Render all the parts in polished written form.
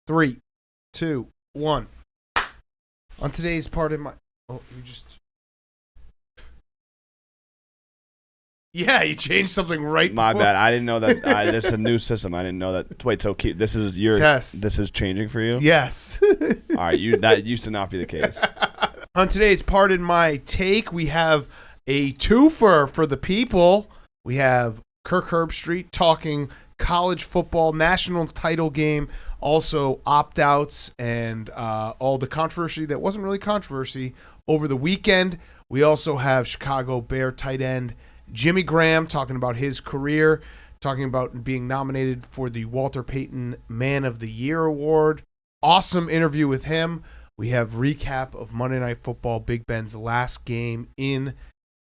3, 2, 1. On today's part of my... Oh, you just... Yeah, you changed something right My before. bad. I didn't know that. There's a new system. I didn't know that. Wait, so this is your Test. This is changing for you? Yes. All right, that used to not be the case. On today's Pardon My Take, we have a twofer for the people. We have Kirk Herbstreit talking college football, national title game, also opt-outs, and all the controversy that wasn't really controversy over the weekend. We also have Chicago Bear tight end Jimmy Graham talking about his career, talking about being nominated for the Walter Payton Man of the Year Award. Awesome interview with him. We have recap of Monday Night Football, Big Ben's last game in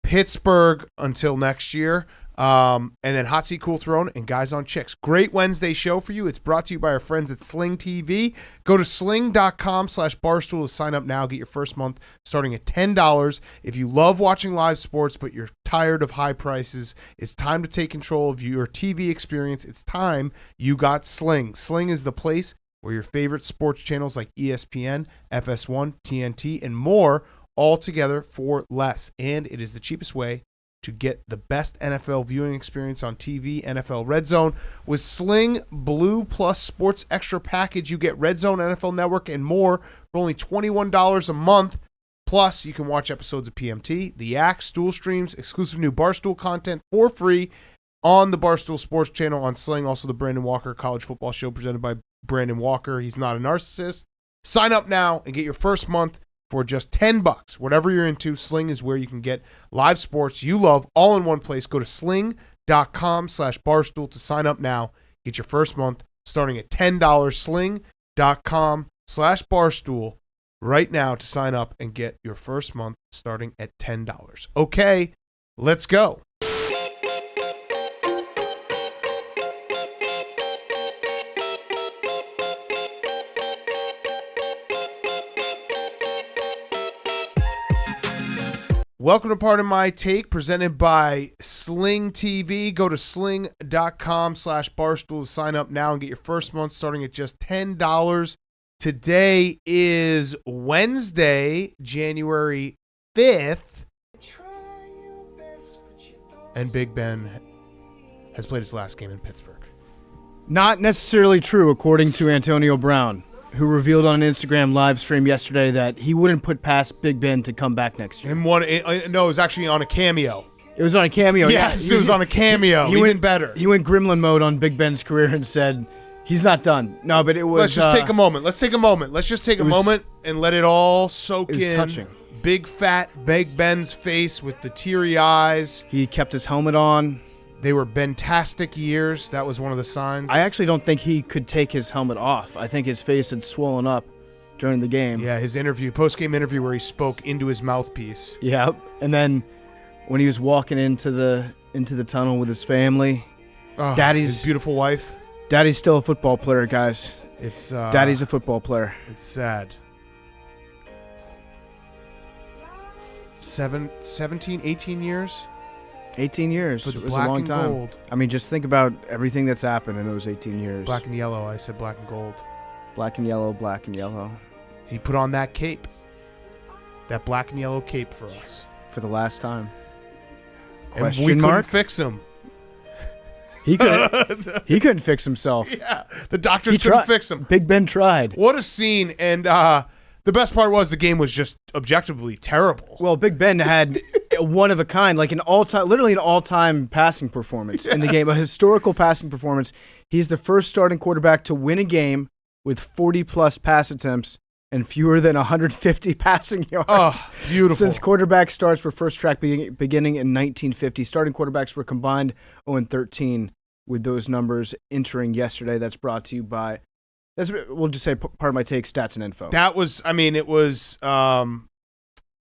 Pittsburgh until next year. And then Hot Seat Cool Throne and Guys on Chicks. Great Wednesday show for you. It's brought to you by our friends at Sling TV. Go to sling.com/barstool to sign up now. Get your first month starting at $10. If you love watching live sports but you're tired of high prices, it's time to take control of your TV experience. It's time you got Sling. Sling is the place where your favorite sports channels like ESPN, FS1, TNT, and more all together for less. And it is the cheapest way to get the best NFL viewing experience on TV, NFL Red Zone. With Sling Blue Plus Sports Extra Package, you get Red Zone, NFL Network, and more for only $21 a month. Plus, you can watch episodes of PMT, The Yak, Stool Streams, exclusive new Barstool content for free on the Barstool Sports channel on Sling. Also, the Brandon Walker College Football Show presented by Brandon Walker. He's not a narcissist. Sign up now and get your first month for just $10. Whatever you're into, Sling is where you can get live sports you love all in one place. Go to sling.com/barstool to sign up now. Get your first month starting at $10. Sling.com/barstool right now to sign up and get your first month starting at $10. Okay, let's go. Welcome to Pardon My Take, presented by Sling TV. Go to sling.com/barstool to sign up now and get your first month starting at just $10. Today is Wednesday, January 5th, and Big Ben has played his last game in Pittsburgh. Not necessarily true, according to Antonio Brown, who revealed on an Instagram live stream yesterday that he wouldn't put past Big Ben to come back next year. No, it was actually on a cameo. It was on a cameo. Yes, it was on a cameo. He went better. He went gremlin mode on Big Ben's career and said he's not done. No, but it was... Let's just take a moment. Let's just take a moment and let it all soak in. It was touching. Big fat Big Ben's face with the teary eyes. He kept his helmet on. They were fantastic years. That was one of the signs. I actually don't think he could take his helmet off. I think his face had swollen up during the game. Yeah, his post-game interview where he spoke into his mouthpiece. Yeah, and then when he was walking into the tunnel with his family, his beautiful wife. Daddy's still a football player, guys. Daddy's a football player. It's sad. 17, 18 years? 18 years. It was a long time. Gold. I mean, just think about everything that's happened in those 18 years. Black and yellow. I said black and gold. Black and yellow, black and yellow. He put on that cape. That black and yellow cape for us. For the last time. And we couldn't fix him. He couldn't fix himself. Yeah, the doctors couldn't fix him. Big Ben tried. What a scene. And the best part was the game was just objectively terrible. Well, Big Ben had one of a kind, like literally an all-time passing performance in the game, a historical passing performance. He's the first starting quarterback to win a game with 40-plus pass attempts and fewer than 150 passing yards. Oh, beautiful. Since quarterback starts were first track beginning in 1950, starting quarterbacks were combined 0-13 with those numbers entering yesterday. That's brought to you by, we'll just say Pardon My Take, Stats and Info. That was, it was,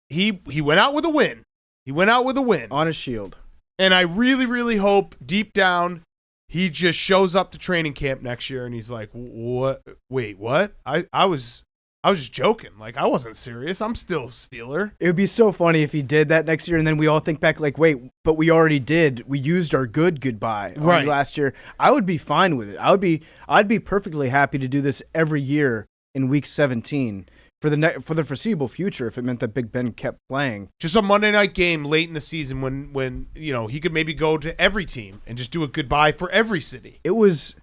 he went out with a win. He went out with a win. On his shield. And I really, really hope deep down he just shows up to training camp next year and he's like, what? Wait, what? I was I was just joking. Like, I wasn't serious. I'm still Steeler. It would be so funny if he did that next year, and then we all think back like, wait, but we already did. We used our goodbye Right. last year. I would be fine with it. I'd be perfectly happy to do this every year in Week 17 for the foreseeable future if it meant that Big Ben kept playing. Just a Monday night game late in the season when he could maybe go to every team and just do a goodbye for every city. It was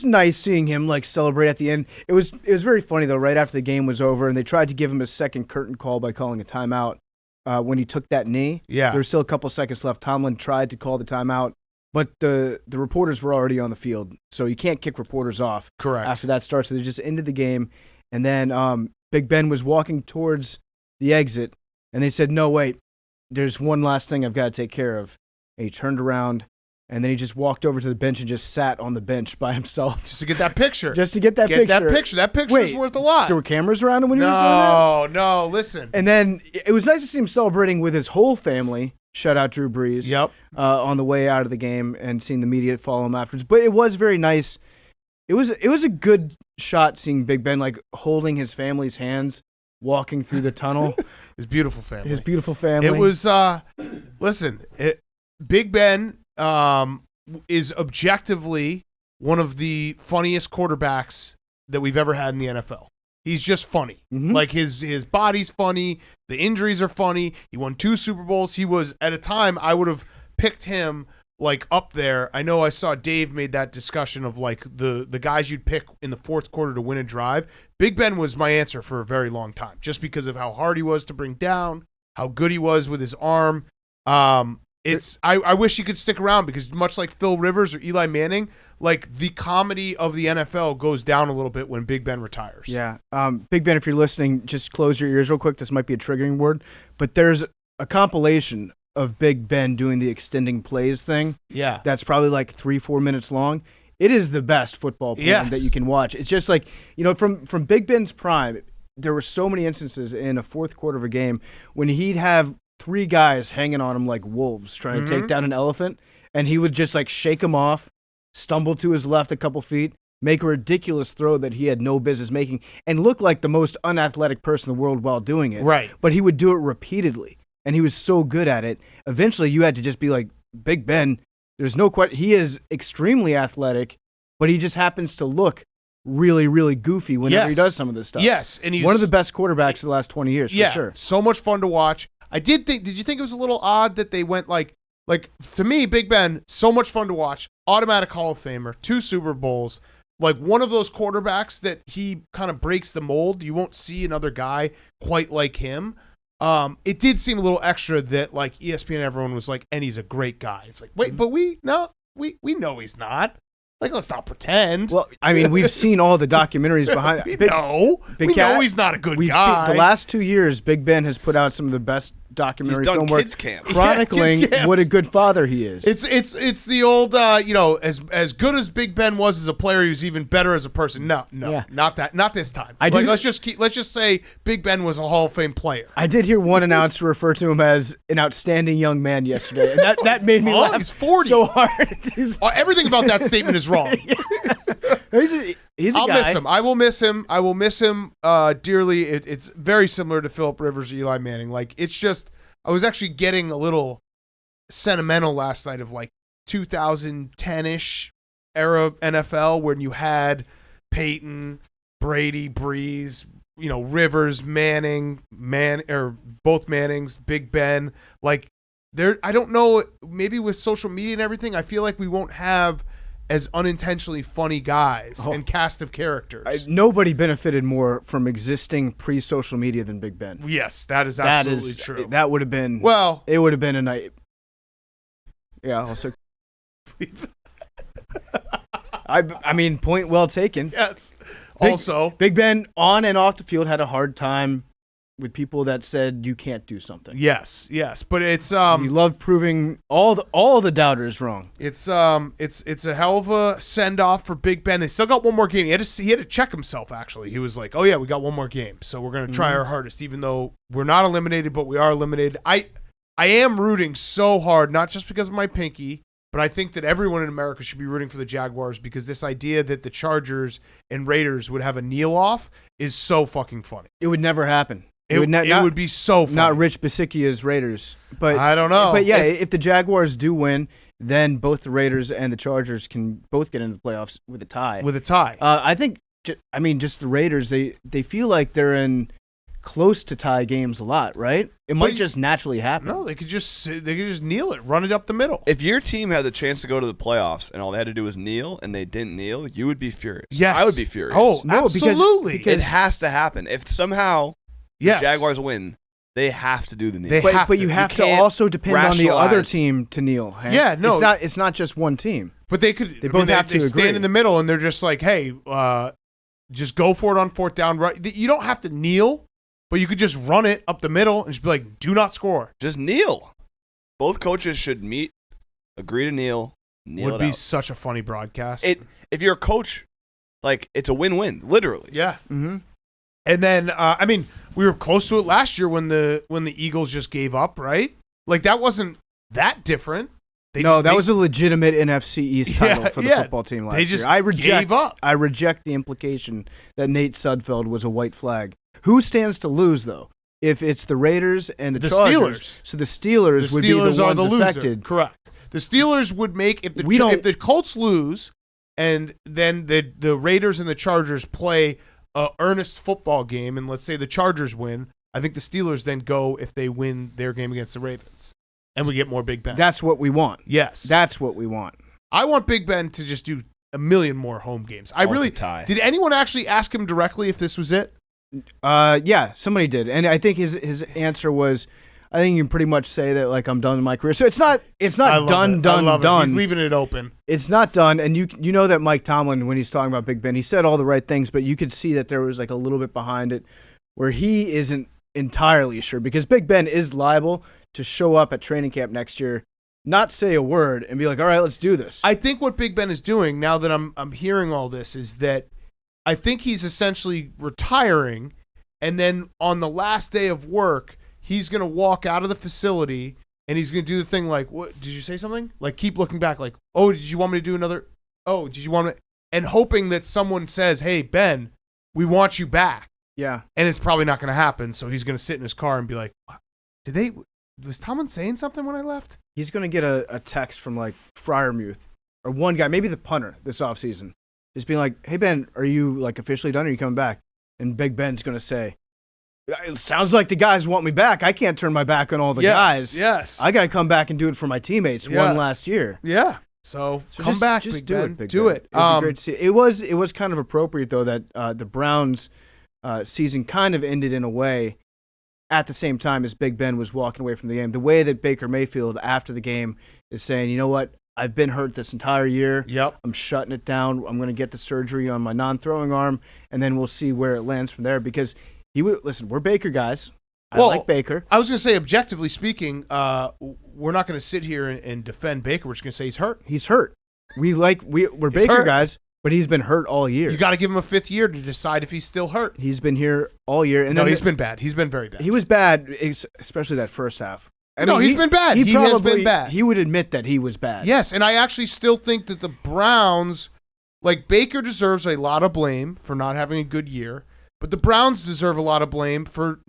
nice seeing him like celebrate at the end. It was very funny though. Right after the game was over, and they tried to give him a second curtain call by calling a timeout when he took that knee. Yeah, there was still a couple seconds left. Tomlin tried to call the timeout, but the reporters were already on the field, so you can't kick reporters off. Correct. After that starts, so they just ended the game, and then Big Ben was walking towards the exit, and they said, "No, wait, there's one last thing I've got to take care of." And he turned around. And then he just walked over to the bench and just sat on the bench by himself. Just to get that picture. Just to get that picture. That picture is worth a lot. There were cameras around him when he was doing that? No, listen. And then it was nice to see him celebrating with his whole family. Shout out Drew Brees. Yep. On the way out of the game and seeing the media follow him afterwards. But it was very nice. It was a good shot seeing Big Ben like holding his family's hands, walking through the tunnel. His beautiful family. It was, Big Ben is objectively one of the funniest quarterbacks that we've ever had in the NFL. He's just funny. Mm-hmm. Like his body's funny. The injuries are funny. He won 2 Super Bowls. He was, at a time, I would have picked him like up there. I know I saw Dave made that discussion of like the guys you'd pick in the fourth quarter to win a drive. Big Ben was my answer for a very long time, just because of how hard he was to bring down, how good he was with his arm. I wish he could stick around because much like Phil Rivers or Eli Manning, like the comedy of the NFL goes down a little bit when Big Ben retires. Yeah. Big Ben, if you're listening, just close your ears real quick. This might be a triggering word, but there's a compilation of Big Ben doing the extending plays thing. Yeah. That's probably like 3-4 minutes long. It is the best football plan that you can watch. It's just like, from Big Ben's prime, there were so many instances in a fourth quarter of a game when he'd have 3 guys hanging on him like wolves trying to take down an elephant, and he would just like shake them off, stumble to his left a couple feet, make a ridiculous throw that he had no business making, and look like the most unathletic person in the world while doing it. Right. But he would do it repeatedly, and he was so good at it. Eventually, you had to just be like, Big Ben, there's no question. He is extremely athletic, but he just happens to look really, really goofy whenever he does some of this stuff. Yes, and he's one of the best quarterbacks of the last 20 years, for sure. So much fun to watch. Did you think it was a little odd that they went like to me, Big Ben, so much fun to watch, automatic Hall of Famer, 2 Super Bowls, like one of those quarterbacks that he kind of breaks the mold. You won't see another guy quite like him. It did seem a little extra that like ESPN, everyone was like, and he's a great guy. It's like, wait, but we know he's not. Like, let's not pretend. Well, I mean, we've seen all the documentaries behind. we know he's not a good guy. The last 2 years, Big Ben has put out some of the best documentary film work chronicling what a good father he is. It's the old as good as Big Ben was as a player, he was even better as a person. No, not this time. Let's just say Big Ben was a Hall of Fame player. I did hear one announcer refer to him as an outstanding young man yesterday, and that made me laugh. He's 40. So hard. Everything about that statement is wrong. He's a I'll guy. miss him. I will miss him. I will miss him dearly. It's very similar to Philip Rivers or Eli Manning. Like, it's just, I was actually getting a little sentimental last night of like 2010-ish era NFL when you had Peyton, Brady, Breeze, Rivers, Manning, both Mannings, Big Ben. Like, I don't know, maybe with social media and everything, I feel like we won't have as unintentionally funny guys and cast of characters. Nobody benefited more from existing pre-social media than Big Ben. Yes, that is absolutely true. That would have been, it would have been a night. Yeah, also. I mean, point well taken. Yes. Big Ben on and off the field had a hard time with people that said you can't do something. Yes, but it's he loved proving all the doubters wrong. It's a hell of a send off for Big Ben. They still got one more game. He had to check himself. Actually, he was like, "Oh yeah, we got one more game, so we're gonna try our hardest, even though we're not eliminated, but we are eliminated." I am rooting so hard, not just because of my pinky, but I think that everyone in America should be rooting for the Jaguars because this idea that the Chargers and Raiders would have a kneel off is so fucking funny. It would never happen. It would be so funny. Not Rich Bisickia's Raiders. But I don't know. But yeah, if the Jaguars do win, then both the Raiders and the Chargers can both get into the playoffs with a tie. I think, just the Raiders, they feel like they're in close to tie games a lot, right? It might just naturally happen. No, they could just kneel it, run it up the middle. If your team had the chance to go to the playoffs and all they had to do was kneel and they didn't kneel, you would be furious. Yes. I would be furious. Oh, no, absolutely. Because it has to happen. If somehow the Jaguars win, they have to do the kneel. But you have to also depend on the other team to kneel. Hank. Yeah, no. It's not just one team. But they could. They both have to agree. Stand in the middle and they're just like, hey, just go for it on fourth down. Right? You don't have to kneel. But you could just run it up the middle and just be like, do not score. Just kneel. Both coaches should meet, agree to kneel, Would be such a funny broadcast. If you're a coach, it's a win-win, literally. Yeah. Mm-hmm. And then, we were close to it last year when the Eagles just gave up, right? That wasn't that different. That was a legitimate NFC East title for the football team last year. They just gave up. I reject the implication that Nate Sudfeld was a white flag. Who stands to lose, though? If it's the Raiders and the Chargers. Steelers. So the Steelers would be the ones affected. Correct. The Steelers would make, if the Colts lose and then the Raiders and the Chargers play a earnest football game, and let's say the Chargers win, I think the Steelers then go if they win their game against the Ravens. And we get more Big Ben. That's what we want. Yes. That's what we want. I want Big Ben to just do a million more home games. Did anyone actually ask him directly if this was it? Yeah, somebody did, and I think his answer was, I think you can pretty much say that I'm done in my career. So it's not done. He's leaving it open. It's not done, and you know that Mike Tomlin, when he's talking about Big Ben, he said all the right things, but you could see that there was a little bit behind it where he isn't entirely sure because Big Ben is liable to show up at training camp next year, not say a word, and be like, all right, let's do this. I think what Big Ben is doing now that I'm hearing all this is that I think he's essentially retiring, and then on the last day of work, he's going to walk out of the facility, and he's going to do the thing what, did you say something? Keep looking back, oh, did you want me to do another? Oh, did you want me? And hoping that someone says, hey, Ben, we want you back. Yeah. And it's probably not going to happen, so he's going to sit in his car and be like, was Tomlin saying something when I left? He's going to get a text from, Freiermuth, or one guy, maybe the punter this offseason. Just being like, hey, Ben, are you, officially done or are you coming back? And Big Ben's going to say, it sounds like the guys want me back. I can't turn my back on all the guys. Yes. I got to come back and do it for my teammates one last year. Yeah. So come back, Big Ben. Do it. It'd be great to see. It was kind of appropriate, though, that the Browns season kind of ended in a way at the same time as Big Ben was walking away from the game. The way that Baker Mayfield, after the game, is saying, you know what? I've been hurt this entire year. Yep. I'm shutting it down. I'm going to get the surgery on my non-throwing arm, and then we'll see where it lands from there. Because listen, we're Baker guys. I like Baker. I was going to say, objectively speaking, we're not going to sit here and defend Baker. We're just going to say he's hurt. He's hurt. We're Baker guys, but he's been hurt all year. You got to give him a fifth year to decide if he's still hurt. He's been here all year. And he's been bad. He's been very bad. He was bad, especially that first half. He's been bad. He has been bad. He would admit that he was bad. Yes, and I actually still think that the Browns, Baker deserves a lot of blame for not having a good year, but the Browns deserve a lot of blame for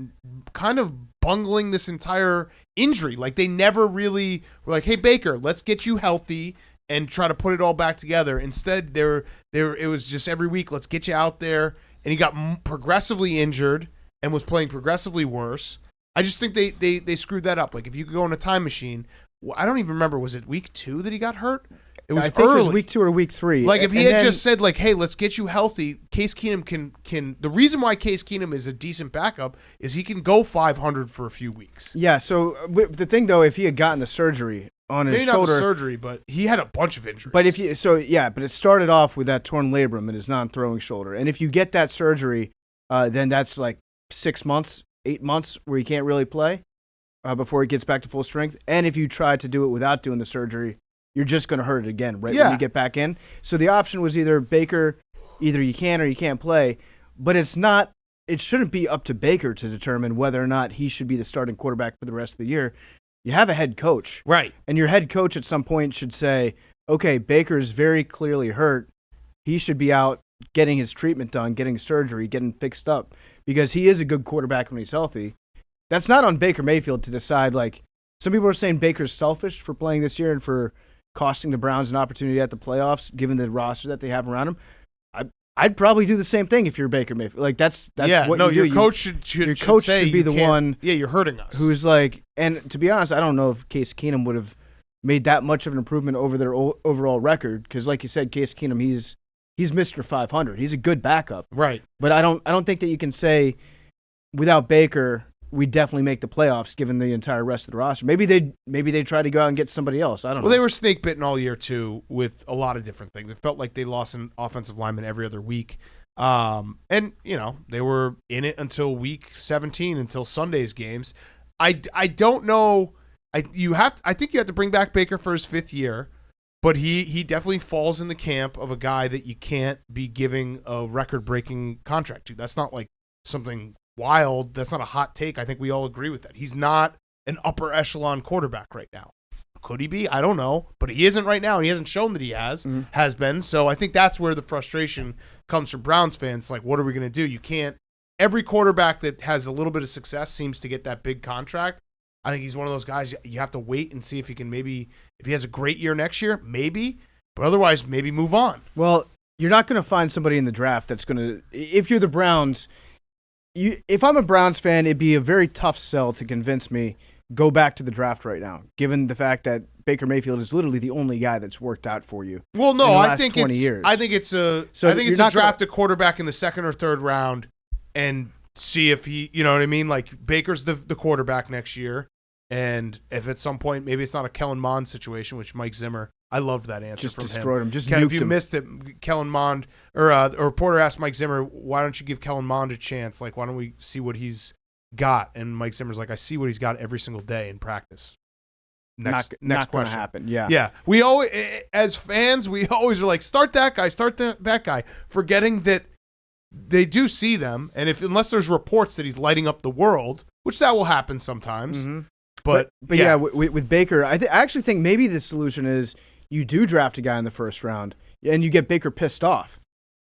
kind of bungling this entire injury. They never really were like, hey, Baker, let's get you healthy and try to put it all back together. Instead, it was just every week, let's get you out there, and he got progressively injured and was playing progressively worse. I just think they screwed that up. If you could go in a time machine, I don't even remember, was it week 2 that he got hurt? It was early. It was week 2 or week 3. If he had just said, hey, let's get you healthy, Case Keenum can. The reason why Case Keenum is a decent backup is he can go 500 for a few weeks. Yeah, so the thing, though, if he had gotten the surgery on his shoulder. Maybe not the surgery, but he had a bunch of injuries. But but it started off with that torn labrum in his non-throwing shoulder. And if you get that surgery, then that's 6 months, 8 months where he can't really play before he gets back to full strength. And if you try to do it without doing the surgery, you're just going to hurt it again when you get back in. So the option was either Baker, either you can or you can't play. But it shouldn't be up to Baker to determine whether or not he should be the starting quarterback for the rest of the year. you have a head coach. Right. And your head coach at some point should say, okay, Baker's very clearly hurt. He should be out getting his treatment done, getting surgery, getting fixed up, because he is a good quarterback when he's healthy. That's not on Baker Mayfield to decide. Like, some people are saying Baker's selfish for playing this year and for costing the Browns an opportunity at the playoffs, given the roster that they have around him. I'd probably do the same thing if you're Baker Mayfield. Like, that's what you do. Your coach should be the one. Yeah, you're hurting us. Who's like, and to be honest, I don't know if Case Keenum would have made that much of an improvement over their overall record, because, like you said, Case Keenum, he's Mr. 500. He's a good backup. Right. But I don't think that you can say without Baker we definitely make the playoffs, given the entire rest of the roster. Maybe they try to go out and get somebody else. I don't know. Well, they were snake bitten all year too, with a lot of different things. It felt like they lost an offensive lineman every other week, and they were in it until week 17, until Sunday's games. I don't know. I think you have to bring back Baker for his 5th year, but he definitely falls in the camp of a guy that you can't be giving a record-breaking contract to. That's not like something wild. That's not a hot take. I think we all agree with that. He's not an upper echelon quarterback right now. Could he be? I don't know, but he isn't right now, and he hasn't shown that he has been. So I think that's where the frustration comes from Browns fans. Like, what are we going to do? You can't. Every quarterback that has a little bit of success seems to get that big contract. I think he's one of those guys you have to wait and see if he can if he has a great year next year, maybe, but otherwise maybe move on. Well, you're not going to find somebody in the draft that's going to, if you're the Browns, if I'm a Browns fan, it'd be a very tough sell to convince me go back to the draft right now, given the fact that Baker Mayfield is literally the only guy that's worked out for you. Well, no, I think 20 years. I think it's a draft a quarterback in the 2nd or 3rd round and see if he, you know what I mean? Like, Baker's the quarterback next year, and if at some point maybe it's not a Kellen Mond situation, which Mike Zimmer, I loved that answer just from destroyed him. Just if you him. missed it, Kellen Mond or a reporter asked Mike Zimmer, "Why don't you give Kellen Mond a chance? Like, why don't we see what he's got?" And Mike Zimmer's like, "I see what he's got every single day in practice." Next not question. Gonna happen. Yeah. Yeah. We always, as fans, we always are like, start that guy, that guy, forgetting that they do see them, and unless there's reports that he's lighting up the world, which that will happen sometimes. Mm-hmm. But yeah, with Baker, I actually think maybe the solution is you do draft a guy in the 1st round, and you get Baker pissed off.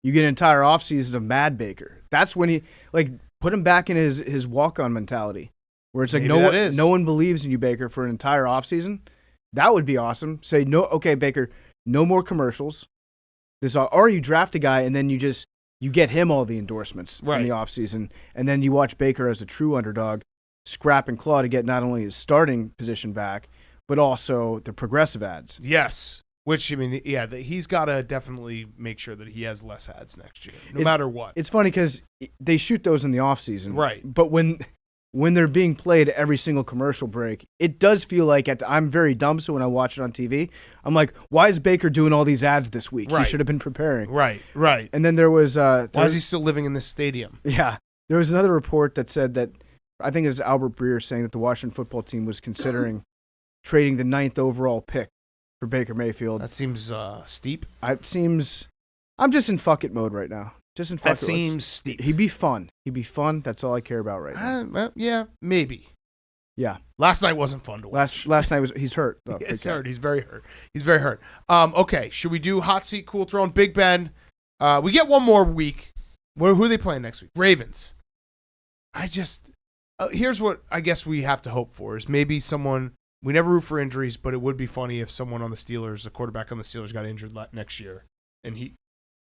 You get an entire offseason of mad Baker. That's when he, like, put him back in his walk-on mentality, where it's like no one believes in you, Baker, for an entire offseason. That would be awesome. Say, no, okay, Baker, no more commercials. Or you draft a guy, and then you get him all the endorsements in the offseason, and then you watch Baker as a true underdog scrap and claw to get not only his starting position back, but also the progressive ads. Yes. Which, I mean, yeah, he's got to definitely make sure that he has less ads next year, no matter what. It's funny because they shoot those in the offseason. Right. But when they're being played every single commercial break, it does feel like I'm very dumb, so when I watch it on TV, I'm like, why is Baker doing all these ads this week? Right. He should have been preparing. Right. And then there was... why is he still living in this stadium? Yeah. There was another report that said that, I think it was Albert Breer saying that the Washington football team was considering trading the 9th overall pick for Baker Mayfield. That seems steep. I'm just in fuck it mode right now. That seems steep. He'd be fun. That's all I care about right now. Yeah, maybe. Yeah. Last night wasn't fun to watch. Last night he's hurt. He's hurt. He's very hurt. Okay, should we do hot seat, cool throne? Big Ben. We get one more week. Who are they playing next week? Ravens. Here's what I guess we have to hope for is maybe someone. We never root for injuries, but it would be funny if someone on the Steelers, a quarterback on the Steelers, got injured next year, and he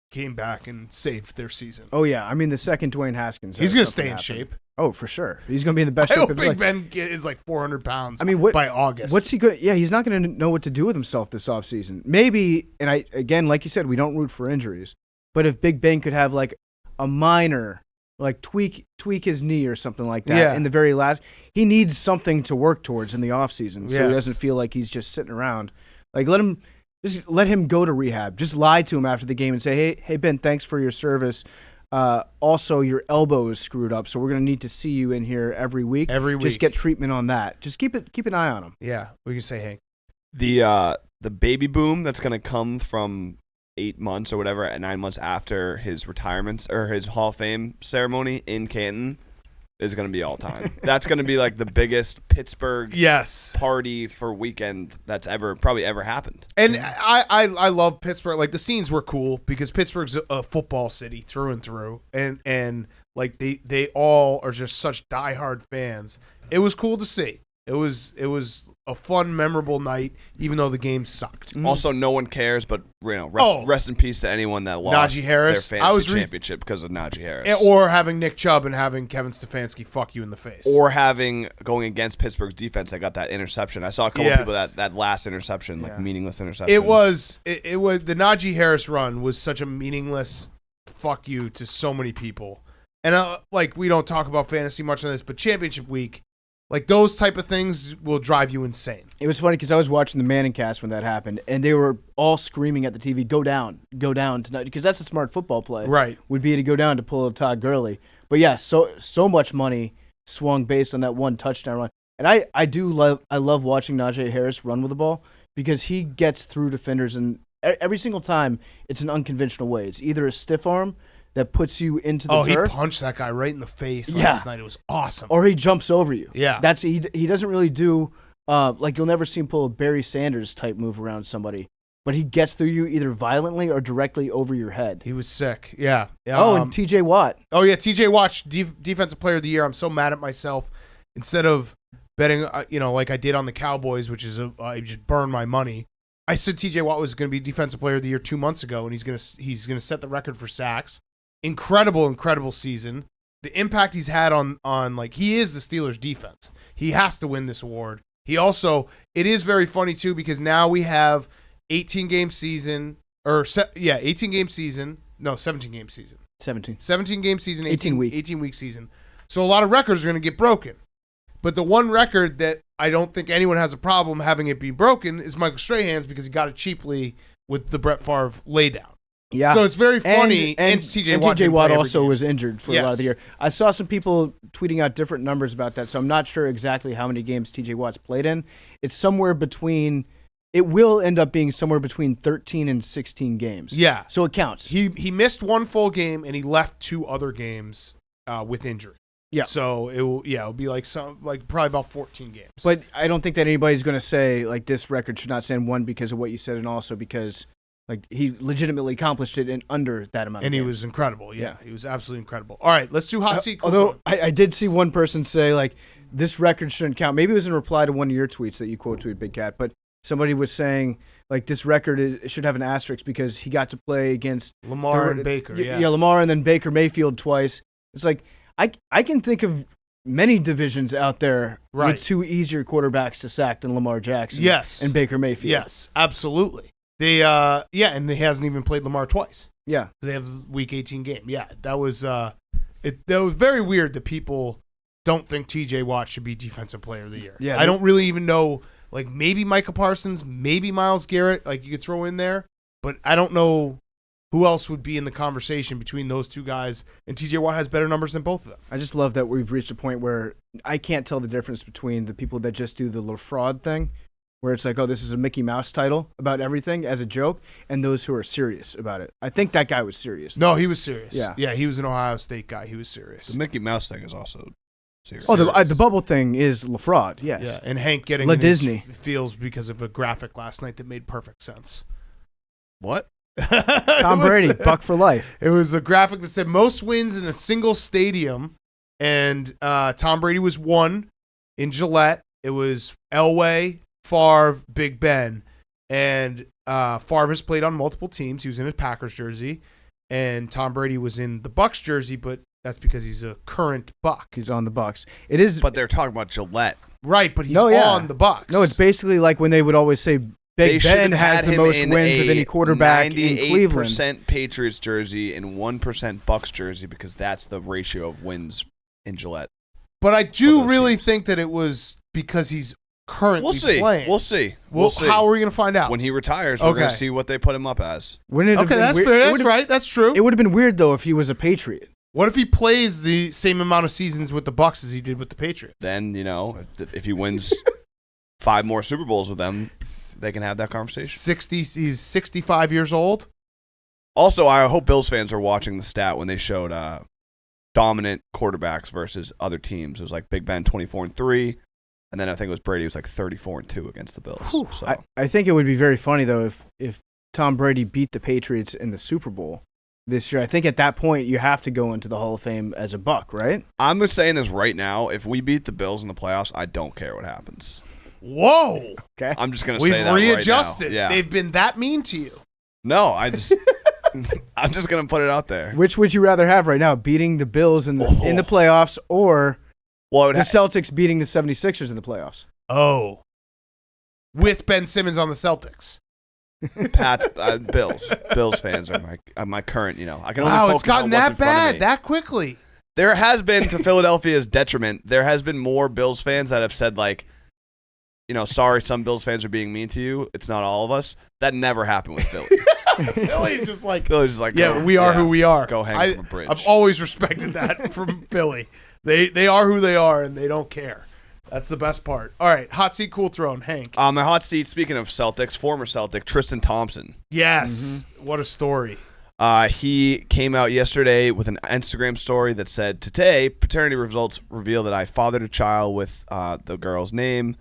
came back and saved their season. Oh yeah, I mean the second Dwayne Haskins. He's going to stay in shape. Oh, for sure. He's going to be in the best I shape. hope Big Ben is like 400 pounds. By August. What's he good? Yeah, he's not going to know what to do with himself this offseason. Maybe, and again, like you said, we don't root for injuries, but if Big Ben could have like a minor, like tweak his knee or something like that in the very last, he needs something to work towards in the offseason, so he doesn't feel like he's just sitting around. Like let him go to rehab. Just lie to him after the game and say, hey Ben, thanks for your service. Also, your elbow is screwed up, so we're going to need to see you in here every week. Just get treatment on that. Just keep an eye on him. Yeah, we can say, Hank. The baby boom that's going to come from 8 months or whatever, and 9 months after his retirement or his Hall of Fame ceremony in Canton, is going to be all time. That's going to be like the biggest Pittsburgh party for weekend that's probably ever happened. And I love Pittsburgh. Like, the scenes were cool because Pittsburgh's a football city through and through, and like they all are just such diehard fans. It was cool to see. It was a fun, memorable night, even though the game sucked. Also, no one cares, but rest in peace to anyone that lost Najee Harris. their fantasy championship because of Najee Harris. Or having Nick Chubb and having Kevin Stefanski fuck you in the face. Or going against Pittsburgh's defense that got that interception. I saw a couple people that last interception, like meaningless interception. It was the Najee Harris run was such a meaningless fuck you to so many people. And like, we don't talk about fantasy much on this, but championship week, like, those type of things will drive you insane. It was funny because I was watching the Ncaa when that happened, and they were all screaming at the TV, go down tonight, because that's a smart football play. Right. Would be to go down to pull a Todd Gurley. But yeah, so much money swung based on that one touchdown run. And I love watching Najee Harris run with the ball because he gets through defenders, and every single time it's an unconventional way. It's either a stiff arm that puts you into the turf. He punched that guy right in the face last night. It was awesome. Or he jumps over you. Yeah. He doesn't really do, like, you'll never see him pull a Barry Sanders type move around somebody. But he gets through you either violently or directly over your head. He was sick. Yeah. And TJ Watt. Oh, yeah, TJ Watt, Defensive Player of the Year. I'm so mad at myself. Instead of betting, like I did on the Cowboys, which is I just burned my money. I said TJ Watt was going to be Defensive Player of the Year 2 months ago, and he's going to set the record for sacks. Incredible season. The impact he's had on like, he is the Steelers defense. He has to win this award. He also, it is very funny too, because now we have 17 game season, 18 week season, 18 week season. So a lot of records are going to get broken. But the one record that I don't think anyone has a problem having it be broken is Michael Strahan's, because he got it cheaply with the Brett Favre laydown. Yeah. So it's very funny. And TJ Watt also was injured for a lot of the year. I saw some people tweeting out different numbers about that, so I'm not sure exactly how many games TJ Watt's played in. It will end up being somewhere between 13 and 16 games. Yeah. So it counts. He missed one full game, and he left 2 other games with injury. Yeah. So it'll be probably about 14 games. But I don't think that anybody's going to say, like, this record should not stand, one, because of what you said, and also because, like, he legitimately accomplished it in under that amount of games. And he was incredible. Yeah, he was absolutely incredible. All right, let's do hot seat. Although I did see one person say, like, this record shouldn't count. Maybe it was in reply to one of your tweets that you quote tweeted, Big Cat, but somebody was saying, like, this record should have an asterisk because he got to play against Lamar and Baker. Yeah, Lamar and then Baker Mayfield twice. It's like, I can think of many divisions out there with 2 easier quarterbacks to sack than Lamar Jackson and Baker Mayfield. Yes, absolutely. And he hasn't even played Lamar twice. Yeah. They have week 18 game. Yeah, that was very weird that people don't think TJ Watt should be Defensive Player of the Year. Yeah. I don't really even know, like, maybe Micah Parsons, maybe Myles Garrett, like, you could throw in there, but I don't know who else would be in the conversation between those 2 guys, and TJ Watt has better numbers than both of them. I just love that we've reached a point where I can't tell the difference between the people that just do the LaFraud thing, where it's like, oh, this is a Mickey Mouse title about everything as a joke, and those who are serious about it. I think that guy was serious. No, he was serious. Yeah, he was an Ohio State guy. He was serious. The Mickey Mouse thing is also serious. Oh, the bubble thing is LaFraud, yes. Yeah, and Hank getting Disney feels because of a graphic last night that made perfect sense. What? Tom Brady, buck for life. It was a graphic that said most wins in a single stadium, and Tom Brady was 1 in Gillette. It was Elway, Favre, Big Ben, and Favre has played on multiple teams. He was in his Packers jersey, and Tom Brady was in the Bucs jersey, but that's because he's a current Buck. He's on the Bucs. It is, but they're talking about Gillette, right? But he's on the Bucs. No, it's basically like when they would always say Big Ben has the most wins of any quarterback in Cleveland. 98% Patriots jersey and 1% Bucs jersey, because that's the ratio of wins in Gillette. But I do really think that it was because he's currently playing. We'll see. How are we going to find out? When he retires, we're going to see what they put him up as. That's fair. That's right. That's true. It would have been weird, though, if he was a Patriot. What if he plays the same amount of seasons with the Bucs as he did with the Patriots? Then, if he wins 5 more Super Bowls with them, they can have that conversation. He's 65 years old. Also, I hope Bills fans are watching the stat when they showed dominant quarterbacks versus other teams. It was like Big Ben 24-3, and then I think it was Brady was like 34-2 against the Bills. So I think it would be very funny though if Tom Brady beat the Patriots in the Super Bowl this year. I think at that point you have to go into the Hall of Fame as a Buck, right? I'm just saying this right now. If we beat the Bills in the playoffs, I don't care what happens. Whoa. Okay. I'm just going to say that We've readjusted. Right now. Yeah. They've been that mean to you. No, I'm just going to put it out there. Which would you rather have right now, beating the Bills in the playoffs or the Celtics beating the 76ers in the playoffs? Oh. With Ben Simmons on the Celtics. Bills fans are my current, I can only wow, focus it's gotten on what's that in front of me. bad that quickly. There has been, to Philadelphia's detriment, there has been more Bills fans that have said, like, sorry, some Bills fans are being mean to you. It's not all of us. That never happened with Philly. Philly's just like, yeah, we are who we are. Go hang from a bridge. I've always respected that from Philly. They are who they are, and they don't care. That's the best part. All right, hot seat, cool throne, Hank. My hot seat, speaking of Celtics, former Celtic, Tristan Thompson. Yes. What a story. He came out yesterday with an Instagram story that said, today, paternity results reveal that I fathered a child with the girl's name,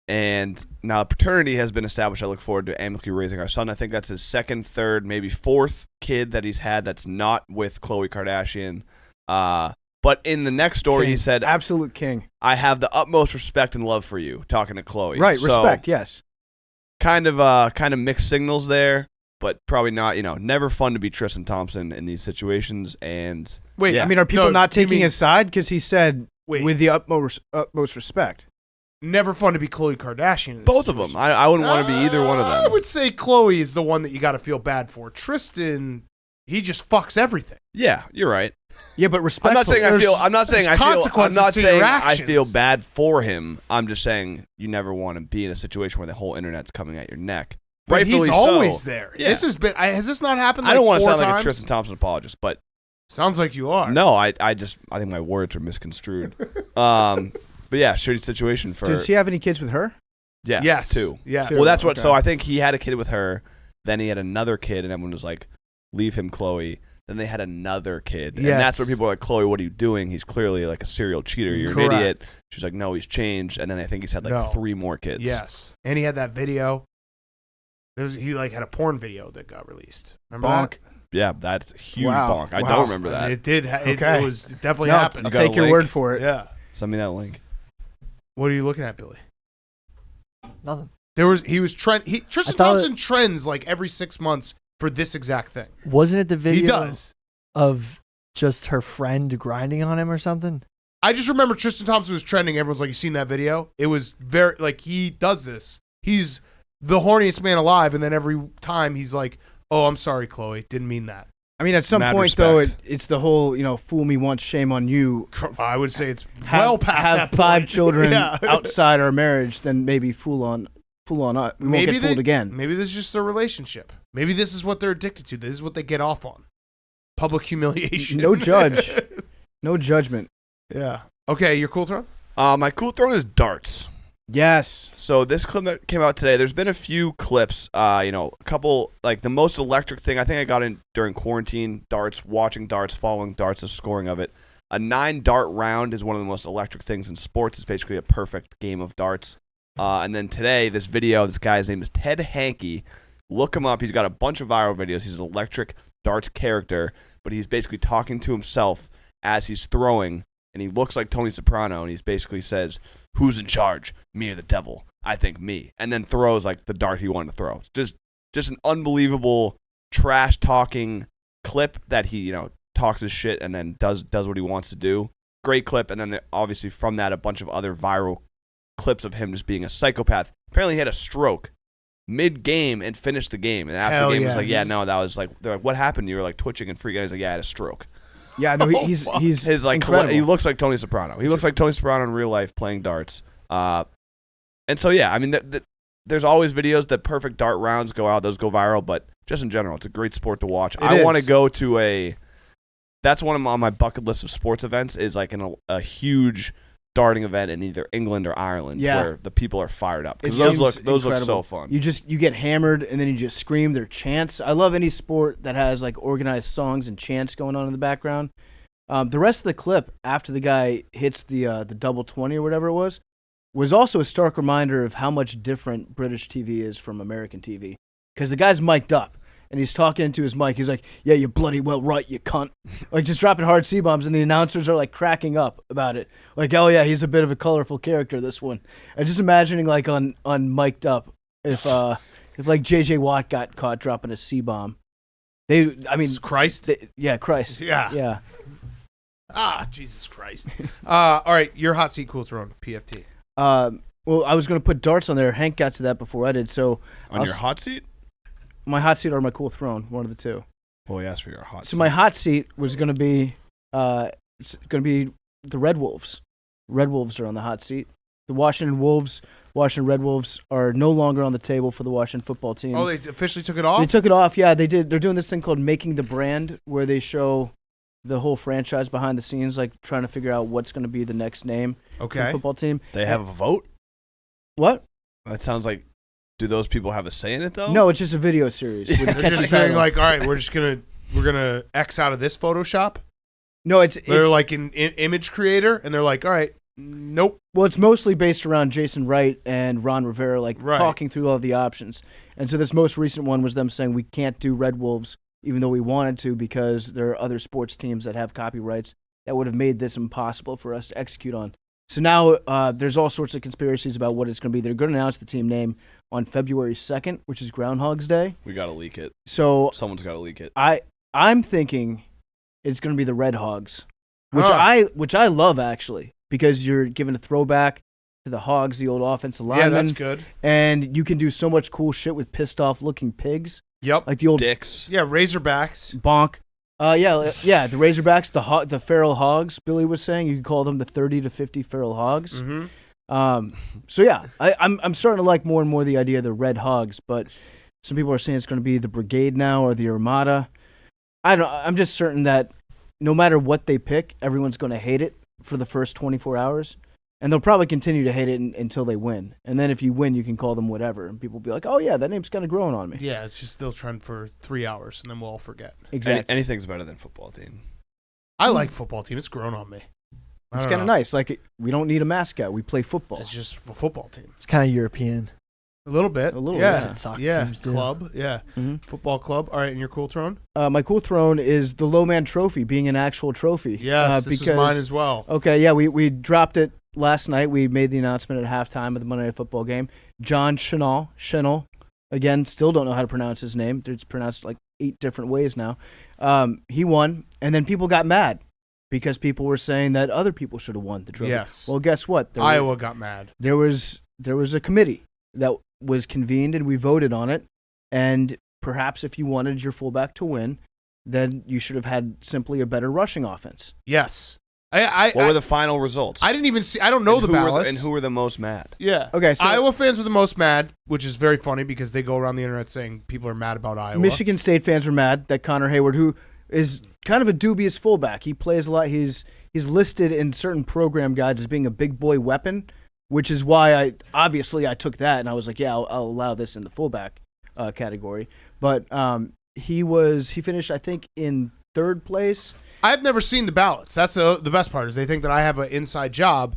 and now paternity has been established. I look forward to amicably raising our son. I think that's his second, third, maybe fourth kid that he's had that's not with Khloe Kardashian. But in the next story, King. he said, absolute king. I have the utmost respect and love for you, talking to Khloe. Right, so, respect, yes. Kind of mixed signals there, but probably not, never fun to be Tristan Thompson in these situations. And wait, yeah. I mean, are people not taking his side? Because he said, with the utmost respect. Never fun to be Khloe Kardashian. Both of them. I wouldn't want to be either one of them. I would say Khloe is the one that you got to feel bad for. Tristan, he just fucks everything. Yeah, you're right. Yeah, but respect. I'm not saying I feel bad for him. I'm just saying you never want to be in a situation where the whole internet's coming at your neck. But he's always there. Yeah. This has this not happened? I don't want to sound times? like a Tristan Thompson apologist, but sounds like you are. No, I think my words are misconstrued. But yeah, shitty situation for. Does he have any kids with her? Yeah. Yes. 2. Yes. Well, that's what. Okay. So I think he had a kid with her. Then he had another kid, and everyone was like, "Leave him, Khloe." Then they had another kid. Yes. And that's where people are like, Khloe, what are you doing? He's clearly like a serial cheater. You're Correct. an idiot. She's like, no, he's changed. And then I think he's had like 3 more kids. Yes. And he had that video. He like had a porn video that got released. Remember bonk. that? Yeah, that's a huge bonk. I don't remember that. It did. It definitely happened. I'll take your word for it. Yeah. Send me that link. What are you looking at, Billy? Nothing. Tristan Thompson trends like every 6 months for this exact thing. Wasn't it the video he does. Of just her friend grinding on him or something? I just remember Tristan Thompson was trending. Everyone's like, you seen that video? It was very, like, he does this. He's the horniest man alive, and then every time he's like, oh, I'm sorry, Khloe. Didn't mean that. I mean, at some point, though, it's the whole, fool me once, shame on you. I would say it's well past that have 5 point. children outside our marriage, then maybe fool on us. We won't get fooled again. Maybe this is just their relationship. Maybe this is what they're addicted to. This is what they get off on. Public humiliation. No judge. No judgment. Yeah. Okay, your cool throne? My cool throne is darts. Yes. So this clip that came out today, there's been a few clips, a couple, like the most electric thing, I think I got in during quarantine, darts, watching darts, following darts, the scoring of it. A 9-dart round is one of the most electric things in sports. It's basically a perfect game of darts. And then today, this video, this guy's name is Ted Hankey. Look him up. He's got a bunch of viral videos. He's an electric darts character, but he's basically talking to himself as he's throwing, and he looks like Tony Soprano, and he basically says, who's in charge? Me or the devil? I think me. And then throws like the dart he wanted to throw. It's just an unbelievable trash-talking clip that he, talks his shit and then does what he wants to do. Great clip, and then obviously from that, a bunch of other viral clips of him just being a psychopath. Apparently he had a stroke mid-game and finished the game. And after the game, was like, yeah, no, that was like, they're like, what happened? You were like twitching and freaking out. He's like, yeah, I had a stroke. Yeah, no, he's his like incredible. He looks like Tony Soprano. He looks like Tony Soprano in real life playing darts. And so yeah, I mean, there's always videos that perfect dart rounds go out. Those go viral, but just in general, it's a great sport to watch. I want to go to that's one of on my bucket list of sports events is like a huge darting event in either England or Ireland where the people are fired up because those look so fun. You get hammered and then you just scream their chants. I love any sport that has like organized songs and chants going on in the background. The rest of the clip after the guy hits the double 20 or whatever it was also a stark reminder of how much different British TV is from American TV. Because the guy's mic'd up and he's talking into his mic. He's like, "Yeah, you're bloody well right, you cunt," like just dropping hard C-bombs, and the announcers are like cracking up about it. Like, "Oh yeah, he's a bit of a colorful character, this one." I'm just imagining like on mic'd up if like JJ Watt got caught dropping a C-bomb. Christ. Christ. Yeah. Jesus Christ. All right, your hot seat cool thrown, PFT. Well, I was going to put darts on there. Hank got to that before I did. So on your hot seat? My hot seat or my cool throne, one of the two. Well, he asked for your hot seat. So my hot seat was going to be the Red Wolves. Red Wolves are on the hot seat. The Washington Red Wolves are no longer on the table for the Washington football team. Oh, they officially took it off? They took it off, yeah. They did. They're doing this thing called Making the Brand, where they show the whole franchise behind the scenes, like trying to figure out what's going to be the next name for the football team. They have a vote? What? That sounds like, do those people have a say in it, though? No, it's just a video series. With They're just doing like, all right, we're gonna X out of this Photoshop? No, they're like an image creator, and they're like, all right, nope. Well, it's mostly based around Jason Wright and Ron Rivera, talking through all of the options. And so this most recent one was them saying we can't do Red Wolves, even though we wanted to, because there are other sports teams that have copyrights that would have made this impossible for us to execute on. So now there's all sorts of conspiracies about what it's going to be. They're going to announce the team name on February 2nd, which is Groundhog's Day. We got to leak it. So someone's got to leak it. I'm thinking it's going to be the Red Hogs, which I love, actually, because you're giving a throwback to the Hogs, the old offensive linemen. Yeah, that's good. And you can do so much cool shit with pissed off looking pigs. Yep. Like the old dicks. Yeah, Razorbacks. Bonk. Yeah, the Razorbacks, the feral hogs. Billy was saying you could call them the 30 to 50 feral hogs. Mm-hmm. So yeah, I'm starting to like more and more the idea of the Red Hogs, but some people are saying it's going to be the Brigade now or the Armada. I'm just certain that no matter what they pick, everyone's going to hate it for the first 24 hours. And they'll probably continue to hate it until they win. And then if you win, you can call them whatever. And people will be like, oh, yeah, that name's kind of growing on me. Yeah, it's just still trending for 3 hours, and then we'll all forget. Exactly. Anything's better than football team. I like football team. It's grown on me. It's kind of nice. Like, we don't need a mascot. We play football. It's just a football team. It's kind of European. A little bit. Yeah. Soccer yeah. teams do. Club. Yeah. Mm-hmm. Football club. All right, and your cool throne? My cool throne is the Low Man Trophy being an actual trophy. Yes, this is mine as well. Okay, yeah, we dropped it last night. We made the announcement at halftime of the Monday Night Football game. John Chenal, again, still don't know how to pronounce his name. It's pronounced like 8 different ways now. He won, and then people got mad because people were saying that other people should have won the trophy. Yes. Well, guess what? Iowa got mad. There was a committee that was convened, and we voted on it. And perhaps if you wanted your fullback to win, then you should have had simply a better rushing offense. Yes. What were the final results? I didn't even see. I don't know the ballots. And who were the most mad? Yeah. Okay. So Iowa fans were the most mad, which is very funny because they go around the internet saying people are mad about Iowa. Michigan State fans were mad that Connor Hayward, who is kind of a dubious fullback, he plays a lot. He's listed in certain program guides as being a big boy weapon, which is why I took that and I was like, yeah, I'll allow this in the fullback category. But he finished, I think, in 3rd place. I've never seen the ballots. That's the best part is they think that I have an inside job.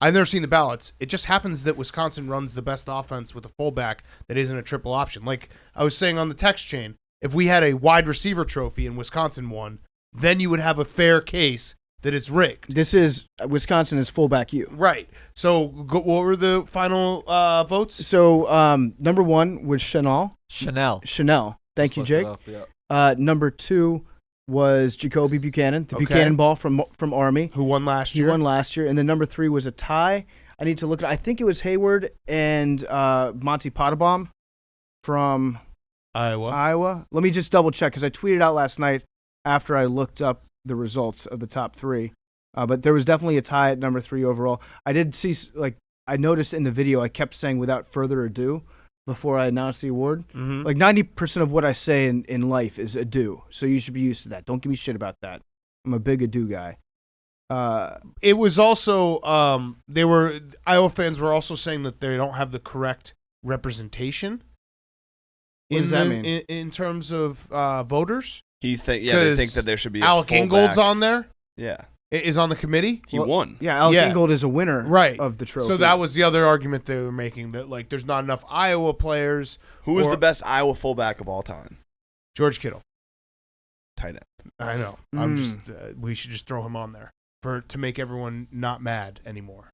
I've never seen the ballots. It just happens that Wisconsin runs the best offense with a fullback that isn't a triple option. Like I was saying on the text chain, if we had a wide receiver trophy and Wisconsin won, then you would have a fair case that it's rigged. Wisconsin is fullback U. Right. So what were the final votes? So number 1 was Chanel. Thank you, Jake. Number 2 was Jacoby Buchanan, the Buchanan ball from Army. Who won last year? He won last year. And then number 3 was a tie. I need to look at I think it was Hayward and Monty Pottebaum from Iowa. Let me just double check because I tweeted out last night after I looked up the results of the top 3. But there was definitely a tie at number 3 overall. I did see, I noticed in the video I kept saying without further ado before I announced the award. Mm-hmm. Like 90% of what I say in life is ado. So you should be used to that. Don't give me shit about that. I'm a big ado guy. It was also Iowa fans were also saying that they don't have the correct representation. What does that mean? In terms of voters? They think that there should be Alec Ingold's on there. Yeah. Is on the committee. He won. Yeah, Alex Yeah. Ingold is a winner Right. of the trophy. So that was the other argument they were making, that like there's not enough Iowa players. Who is or- the best Iowa fullback of all time? George Kittle. Tight end. I know. I'm just. We should just throw him on there to make everyone not mad anymore.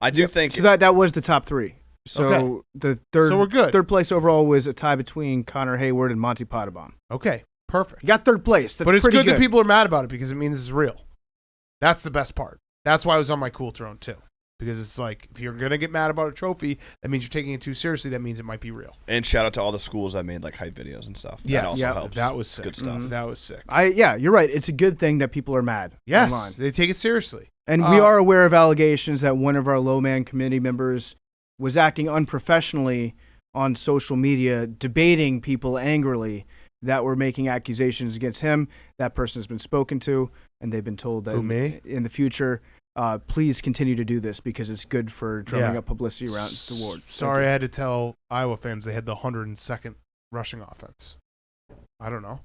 I do think So that was the top three. So Okay. the third, So we're good. Third place overall was a tie between Connor Hayward and Monty Pottebaum. Okay, perfect. You got third place. That's But it's pretty good that people are mad about it because it means it's real. That's the best part. That's why I was on my cool throne too. Because it's like, if you're going to get mad about a trophy, that means you're taking it too seriously. That means it might be real. and shout out to all the schools that made like hype videos and stuff. Yes. That also Yeah, helps. That was sick. Good stuff. That was sick. Yeah, you're right. It's a good thing that people are mad Yes, online. they take it seriously. And we are aware of allegations that one of our low-man committee members was acting unprofessionally on social media, debating people angrily that were making accusations against him. That person has been spoken to, and they've been told that Who, me? in the future, please continue to do this because it's good for drumming up publicity around the ward. Sorry, I had to tell Iowa fans they had the 102nd rushing offense. I don't know.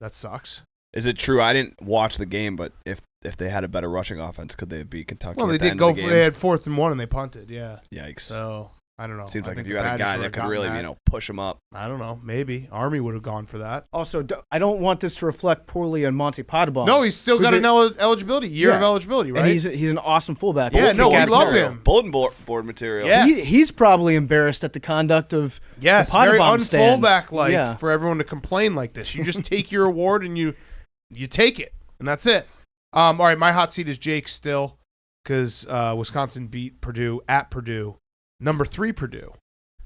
That sucks. Is it true? I didn't watch the game, but if they had a better rushing offense, could they beat Kentucky? Well, at they the did end go. of the game? They had 4th and 1, and they punted. Yeah. Yikes! So I don't know. Seems I like if think you the had a Badgers guy would that have could gotten really, that. push him up. I don't know. Maybe Army would have gone for that. Also, I don't want this to reflect poorly on Monty Pottebaum. No, he's still got an eligibility year of eligibility, right? And he's an awesome fullback. Yeah, no, we Kick-ass love material. him. Bulletin board material. Yeah. He's probably embarrassed at the conduct of Yes, the very Pottebaum stands. unfullback-like Yeah. for everyone to complain like this. You just take your award and you take it, and that's it. All right, my hot seat is Jake still because Wisconsin beat Purdue at Purdue, number 3 Purdue.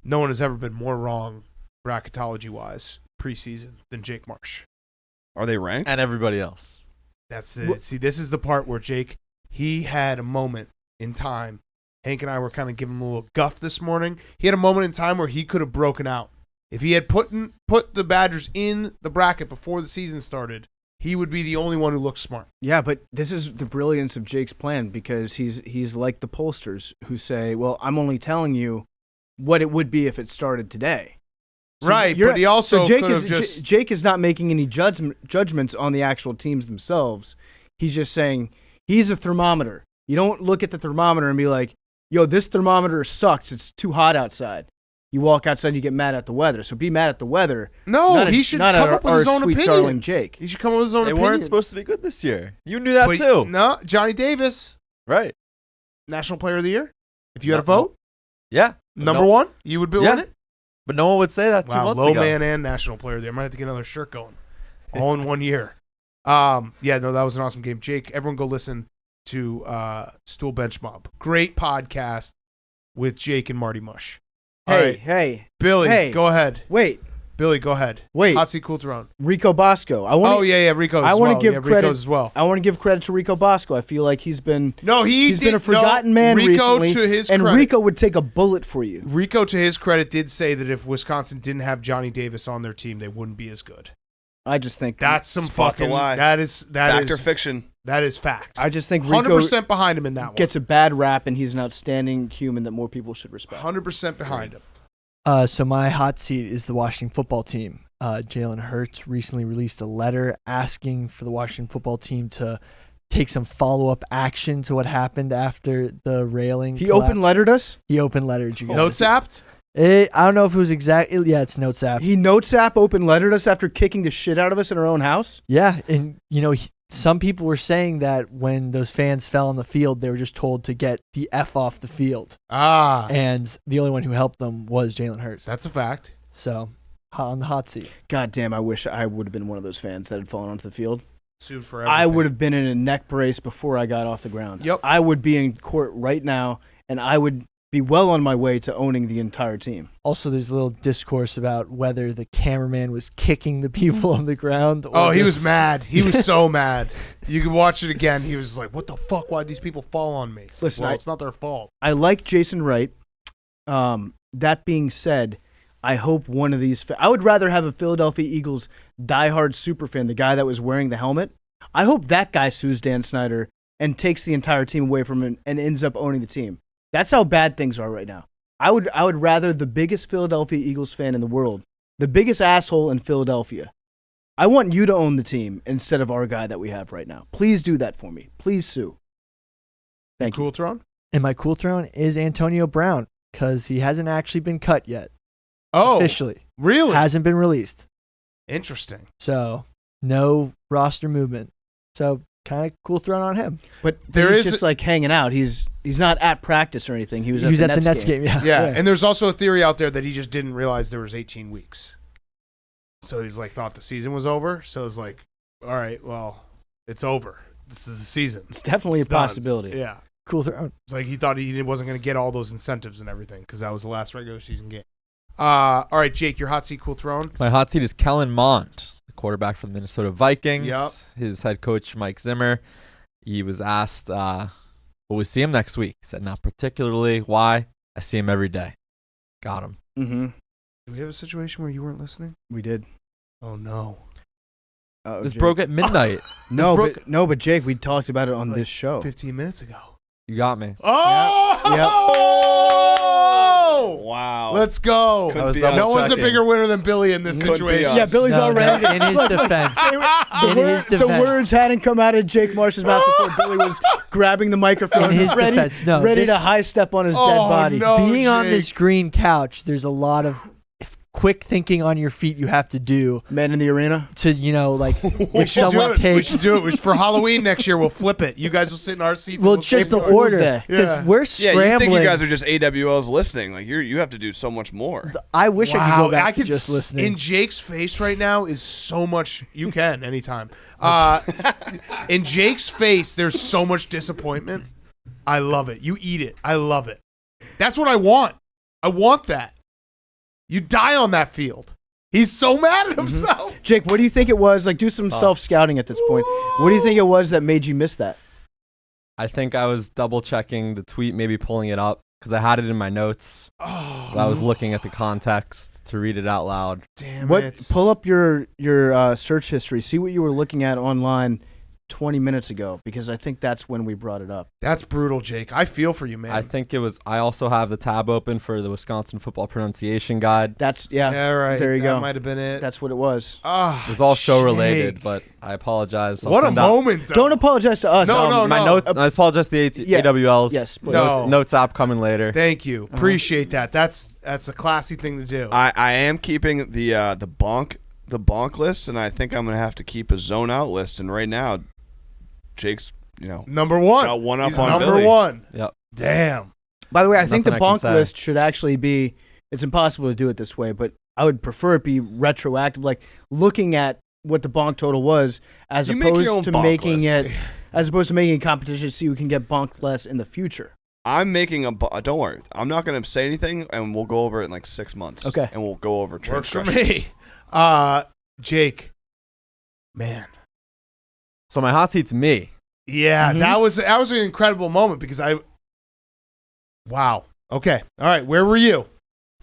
No one has ever been more wrong bracketology-wise preseason than Jake Marsh. Are they ranked? And everybody else. That's it. See, this is the part where Jake, he had a moment in time. Hank and I were kind of giving him a little guff this morning. He had a moment in time where he could have broken out. If he had put the Badgers in the bracket before the season started, he would be the only one who looked smart. Yeah, but this is the brilliance of Jake's plan because he's like the pollsters who say, "Well, I'm only telling you what it would be if it started today." So Right, but he also Jake could is have just... Jake is not making any judgments on the actual teams themselves. He's just saying he's a thermometer. You don't look at the thermometer and be like, "Yo, this thermometer sucks. It's too hot outside." You walk outside and you get mad at the weather. So be mad at the weather. No, he should come up with his own sweet opinions. darling Jake. He should come up with his own They opinions. weren't supposed to be good this year. You knew that But too. No, Johnny Davis, Right. National Player of the Year. If you had a No. vote, Yeah. number 1, you would be Yeah. on it. But no one would say that 2 Wow, months low ago. man and National Player of the Year. I might have to get another shirt going. All in 1 year. Yeah, no, that was an awesome game. Jake, everyone go listen to Stool Bench Mob. Great podcast with Jake and Marty Mush. All right. Hey, Billy, go ahead. wait. Billy, go ahead. Wait. Hot seat, cool throne. Rico Bosco. Oh, yeah, Rico I as want well. to give Yeah, credit Rico's as well. I want to give credit to Rico Bosco. I feel like he's been No, he's been a forgotten man Rico, recently. to his and credit, Rico would take a bullet for you. Rico, to his credit, did say that if Wisconsin didn't have Johnny Davis on their team, they wouldn't be as good. I just think That's some Spot the fucking lie. that is Fact or fiction? that is fact. I just think Rico 100% behind him in that gets a bad rap, and he's an outstanding human that more people should respect. 100% behind him. So my hot seat is the Washington football team. Jalen Hurts recently released a letter asking for the Washington football team to take some follow-up action to what happened after the railing He collapsed. open lettered us. He open lettered you guys. Notes apt? I don't know if it was exact. Yeah, it's Notes app. He notes app open lettered us after kicking the shit out of us in our own house. Yeah, and some people were saying that when those fans fell on the field, they were just told to get the F off the field. And the only one who helped them was Jalen Hurts. That's a fact. So, on the hot seat. God damn, I wish I would have been one of those fans that had fallen onto the field. Sued for I everything. would have been in a neck brace before I got off the ground. Yep. I would be in court right now, and I would be well on my way to owning the entire team. Also, there's a little discourse about whether the cameraman was kicking the people on the ground. Or Oh, he just- was mad. He was so mad. You can watch it again. He was like, what the fuck? Why'd these people fall on me? Listen, well, it's not their fault. I like Jason Wright. That being said, I hope one of these... I would rather have a Philadelphia Eagles diehard superfan, the guy that was wearing the helmet. I hope that guy sues Dan Snyder and takes the entire team away from him and ends up owning the team. That's how bad things are right now. I would rather the biggest Philadelphia Eagles fan in the world, the biggest asshole in Philadelphia. I want you to own the team instead of our guy that we have right now. Please do that for me. Please sue. Thank you. Cool throne? And my cool throne is Antonio Brown because he hasn't actually been cut yet. Oh, Officially. really? Hasn't been released. Interesting. So no roster movement. So kind of cool throne on him. But There he's is just like hanging out. He's not at practice or anything. He was He was at at the Nets game. Yeah, Yeah. and there's also a theory out there that he just didn't realize there was 18 weeks. So he's like thought the season was over. So it's like, all right, well, it's over. This is the season. It's definitely It's a done. possibility. Yeah. Cool throne. It's like he thought he wasn't going to get all those incentives and everything because that was the last regular season game. All right, Jake, your hot seat, cool throne. My hot seat is Kellen Mond, the quarterback for the Minnesota Vikings. Yep. His head coach, Mike Zimmer. He was asked, will we see him next week? He said, not particularly. Why? I see him every day. Got him. Mm-hmm. Do we have a situation where you weren't listening? We did. Oh, no. This Jake. broke at midnight. No, broke- but Jake, we talked about it on this show. 15 minutes ago. You got me. Oh! Wow. Let's go. I was be double No one's a checking. bigger winner than Billy in this Couldn't be situation. us. Yeah, Billy's No, already. no, in his defense. The words hadn't come out of Jake Marsh's mouth before Billy was grabbing the microphone. In his ready, defense, no, ready this- to high step on his Oh, dead body. no. Being on Jake. this green couch, there's a lot of quick thinking on your feet you have to do Men in the arena. to, like, We if should do someone it. We takes. should do it. For Halloween next year, we'll flip it. You guys will sit in our seats. Well, and we'll just the say- Fool's order. Day. Because Yeah. we're Yeah, scrambling. you think you guys are just AWLs listening. Like, you have to do so much more. I wish I could Wow, go back to could just s- listening. In Jake's face right now is so much. You can anytime. In Jake's face, there's so much disappointment. I love it. You eat it. I love it. That's what I want. I want that. You die on that field. He's so mad at himself. Jake, what do you think it was? Like, do some self-scouting at this point. What do you think it was that made you miss that? I think I was double checking the tweet, maybe pulling it up because I had it in my notes. Oh, But I was looking at the context to read it out loud. damn What? it. Pull up your search history. See what you were looking at online 20 minutes ago, because I think that's when we brought it up. That's brutal, Jake. I feel for you, man. I think it was. I also have the tab open for the Wisconsin Football Pronunciation Guide. That's yeah, right. There you that go. might have been it. That's what it was. Ah, It was all show Jake. related, but I apologize. I'll What a send out- moment, though. Don't apologize to us. No, my no. notes. I apologize to the Yeah. AWLs. Yes, please. No. Notes app coming later. Thank you. Appreciate that. That's a classy thing to do. I am keeping the bonk list, and I think I'm gonna have to keep a zone out list. And right now, Jake's Number one. got one up He's on number Billy. one. Yep. Damn. By the way, I think the Nothing I can bonk say. list should actually be. It's impossible to do it this way, but I would prefer it be retroactive, like looking at what the bonk total was, as You make your own opposed to bonk making list. it, as opposed to making a competition to see who can get bonked less in the future. I'm making don't worry. I'm not gonna say anything, and we'll go over it in like 6 months. Okay. And we'll go over Works for transgressions. me. Jake. Man. So my hot seat's me. Yeah, Mhm. that was an incredible moment because wow. Okay. All right. Where were you?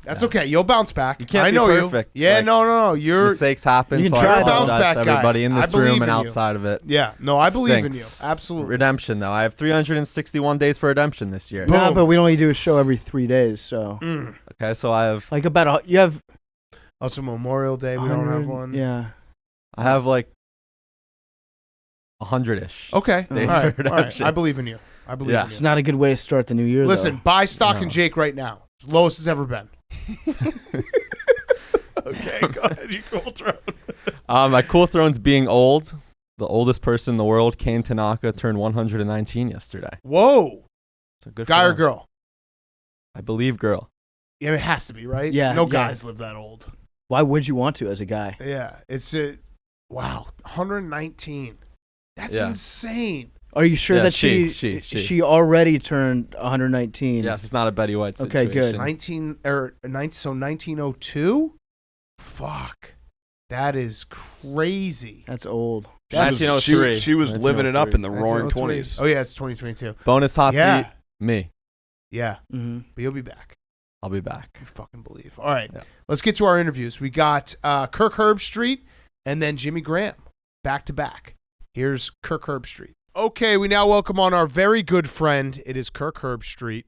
That's Yeah. okay. You'll bounce back. You can't I be know perfect. you. Yeah, Like, no. You're Mistakes happen, you so can try I to bounce apologize back to guy. everybody in I this believe room in and you. outside of it. yeah. No, I believe in you. Stinks. Absolutely. Redemption, though. I have 361 days for redemption this year. Boom. No, but we only do a show every 3 days, so Mm. Okay, so I have you have Also Memorial Day. We don't have 100 one. Yeah. like 100-ish. Okay. Days All right. for All right. redemption. I believe in you. I believe Yeah. in It's you. not a good way to start the new year. Listen, buy stock in No. Jake right now. It's the lowest it's ever been. Okay, go ahead. You cool throne. My cool throne's being old. The oldest person in the world, Kane Tanaka, turned 119 yesterday. Whoa. So good Guy for or them. girl? I believe girl. Yeah, it has to be, right? Yeah, No yeah. guys live that old. Why would you want to as a guy? Yeah. It's wow. 119. That's Yeah. insane. Are you sure Yeah, that she. she already turned 119? Yes, it's not a Betty White Okay, situation. good. 1902? Fuck. That is crazy. That's old. She was, 1903. she was living it up in the roaring 1903. 20s. Oh, yeah, it's 2022. Bonus hot Yeah. seat, me. Yeah, Mm-hmm. but you'll be back. I'll be back. You fucking believe. All right, Yeah. let's get to our interviews. We got Kirk Herbstreit and then Jimmy Graham back to back. Here's Kirk Herbstreit. Okay, we now welcome on our very good friend. It is Kirk Herbstreit.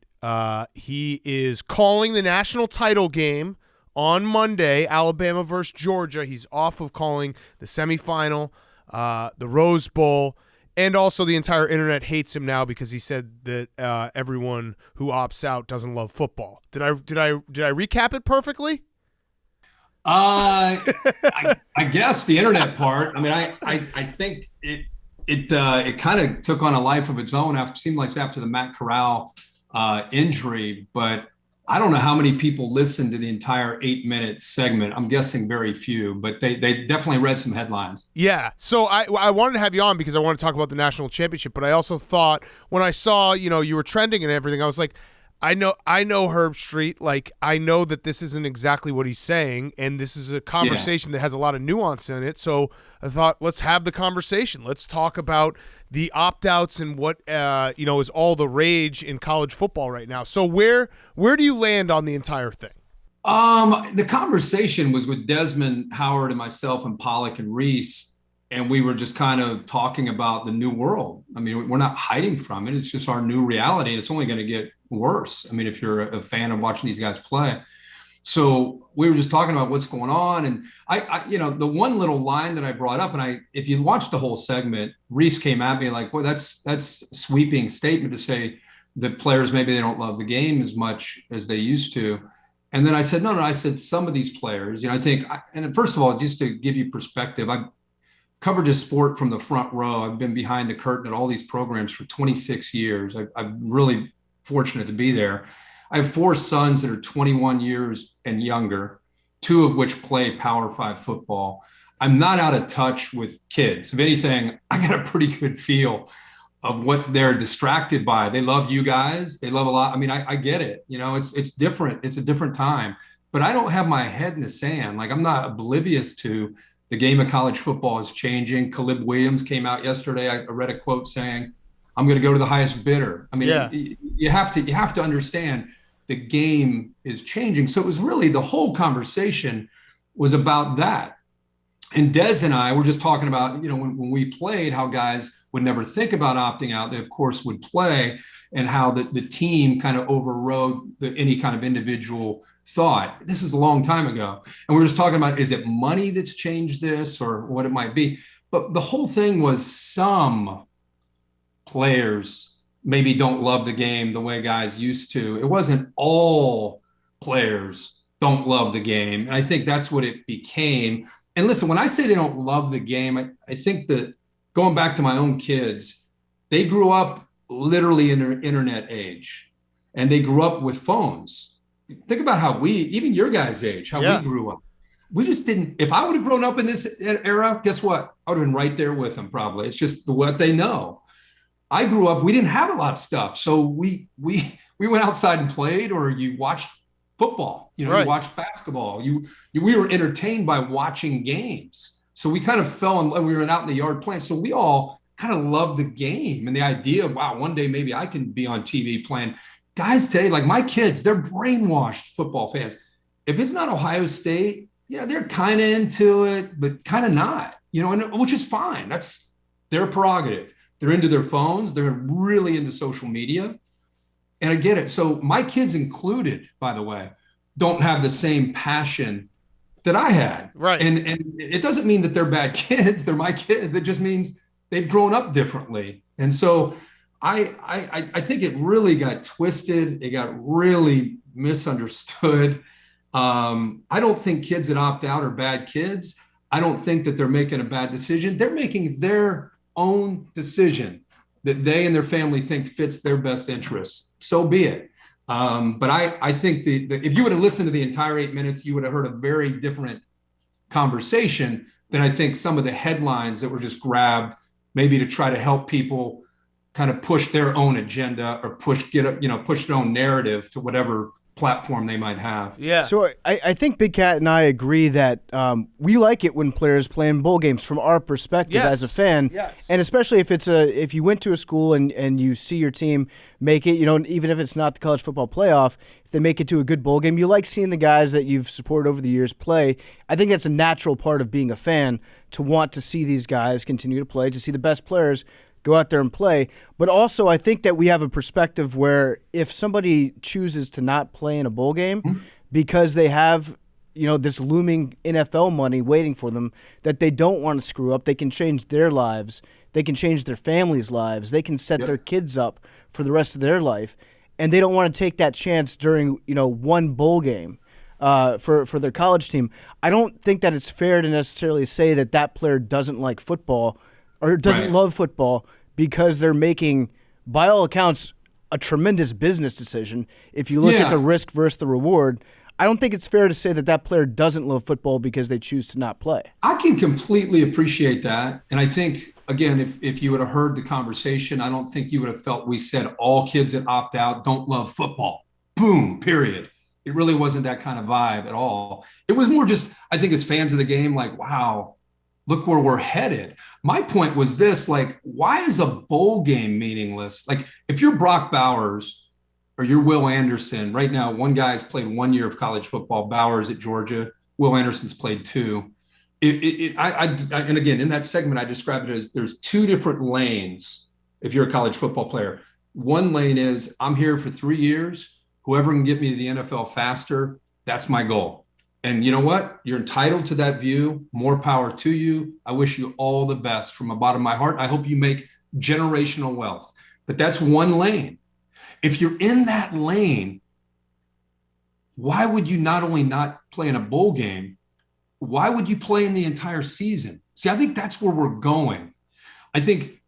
He is calling the national title game on Monday, Alabama versus Georgia. He's off of calling the semifinal, the Rose Bowl, and also the entire internet hates him now because he said that everyone who opts out doesn't love football. Did I recap it perfectly? I guess the internet part. I mean, I think it kind of took on a life of its own after the Matt Corral injury, but I don't know how many people listened to the entire 8-minute segment. I'm guessing very few, but they definitely read some headlines. Yeah. So I wanted to have you on because I want to talk about the national championship, but I also thought when I saw, you were trending and everything, I was like, I know Herbstreit. Like, I know that this isn't exactly what he's saying, and this is a conversation that has a lot of nuance in it. So I thought, let's have the conversation. Let's talk about the opt-outs and what is all the rage in college football right now. So where do you land on the entire thing? The conversation was with Desmond, Howard, and myself, and Pollock and Reese, and we were just kind of talking about the new world. I mean, we're not hiding from it. It's just our new reality, and it's only going to get worse. I mean, if you're a fan of watching these guys play. So we were just talking about what's going on. And I the one little line that I brought up, and if you watch the whole segment, Reese came at me like, boy, that's a sweeping statement to say that players, maybe they don't love the game as much as they used to. And then I said, no, I said some of these players, I think, and first of all, just to give you perspective, I've covered this sport from the front row. I've been behind the curtain at all these programs for 26 years. I'm really fortunate to be there. I have 4 sons that are 21 years and younger, 2 of which play Power 5 football. I'm not out of touch with kids. If anything, I got a pretty good feel of what they're distracted by. They love you guys. They love a lot. I mean, I get it. It's different. It's a different time. But I don't have my head in the sand. Like, I'm not oblivious to the game of college football is changing. Caleb Williams came out yesterday. I read a quote saying, I'm going to go to the highest bidder. I mean, you have to understand the game is changing. So it was really, the whole conversation was about that. And Des and I were just talking about, when we played, how guys would never think about opting out. They, of course, would play, and how the team kind of overrode any kind of individual thought. This is a long time ago. And we're just talking about, is it money that's changed this or what it might be? But the whole thing was some players maybe don't love the game the way guys used to. It wasn't all players don't love the game. And I think that's what it became. And listen, when I say they don't love the game, I think that going back to my own kids, they grew up literally in their internet age, and they grew up with phones. Think about how even your guys' age, how we grew up. We just didn't, if I would have grown up in this era, guess what? I would have been right there with them probably. It's just what they know. I grew up, we didn't have a lot of stuff. So we went outside and played, or you watched football, you watched basketball. We were entertained by watching games. So we kind of fell in love. We were out in the yard playing. So we all kind of loved the game and the idea of, wow, one day maybe I can be on TV playing. Guys today, like my kids, they're brainwashed football fans. If it's not Ohio State, they're kind of into it, but kind of not, and which is fine. That's their prerogative. They're into their phones. They're really into social media. And I get it. So my kids included, by the way, don't have the same passion that I had. Right. And it doesn't mean that they're bad kids. They're my kids. It just means they've grown up differently. And so I think it really got twisted. It got really misunderstood. I don't think kids that opt out are bad kids. I don't think that they're making a bad decision. They're making their own decision that they and their family think fits their best interests. So be it. But I think if you would have listened to the entire 8 minutes, you would have heard a very different conversation than I think some of the headlines that were just grabbed maybe to try to help people kind of push their own agenda or push their own narrative to whatever platform they might have. Yeah. So I think Big Cat and I agree that we like it when players play in bowl games from our perspective as a fan. Yes. And especially if you went to a school and you see your team make it, even if it's not the college football playoff, if they make it to a good bowl game, you like seeing the guys that you've supported over the years play. I think that's a natural part of being a fan, to want to see these guys continue to play, to see the best players go out there and play. But also, I think that we have a perspective where if somebody chooses to not play in a bowl game because they have, this looming NFL money waiting for them that they don't want to screw up. They can change their lives. They can change their families' lives. They can set their kids up for the rest of their life. And they don't want to take that chance during, one bowl game for their college team. I don't think that it's fair to necessarily say that player doesn't like football or doesn't love football because they're making, by all accounts, a tremendous business decision. If you look at the risk versus the reward, I don't think it's fair to say that player doesn't love football because they choose to not play. I can completely appreciate that. And I think, again, if you would have heard the conversation, I don't think you would have felt we said all kids that opt out don't love football. Boom, period. It really wasn't that kind of vibe at all. It was more just, I think as fans of the game, like, wow, look where we're headed. My point was this, like, why is a bowl game meaningless? Like, if you're Brock Bowers or you're Will Anderson, right now, one guy's played 1 year of college football, Bowers at Georgia, Will Anderson's played 2. And again, in that segment, I described it as there's 2 different lanes if you're a college football player. One lane is, I'm here for 3 years. Whoever can get me to the NFL faster, that's my goal. And you know what? You're entitled to that view. More power to you. I wish you all the best from the bottom of my heart. I hope you make generational wealth. But that's one lane. If you're in that lane, why would you not only not play in a bowl game, why would you play in the entire season? See, I think that's where we're going. I think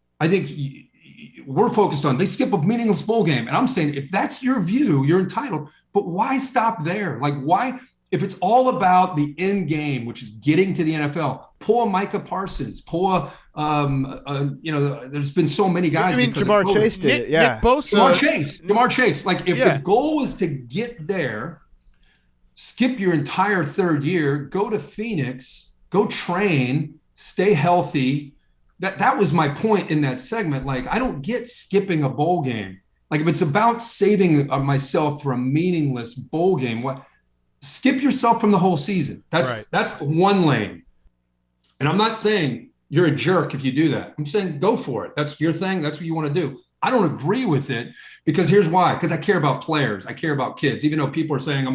we're focused on they skip a meaningless bowl game. And I'm saying if that's your view, you're entitled. But why stop there? Like, why? If it's all about the end game, which is getting to the NFL, pull a Micah Parsons, pull there's been so many guys. I mean, Jamar Chase did it, yeah. Nick Bosa. Jamar Chase. Like, if the goal is to get there, skip your entire third year, go to Phoenix, go train, stay healthy. That was my point in that segment. Like, I don't get skipping a bowl game. Like, if it's about saving myself for a meaningless bowl game, skip yourself from the whole season. That's one lane. And I'm not saying you're a jerk if you do that. I'm saying go for it. That's your thing. That's what you want to do. I don't agree with it because here's why. Because I care about players. I care about kids. Even though people are saying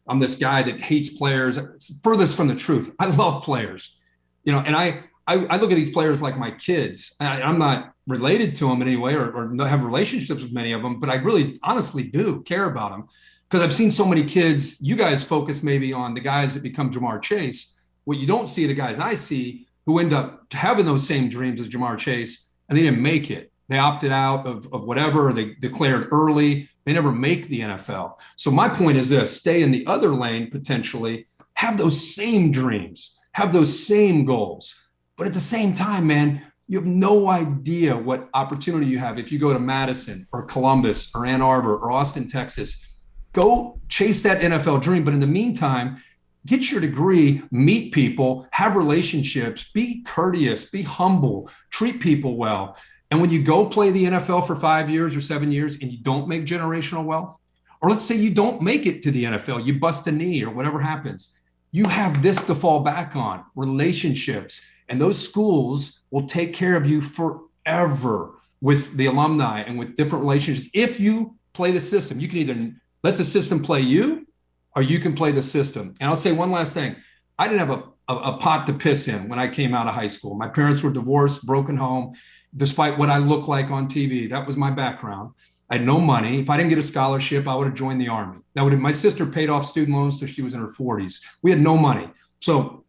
I'm this guy that hates players. It's furthest from the truth. I love players. And I look at these players like my kids. I'm not related to them in any way or have relationships with many of them, but I really honestly do care about them. Because I've seen so many kids, you guys focus maybe on the guys that become Jamar Chase. What you don't see, the guys I see who end up having those same dreams as Jamar Chase, and they didn't make it. They opted out of whatever, or they declared early. They never make the NFL. So my point is this, stay in the other lane potentially, have those same dreams, have those same goals. But at the same time, man, you have no idea what opportunity you have if you go to Madison or Columbus or Ann Arbor or Austin, Texas. Go chase that NFL dream. But in the meantime, get your degree, meet people, have relationships, be courteous, be humble, treat people well. And when you go play the NFL for 5 years or 7 years and you don't make generational wealth, or let's say you don't make it to the NFL, you bust a knee or whatever happens, you have this to fall back on, relationships. And those schools will take care of you forever with the alumni and with different relationships. If you play the system, you can either let the system play you, or you can play the system. And I'll say one last thing. I didn't have a pot to piss in when I came out of high school. My parents were divorced, broken home, despite what I looked like on TV. That was my background. I had no money. If I didn't get a scholarship, I would have joined the Army. My sister paid off student loans till she was in her 40s. We had no money. So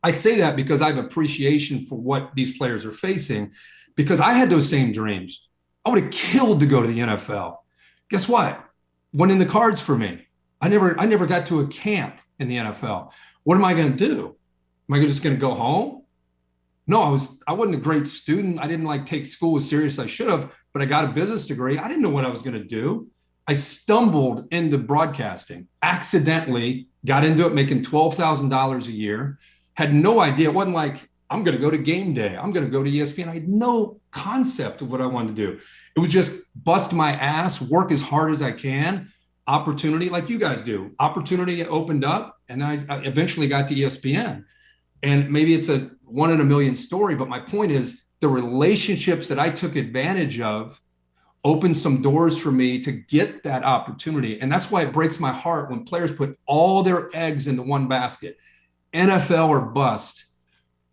I say that because I have appreciation for what these players are facing, because I had those same dreams. I would have killed to go to the NFL. Guess what? Went in the cards for me. I never got to a camp in the NFL. What am I going to do? Am I just going to go home? No, I wasn't a great student. I didn't take school as serious as I should have, but I got a business degree. I didn't know what I was going to do. I stumbled into broadcasting, accidentally got into it, making $12,000 a year, had no idea. It wasn't like, I'm going to go to game day. I'm going to go to ESPN. I had no concept of what I wanted to do. It was just bust my ass, work as hard as I can, opportunity like you guys do. Opportunity opened up, and I eventually got to ESPN. And maybe it's a 1 in a million story, but my point is the relationships that I took advantage of opened some doors for me to get that opportunity. And that's why it breaks my heart when players put all their eggs into one basket, NFL or bust.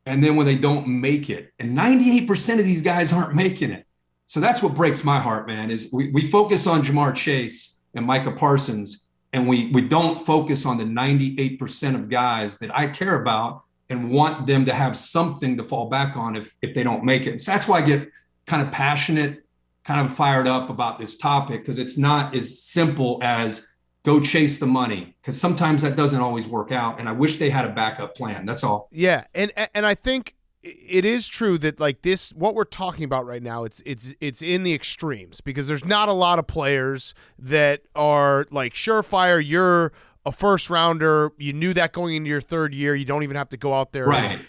And then when they don't make it, and 98% of these guys aren't making it. So that's what breaks my heart, man, is we focus on Jamar Chase and Micah Parsons, and we don't focus on the 98% of guys that I care about and want them to have something to fall back on if they don't make it. So that's why I get kind of passionate, kind of fired up about this topic, because it's not as simple as go chase the money, because sometimes that doesn't always work out. And I wish they had a backup plan. That's all. Yeah. And I think it is true that like this, what we're talking about right now, it's in the extremes, because there's not a lot of players that are like surefire. You're a first rounder. You knew that going into your third year. You don't even have to go out there right.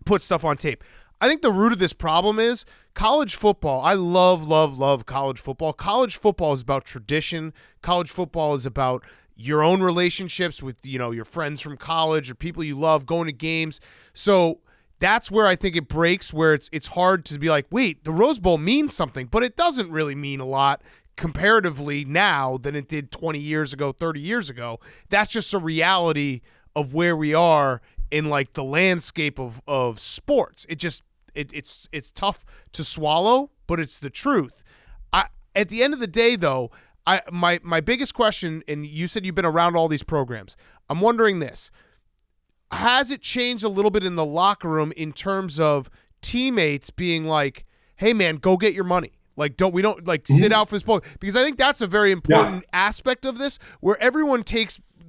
put stuff on tape. I think the root of this problem is college football. I love college football. College football is about tradition. College football is about your own relationships with, your friends from college or people you love, going to games. So that's where I think it breaks, where it's hard to be like, wait, the Rose Bowl means something, but it doesn't really mean a lot comparatively now than it did 20 years ago, 30 years ago. That's just a reality of where we are in like the landscape of sports. It's tough to swallow, but it's the truth. At the end of the day, though, my biggest question, and you said you've been around all these programs, I'm wondering this. Has it changed a little bit in the locker room in terms of teammates being like, hey man, go get your money. Like, we don't sit out for this ball? Because I think that's a very important aspect of this, where everyone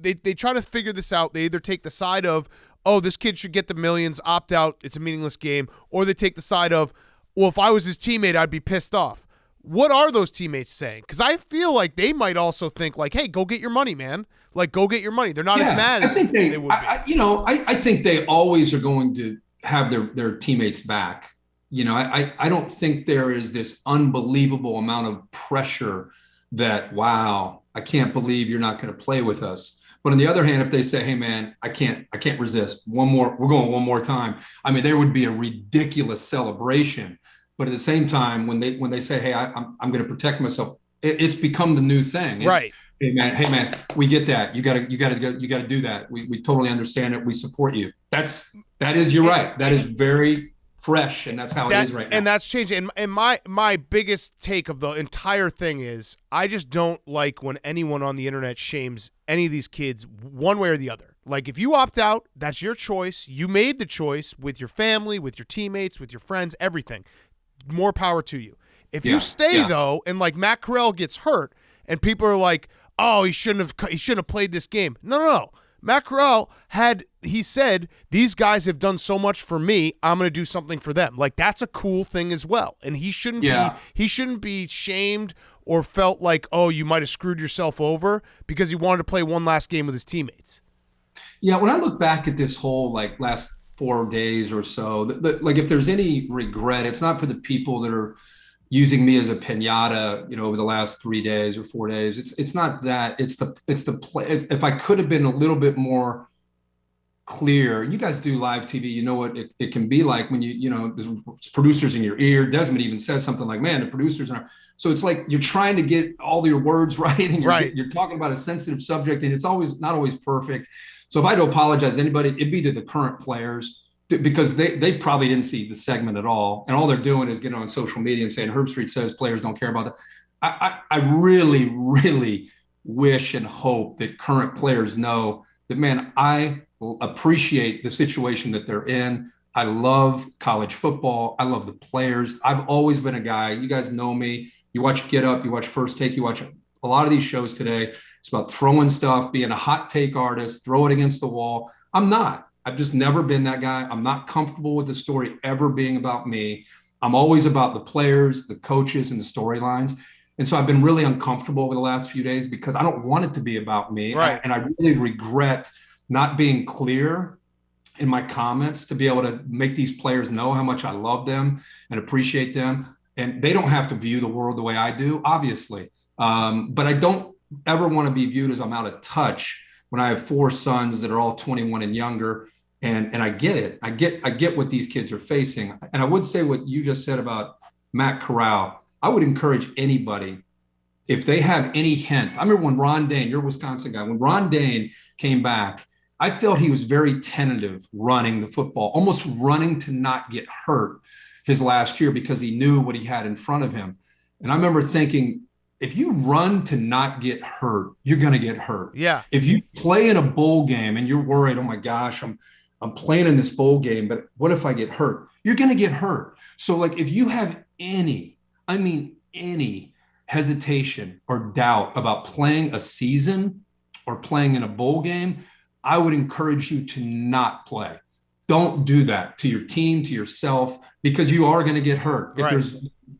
they try to figure this out. They either take the side of, oh, this kid should get the millions, opt out, it's a meaningless game, or they take the side of, well, if I was his teammate, I'd be pissed off. What are those teammates saying? Because I feel like they might also think like, hey, go get your money, man. Like, go get your money. They're not as mad as they would be. I think they always are going to have their teammates back. I don't think there is this unbelievable amount of pressure that, wow, I can't believe you're not going to play with us. But on the other hand, if they say, hey man, I can't resist we're going one more time. I mean, there would be a ridiculous celebration. But at the same time, when they say, hey, I'm going to protect myself, it's become the new thing. Right. Hey man, we get that. You got to do that. We totally understand it. We support you. You're right. That is very fresh, and that's how it is right now. And that's changing. And my biggest take of the entire thing is, I just don't like when anyone on the internet shames any of these kids one way or the other. Like, if you opt out, that's your choice. You made the choice with your family, with your teammates, with your friends, everything. More power to you. If you stay though, and like Matt Corral gets hurt, and people are like, oh, he shouldn't have played this game. No. Matt Corral he said, these guys have done so much for me, I'm going to do something for them. Like, that's a cool thing as well. And he shouldn't be shamed or felt like, oh, you might have screwed yourself over because he wanted to play one last game with his teammates. Yeah, when I look back at this whole like last 4 days or so, like if there's any regret, it's not for the people that are using me as a piñata, over the last 3 days or 4 days. It's not that. It's the play. If I could have been a little bit more clear, you guys do live TV. You know what it can be like when there's producers in your ear. Desmond even says something like, "Man, the producers are." So it's like you're trying to get all your words right, and you're talking about a sensitive subject, and it's not always perfect. So if I had to apologize to anybody, it'd be to the current players, because they probably didn't see the segment at all. And all they're doing is getting on social media and saying Herbstreit says players don't care about that. I really, really wish and hope that current players know that, man, I appreciate the situation that they're in. I love college football. I love the players. I've always been a guy. You guys know me. You watch Get Up, you watch First Take, you watch a lot of these shows today. It's about throwing stuff, being a hot take artist, throw it against the wall. I'm not. I've just never been that guy. I'm not comfortable with the story ever being about me. I'm always about the players, the coaches, and the storylines. And so I've been really uncomfortable over the last few days because I don't want it to be about me. Right. And I really regret not being clear in my comments to be able to make these players know how much I love them and appreciate them. And they don't have to view the world the way I do, obviously. But I don't ever want to be viewed as I'm out of touch when I have 4 sons that are all 21 and younger. And I get it. I get what these kids are facing. And I would say what you just said about Matt Corral. I would encourage anybody, if they have any hint. I remember when Ron Dane, you're a Wisconsin guy, when Ron Dane came back, I felt he was very tentative running the football, almost running to not get hurt his last year because he knew what he had in front of him. And I remember thinking, if you run to not get hurt, you're going to get hurt. Yeah. If you play in a bowl game and you're worried, oh my gosh, I'm playing in this bowl game, but what if I get hurt? You're going to get hurt. So like if you have any hesitation or doubt about playing a season or playing in a bowl game, I would encourage you to not play. Don't do that to your team, to yourself, because you are going to get hurt. Right.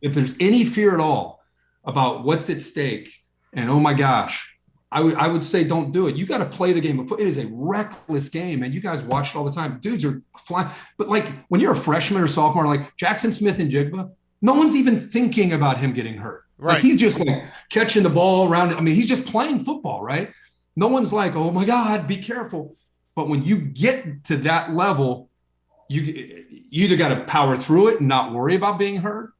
If there's any fear at all about what's at stake, and oh my gosh, I would say don't do it. You got to play the game. It is a reckless game, and you guys watch it all the time. Dudes are flying. But like when you're a freshman or sophomore, like Jackson Smith and Jigba, no one's even thinking about him getting hurt. Right. Like he's just like catching the ball around. I mean, he's just playing football, right? No one's like, oh my God, be careful. But when you get to that level, you either got to power through it and not worry about being hurt,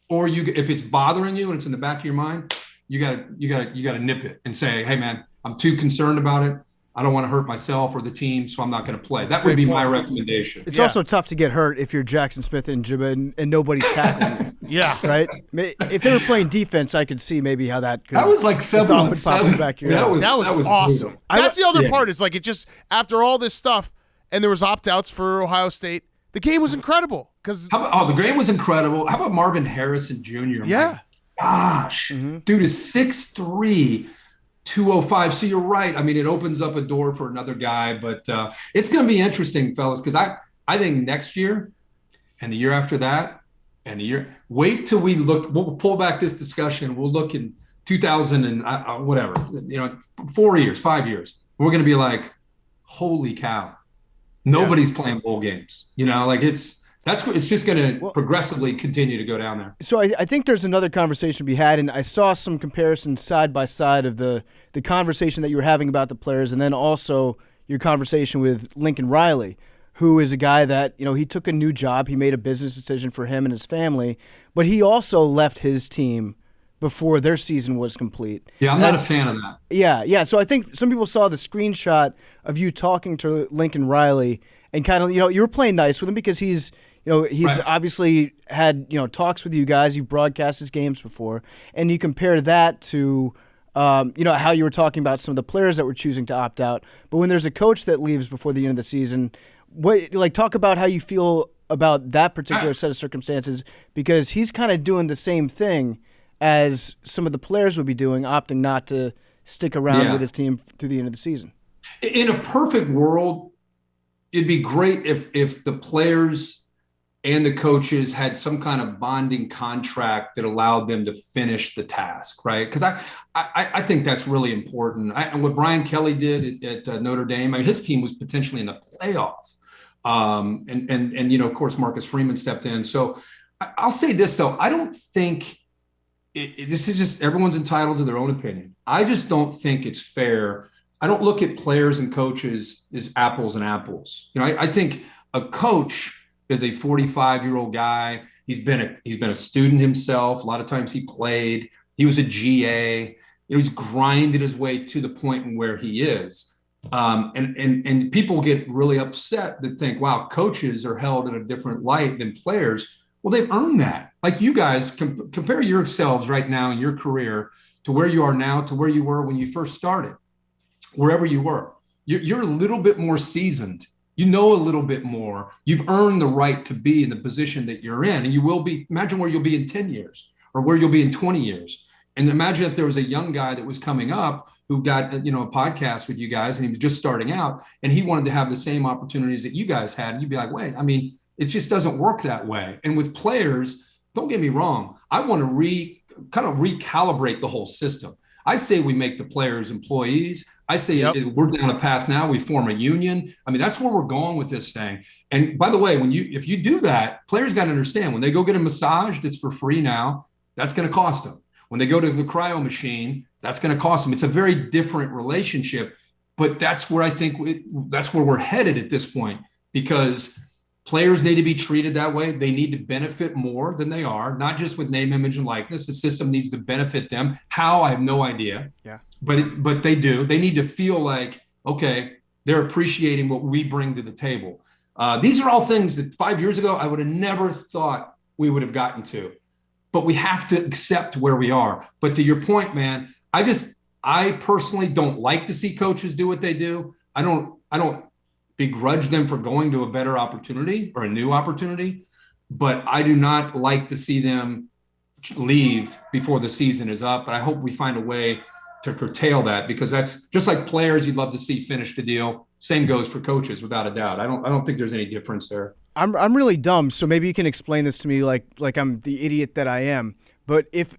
or if it's bothering you and it's in the back of your mind, you got to nip it and say, hey man, I'm too concerned about it. I don't want to hurt myself or the team, so I'm not going to play. That would be my recommendation. It's also tough to get hurt if you're Jackson Smith and Jibba and nobody's tackling you. Yeah. Right? If they were playing defense, I could see maybe how that could. That was like 7-on-7. That was awesome. brutal. That's the other part. Is like it just after all this stuff, and there was opt-outs for Ohio State. The game was incredible because the game was incredible. How about Marvin Harrison Jr.? Yeah. My gosh, dude is 6'3", 205. So you're right. I mean, it opens up a door for another guy, but it's going to be interesting, fellas, because I think next year and the year after that and wait till we'll pull back this discussion. We'll look in 2000 and whatever, 4 years, 5 years. We're going to be like, holy cow, nobody's playing bowl games. It's just going to progressively continue to go down there. So I think there's another conversation to be had, and I saw some comparisons side by side of the conversation that you were having about the players, and then also your conversation with Lincoln Riley, who is a guy that, he took a new job. He made a business decision for him and his family, but he also left his team before their season was complete. Yeah, I'm not a fan of that. Yeah. So I think some people saw the screenshot of you talking to Lincoln Riley and kind of, you were playing nice with him because he's right. Obviously had, talks with you guys. You've broadcast his games before. And you compare that to, how you were talking about some of the players that were choosing to opt out. But when there's a coach that leaves before the end of the season, talk about how you feel about that particular set of circumstances, because he's kind of doing the same thing as some of the players would be doing, opting not to stick around with his team through the end of the season. In a perfect world, it'd be great if the players and the coaches had some kind of bonding contract that allowed them to finish the task, right? Because I think that's really important. And what Brian Kelly did at Notre Dame, I mean, his team was potentially in the playoff. And of course, Marcus Freeman stepped in. So I'll say this, though. I don't think this is just everyone's entitled to their own opinion. I just don't think it's fair. I don't look at players and coaches as apples and apples. I think a coach is a 45-year-old guy. He's been a student himself. A lot of times he played. He was a GA. He's grinded his way to the point where he is. And people get really upset to think, wow, coaches are held in a different light than players. Well, they've earned that. Like you guys, compare yourselves right now in your career to where you are now, to where you were when you first started, wherever you were. You're a little bit more seasoned. You know a little bit more. You've earned the right to be in the position that you're in, and you will be. Imagine where you'll be in 10 years or where you'll be in 20 years. And imagine if there was a young guy that was coming up who got, a podcast with you guys and he was just starting out and he wanted to have the same opportunities that you guys had. And you'd be like, wait, I mean, it just doesn't work that way. And with players, don't get me wrong. I want to kind of recalibrate the whole system. I say we make the players employees. I say we're down a path now. We form a union. I mean, that's where we're going with this thing. And by the way, if you do that, players got to understand when they go get a massage that's for free now, that's going to cost them. When they go to the cryo machine, that's going to cost them. It's a very different relationship, but that's where I think that's where we're headed at this point, because Players need to be treated that way. They need to benefit more than they are, not just with name, image, and likeness. The system needs to benefit them. How? I have no idea. Yeah. But they do. They need to feel like, okay, they're appreciating what we bring to the table. These are all things that 5 years ago I would have never thought we would have gotten to. But we have to accept where we are. But to your point, man, I personally don't like to see coaches do what they do. I don't begrudge them for going to a better opportunity or a new opportunity, but I do not like to see them leave before the season is up. But I hope we find a way to curtail that, because that's just like players you'd love to see finish the deal. Same goes for coaches, without a doubt. I don't think there's any difference there. I'm really dumb, so maybe you can explain this to me like I'm the idiot that I am. But if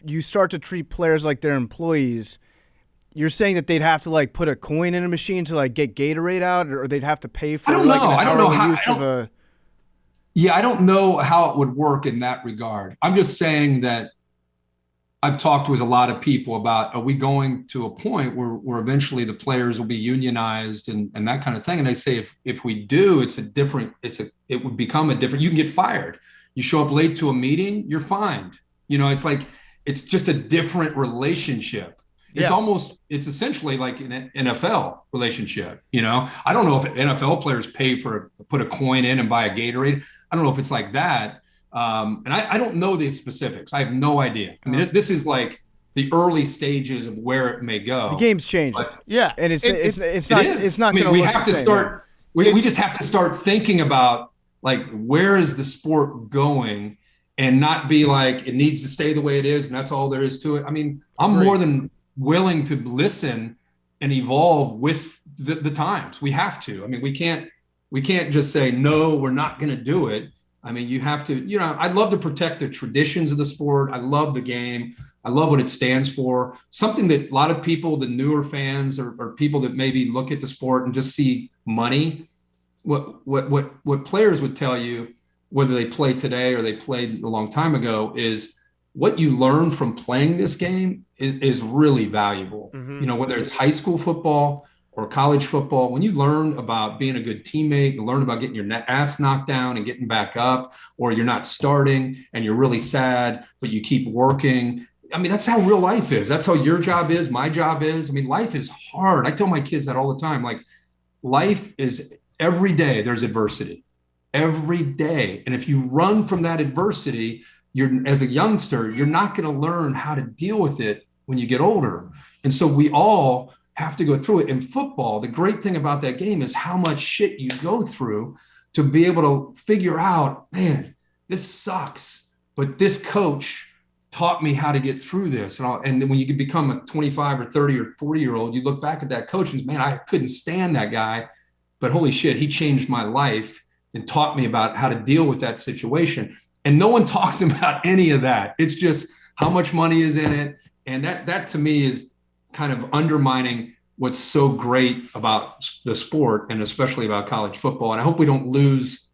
you start to treat players like they're employees, you're saying that they'd have to like put a coin in a machine to like get Gatorade out, or they'd have to pay for I don't know how it would work in that regard. I'm just saying that I've talked with a lot of people about, are we going to a point where eventually the players will be unionized and that kind of thing? And they say, if we do, it would become a different, you can get fired. You show up late to a meeting, you're fined. It's just a different relationship. It's essentially like an NFL relationship. I don't know if NFL players put a coin in and buy a Gatorade. I don't know if it's like that. And I don't know the specifics. I have no idea. I mean, this is like the early stages of where it may go. The game's changing. And it's not going to we have to start. We just have to start thinking about like, where is the sport going, and not be like, it needs to stay the way it is and that's all there is to it. I mean, I'm more than willing to listen and evolve with the times. We have to. I mean, we can't just say, no, we're not going to do it. I mean, you have to, I'd love to protect the traditions of the sport. I love the game. I love what it stands for. Something that a lot of people, the newer fans or people that maybe look at the sport and just see money, what players would tell you, whether they play today or they played a long time ago, is what you learn from playing this game is really valuable. Mm-hmm. Whether it's high school football or college football, when you learn about being a good teammate, you learn about getting your ass knocked down and getting back up, or you're not starting and you're really sad, but you keep working. I mean, that's how real life is. That's how your job is. My job is. I mean, life is hard. I tell my kids that all the time. Like, life is every day there's adversity, every day. And if you run from that adversity, as a youngster, you're not going to learn how to deal with it when you get older. And so we all have to go through it. In football, the great thing about that game is how much shit you go through to be able to figure out, man, this sucks, but this coach taught me how to get through this. And when you become a 25 or 30 or 40-year-old, you look back at that coach and, man, I couldn't stand that guy, but holy shit, he changed my life and taught me about how to deal with that situation. And no one talks about any of that. It's just how much money is in it. And that to me is kind of undermining what's so great about the sport, and especially about college football. And I hope we don't lose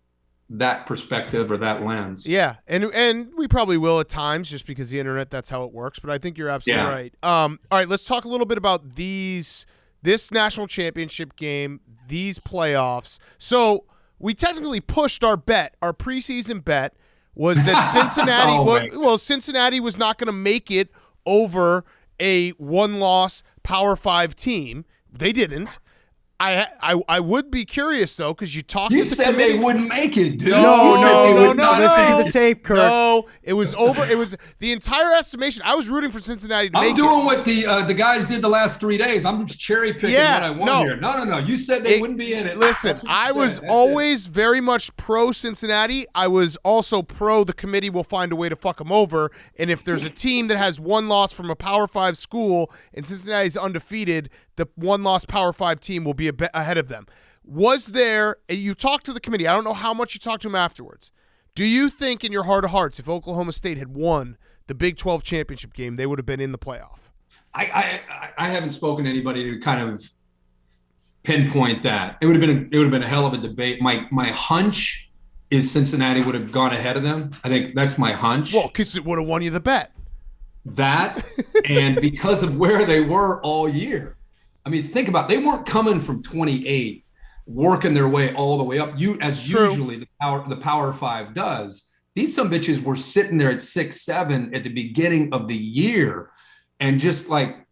that perspective or that lens. Yeah, and we probably will at times, just because the internet, that's how it works. But I think you're absolutely right. All right, let's talk a little bit about this national championship game, these playoffs. So we technically pushed our preseason bet was that Cincinnati Cincinnati was not going to make it over a one-loss Power 5 team. They didn't. I would be curious, though, because you talked to the said committee. They wouldn't make it, dude. No. Listen to the tape, Kirk. No, it was over. It was the entire estimation. I was rooting for Cincinnati to make it. I'm doing what the guys did the last 3 days. I'm just cherry picking what I want here. No. You said they wouldn't be in it. Listen, I was always very much pro Cincinnati. I was also pro the committee will find a way to fuck them over. And if there's a team that has one loss from a Power 5 school and Cincinnati's undefeated, the one-loss Power 5 team will be ahead of them. Was there – you talked to the committee. I don't know how much you talked to them afterwards. Do you think in your heart of hearts if Oklahoma State had won the Big 12 championship game, they would have been in the playoff? I haven't spoken to anybody to kind of pinpoint that. It would have been a hell of a debate. My hunch is Cincinnati would have gone ahead of them. I think that's my hunch. Well, because it would have won you the bet. That and because of where they were all year. I mean, think about it. They weren't coming from 28 working their way all the way up. True. Usually the Power Five does. These some bitches were sitting there at 6-7 at the beginning of the year, and just like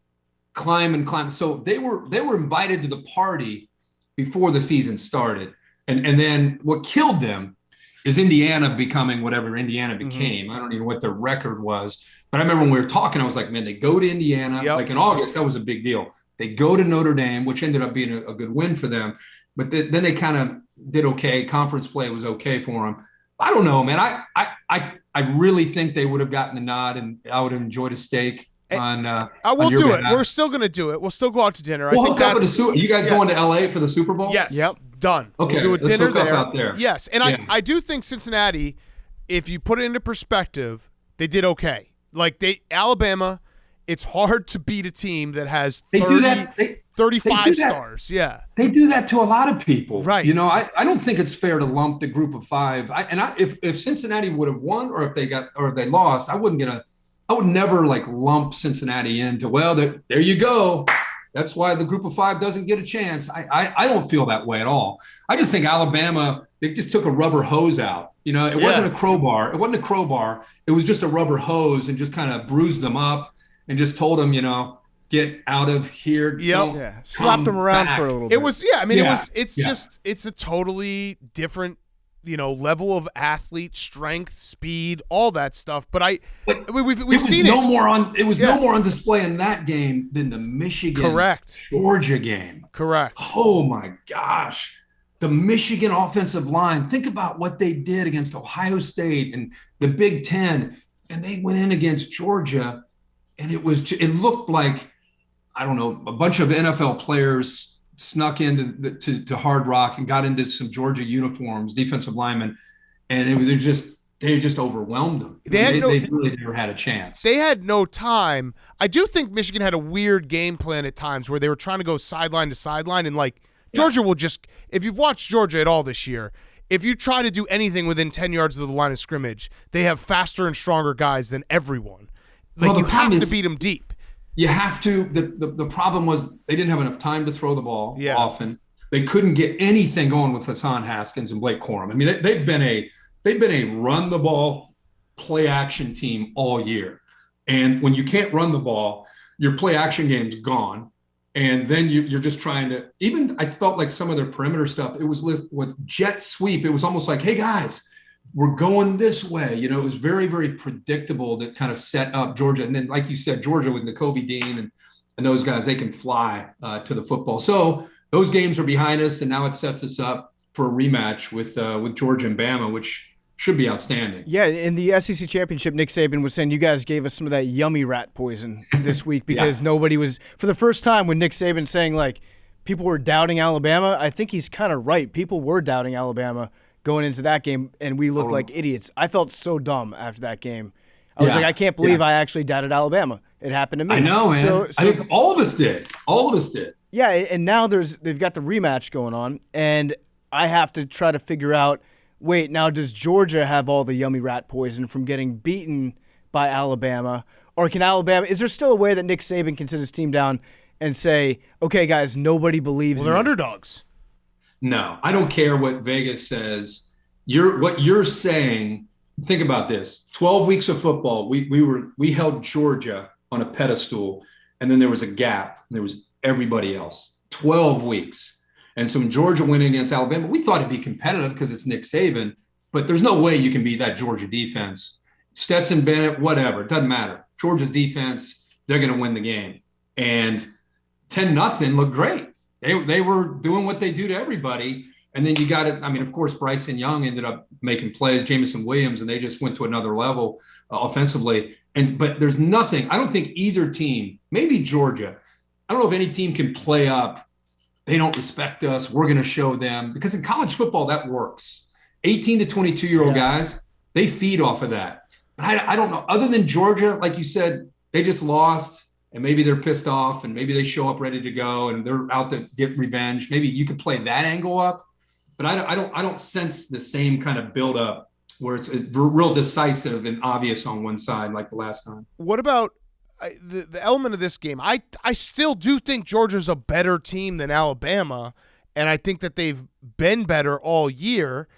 climb and climb. So they were invited to the party before the season started, and then what killed them is Indiana becoming whatever Indiana became. I don't even know what their record was, but I remember when we were talking, I was like, man, they go to Indiana, like in August, that was a big deal. They go to Notre Dame, which ended up being a good win for them, but then they kind of did okay. Conference play was okay for them. I don't know, man. I really think they would have gotten the nod, and I would have enjoyed a steak. I will do behalf. it. We're still going to do it. We'll still go out to dinner. We'll hook up with you guys going to LA for the Super Bowl? Yes. Yep. Done. Okay. We'll do a let's dinner hook up there. out there. Yes. And I do think Cincinnati, if you put it into perspective, they did okay. Like Alabama, it's hard to beat a team that has 35 stars. Yeah. They do that to a lot of people. Right. You know, I don't think it's fair to lump the group of five. If Cincinnati would have won or if they lost, I would never like lump Cincinnati into, well, there you go. That's why the group of five doesn't get a chance. I don't feel that way at all. I just think Alabama, they just took a rubber hose out. You know, it wasn't a crowbar. It wasn't a crowbar. It was just a rubber hose and just kind of bruised them up and just told them, you know, get out of here. Slapped them around for a little bit. It was, it's a totally different, you know, level of athlete, strength, speed, all that stuff. But we've seen it. It was no more on display in that game than the Michigan Georgia game. Correct. Oh my gosh. The Michigan offensive line. Think about what they did against Ohio State and the Big Ten. And they went in against Georgia, and it looked like, I don't know, a bunch of NFL players snuck into to Hard Rock and got into some Georgia uniforms, defensive linemen, and they just overwhelmed them. They really never had a chance. They had no time. I do think Michigan had a weird game plan at times where they were trying to go sideline to sideline, and like Georgia will just, if you've watched Georgia at all this year, if you try to do anything within 10 yards of the line of scrimmage, they have faster and stronger guys than everyone. Like, you have to beat them deep. You have to. The problem was they didn't have enough time to throw the ball often. They couldn't get anything going with Hassan Haskins and Blake Corum. I mean, they've been a run the ball, play action team all year. And when you can't run the ball, your play action game's gone. And then you're just trying to, even I felt like some of their perimeter stuff, it was with jet sweep. It was almost like, hey guys, we're going this way. You know, it was very, very predictable that kind of set up Georgia. And then, like you said, Georgia with Nakobe Dean and those guys, they can fly to the football. So those games are behind us, and now it sets us up for a rematch with Georgia and Bama, which should be outstanding. Yeah, in the SEC championship, Nick Saban was saying you guys gave us some of that yummy rat poison this week because nobody was, for the first time when Nick Saban saying like people were doubting Alabama, I think he's kind of right. People were doubting Alabama going into that game, and we looked like idiots. I felt so dumb after that game. I was like, I can't believe I actually doubted Alabama. It happened to me. I know, man. So I think all of us did. Yeah, and now they've got the rematch going on, and I have to try to figure out, wait, now does Georgia have all the yummy rat poison from getting beaten by Alabama? Or can Alabama – is there still a way that Nick Saban can sit his team down and say, okay, guys, nobody believes Well, they're underdogs. No, I don't care what Vegas says. What you're saying, think about this. 12 weeks of football, we held Georgia on a pedestal, and then there was a gap, and there was everybody else. 12 weeks. And so when Georgia went against Alabama, we thought it'd be competitive because it's Nick Saban, but there's no way you can beat that Georgia defense. Stetson Bennett, whatever, it doesn't matter. Georgia's defense, they're going to win the game. And 10-0 looked great. They were doing what they do to everybody. And then you got it. I mean, of course, Bryson Young ended up making plays, Jamison Williams, and they just went to another level offensively. But there's nothing. I don't think either team, maybe Georgia, I don't know if any team can play up. They don't respect us. We're going to show them. Because in college football, that works. 18 to 22-year-old guys, they feed off of that. But I don't know. Other than Georgia, like you said, they just lost, and maybe they're pissed off, and maybe they show up ready to go, and they're out to get revenge. Maybe you could play that angle up. But I don't sense the same kind of build-up where it's real decisive and obvious on one side like the last time. What about the element of this game? I still do think Georgia's a better team than Alabama, and I think that they've been better all year.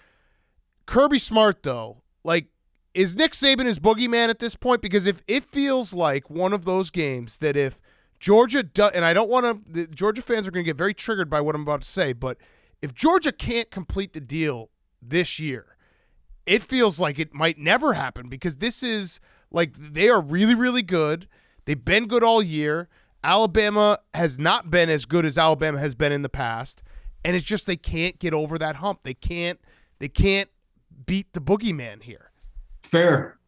Kirby Smart, though, like, is Nick Saban his boogeyman at this point? Because if it feels like one of those games that if Georgia does, and I don't want to, the Georgia fans are going to get very triggered by what I'm about to say, but if Georgia can't complete the deal this year, it feels like it might never happen, because this is like, they are really, really good. They've been good all year. Alabama has not been as good as Alabama has been in the past, and it's just they can't get over that hump. They can't beat the boogeyman here. Fair.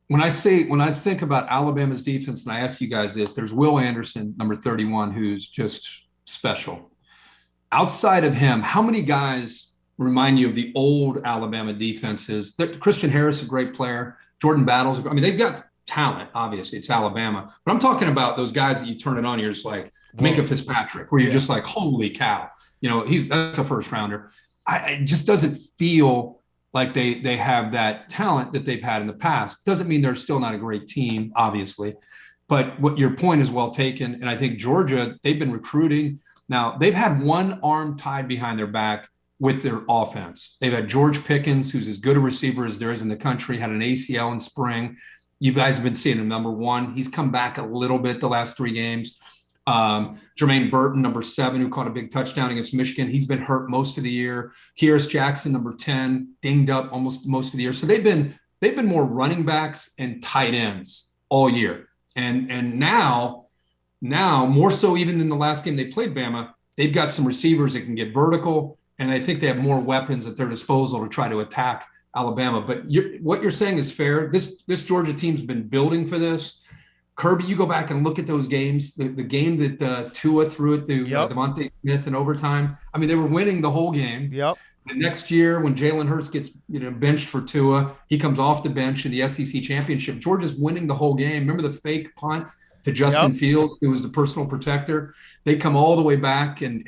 When I think about Alabama's defense, and I ask you guys this, there's Will Anderson, number 31, who's just special. Outside of him, how many guys remind you of the old Alabama defenses? Christian Harris, a great player. Jordan Battles. I mean, they've got talent, obviously. It's Alabama. But I'm talking about those guys that you turn it on, you're just like Minkah Fitzpatrick, where you're just like, holy cow. You know, that's a first rounder. It just doesn't feel like they have that talent that they've had in the past. Doesn't mean they're still not a great team, obviously. But what your point is well taken. And I think Georgia, they've been recruiting. Now, they've had one arm tied behind their back with their offense. They've had George Pickens, who's as good a receiver as there is in the country, had an ACL in spring. You guys have been seeing him, number 1. He's come back a little bit the last 3 games. Jermaine Burton, number 7, who caught a big touchdown against Michigan. He's been hurt most of the year. Kyrus Jackson, number 10, dinged up almost most of the year. So they've been more running backs and tight ends all year. And now more so even in the last game they played Bama, they've got some receivers that can get vertical, and I think they have more weapons at their disposal to try to attack Alabama. But what you're saying is fair. This Georgia team's been building for this. Kirby, you go back and look at those games, the game that Tua threw it to Devontae Smith in overtime. I mean, they were winning the whole game. Yep. The next year, when Jalen Hurts gets benched for Tua, he comes off the bench in the SEC championship. Georgia's winning the whole game. Remember the fake punt to Justin Fields, who was the personal protector? They come all the way back, and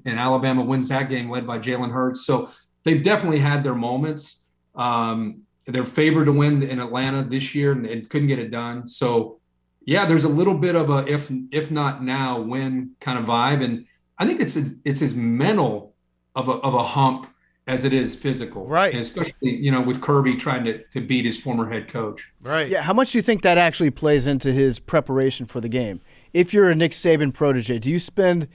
Alabama wins that game, led by Jalen Hurts. So they've definitely had their moments. They're favored to win in Atlanta this year and couldn't get it done. So, yeah, there's a little bit of a if not now, when kind of vibe. And I think it's as mental of a hump as it is physical. Right. And especially, with Kirby trying to beat his former head coach. Right. Yeah, how much do you think that actually plays into his preparation for the game? If you're a Nick Saban protege, do you spend,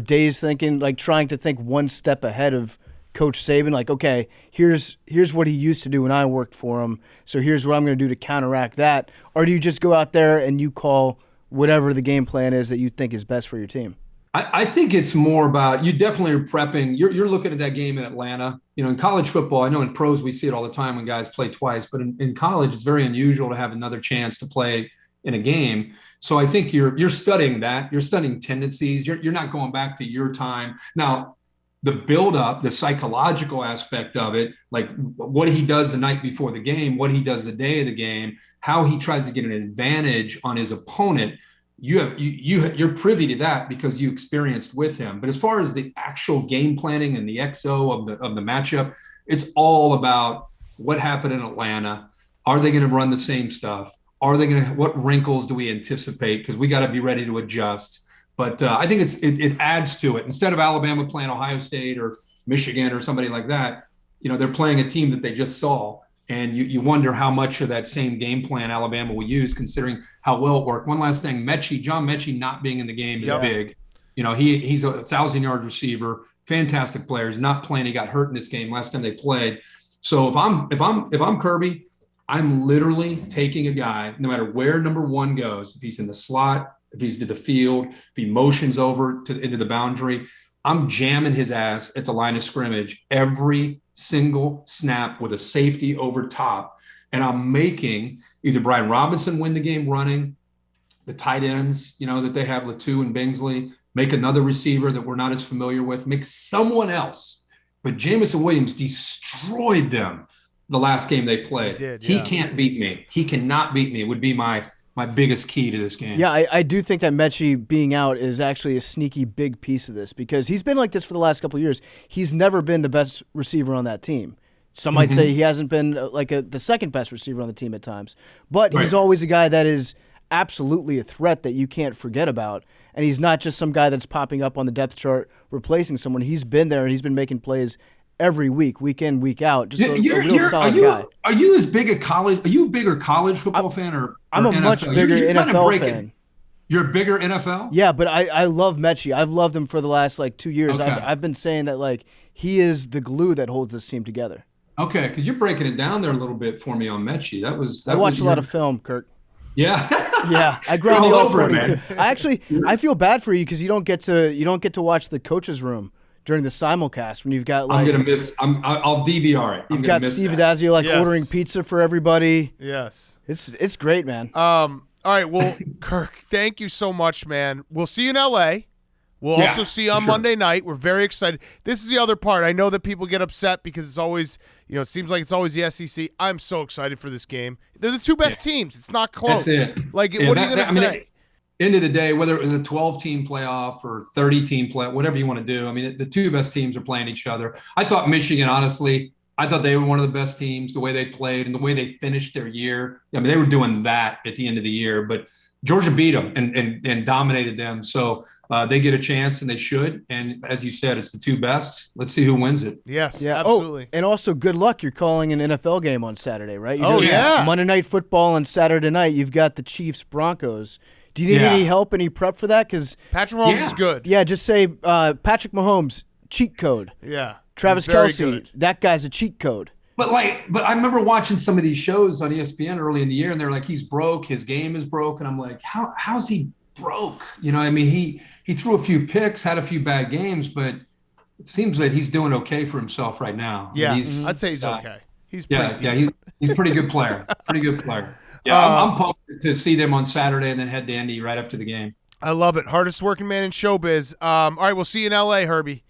days thinking, like trying to think one step ahead of Coach Saban? Like, okay, here's what he used to do when I worked for him, so here's what I'm going to do to counteract that. Or do you just go out there and you call whatever the game plan is that you think is best for your team? I think it's more about, you definitely are prepping. You're looking at that game in Atlanta. In college football, I know in pros we see it all the time when guys play twice, but in college it's very unusual to have another chance to play in a game. So I think you're studying that. You're studying tendencies. You're not going back to your time. Now, the build-up, the psychological aspect of it, like what he does the night before the game, what he does the day of the game, how he tries to get an advantage on his opponent, you're privy to that because you experienced with him. But as far as the actual game planning and the XO of the matchup, it's all about what happened in Atlanta. Are they going to run the same stuff? What wrinkles do we anticipate? Because we got to be ready to adjust. But I think it adds to it. Instead of Alabama playing Ohio State or Michigan or somebody like that, they're playing a team that they just saw. And you wonder how much of that same game plan Alabama will use, considering how well it worked. One last thing, John Mechie not being in the game is big. He's a 1,000-yard receiver, fantastic player. He's not playing. He got hurt in this game last time they played. So if I'm Kirby, I'm literally taking a guy, no matter where number 1 goes, if he's in the slot, if he's to the field, if he motions over into the boundary, I'm jamming his ass at the line of scrimmage every single snap with a safety over top. And I'm making either Brian Robinson win the game running, the tight ends, that they have, Latu and Bingsley, make another receiver that we're not as familiar with, make someone else. But Jamison Williams destroyed them the last game they played. He can't beat me. He cannot beat me. It would be my biggest key to this game. Yeah, I do think that Mechie being out is actually a sneaky big piece of this, because he's been like this for the last couple of years. He's never been the best receiver on that team. Some might say he hasn't been the second best receiver on the team at times, but he's always a guy that is absolutely a threat that you can't forget about. And he's not just some guy that's popping up on the depth chart replacing someone. He's been there and he's been making plays every week, week in, week out. Just a real solid guy. Are you as big a college? Are you a bigger college football fan or I'm a NFL? much bigger NFL fan. You're a bigger NFL? Yeah, but I love Ncaa. I've loved him for the last 2 years. Okay. I've been saying that he is the glue that holds this team together. Okay, because you're breaking it down there a little bit for me on Ncaa. I watch a lot of film, Kirk. Yeah. Yeah, I grind the all all over it, 22. I feel bad for you because you don't get to watch the coach's room during the simulcast when you've got I'm gonna miss. I'll DVR it. You've got Steve Adazio ordering pizza for everybody. Yes, it's great, man. All right, well, Kirk, thank you so much, man. We'll see you in LA. We'll also see you on Monday night. We're very excited. This is the other part. I know that people get upset because it's always, it seems like it's always the SEC. I'm so excited for this game. They're the two best teams. It's not close. That's it. What are you going to say? End of the day, whether it was a 12-team playoff or 30-team playoff, whatever you want to do, I mean, the two best teams are playing each other. I thought Michigan, honestly, I thought they were one of the best teams, the way they played and the way they finished their year. I mean, they were doing that at the end of the year, but Georgia beat them and dominated them. So they get a chance, and they should. And as you said, it's the two best. Let's see who wins it. Yes, yeah, absolutely. And also, good luck. You're calling an NFL game on Saturday, right? Yeah. Monday Night Football on Saturday night. You've got the Chiefs-Broncos. Do you need any help, any prep for that? Because Patrick Mahomes is good. Yeah, just say Patrick Mahomes, cheat code. Yeah. Travis Kelce, that guy's a cheat code. But I remember watching some of these shows on ESPN early in the year, and they're like, he's broke, his game is broke, and I'm like, how's he broke? I mean, he threw a few picks, had a few bad games, but it seems that he's doing okay for himself right now. Yeah, I'd say he's okay. He's pretty decent. He's a pretty good player. Pretty good player. Yeah, I'm pumped to see them on Saturday and then head to Indy right after the game. I love it. Hardest working man in showbiz. All right, we'll see you in L.A., Herbie.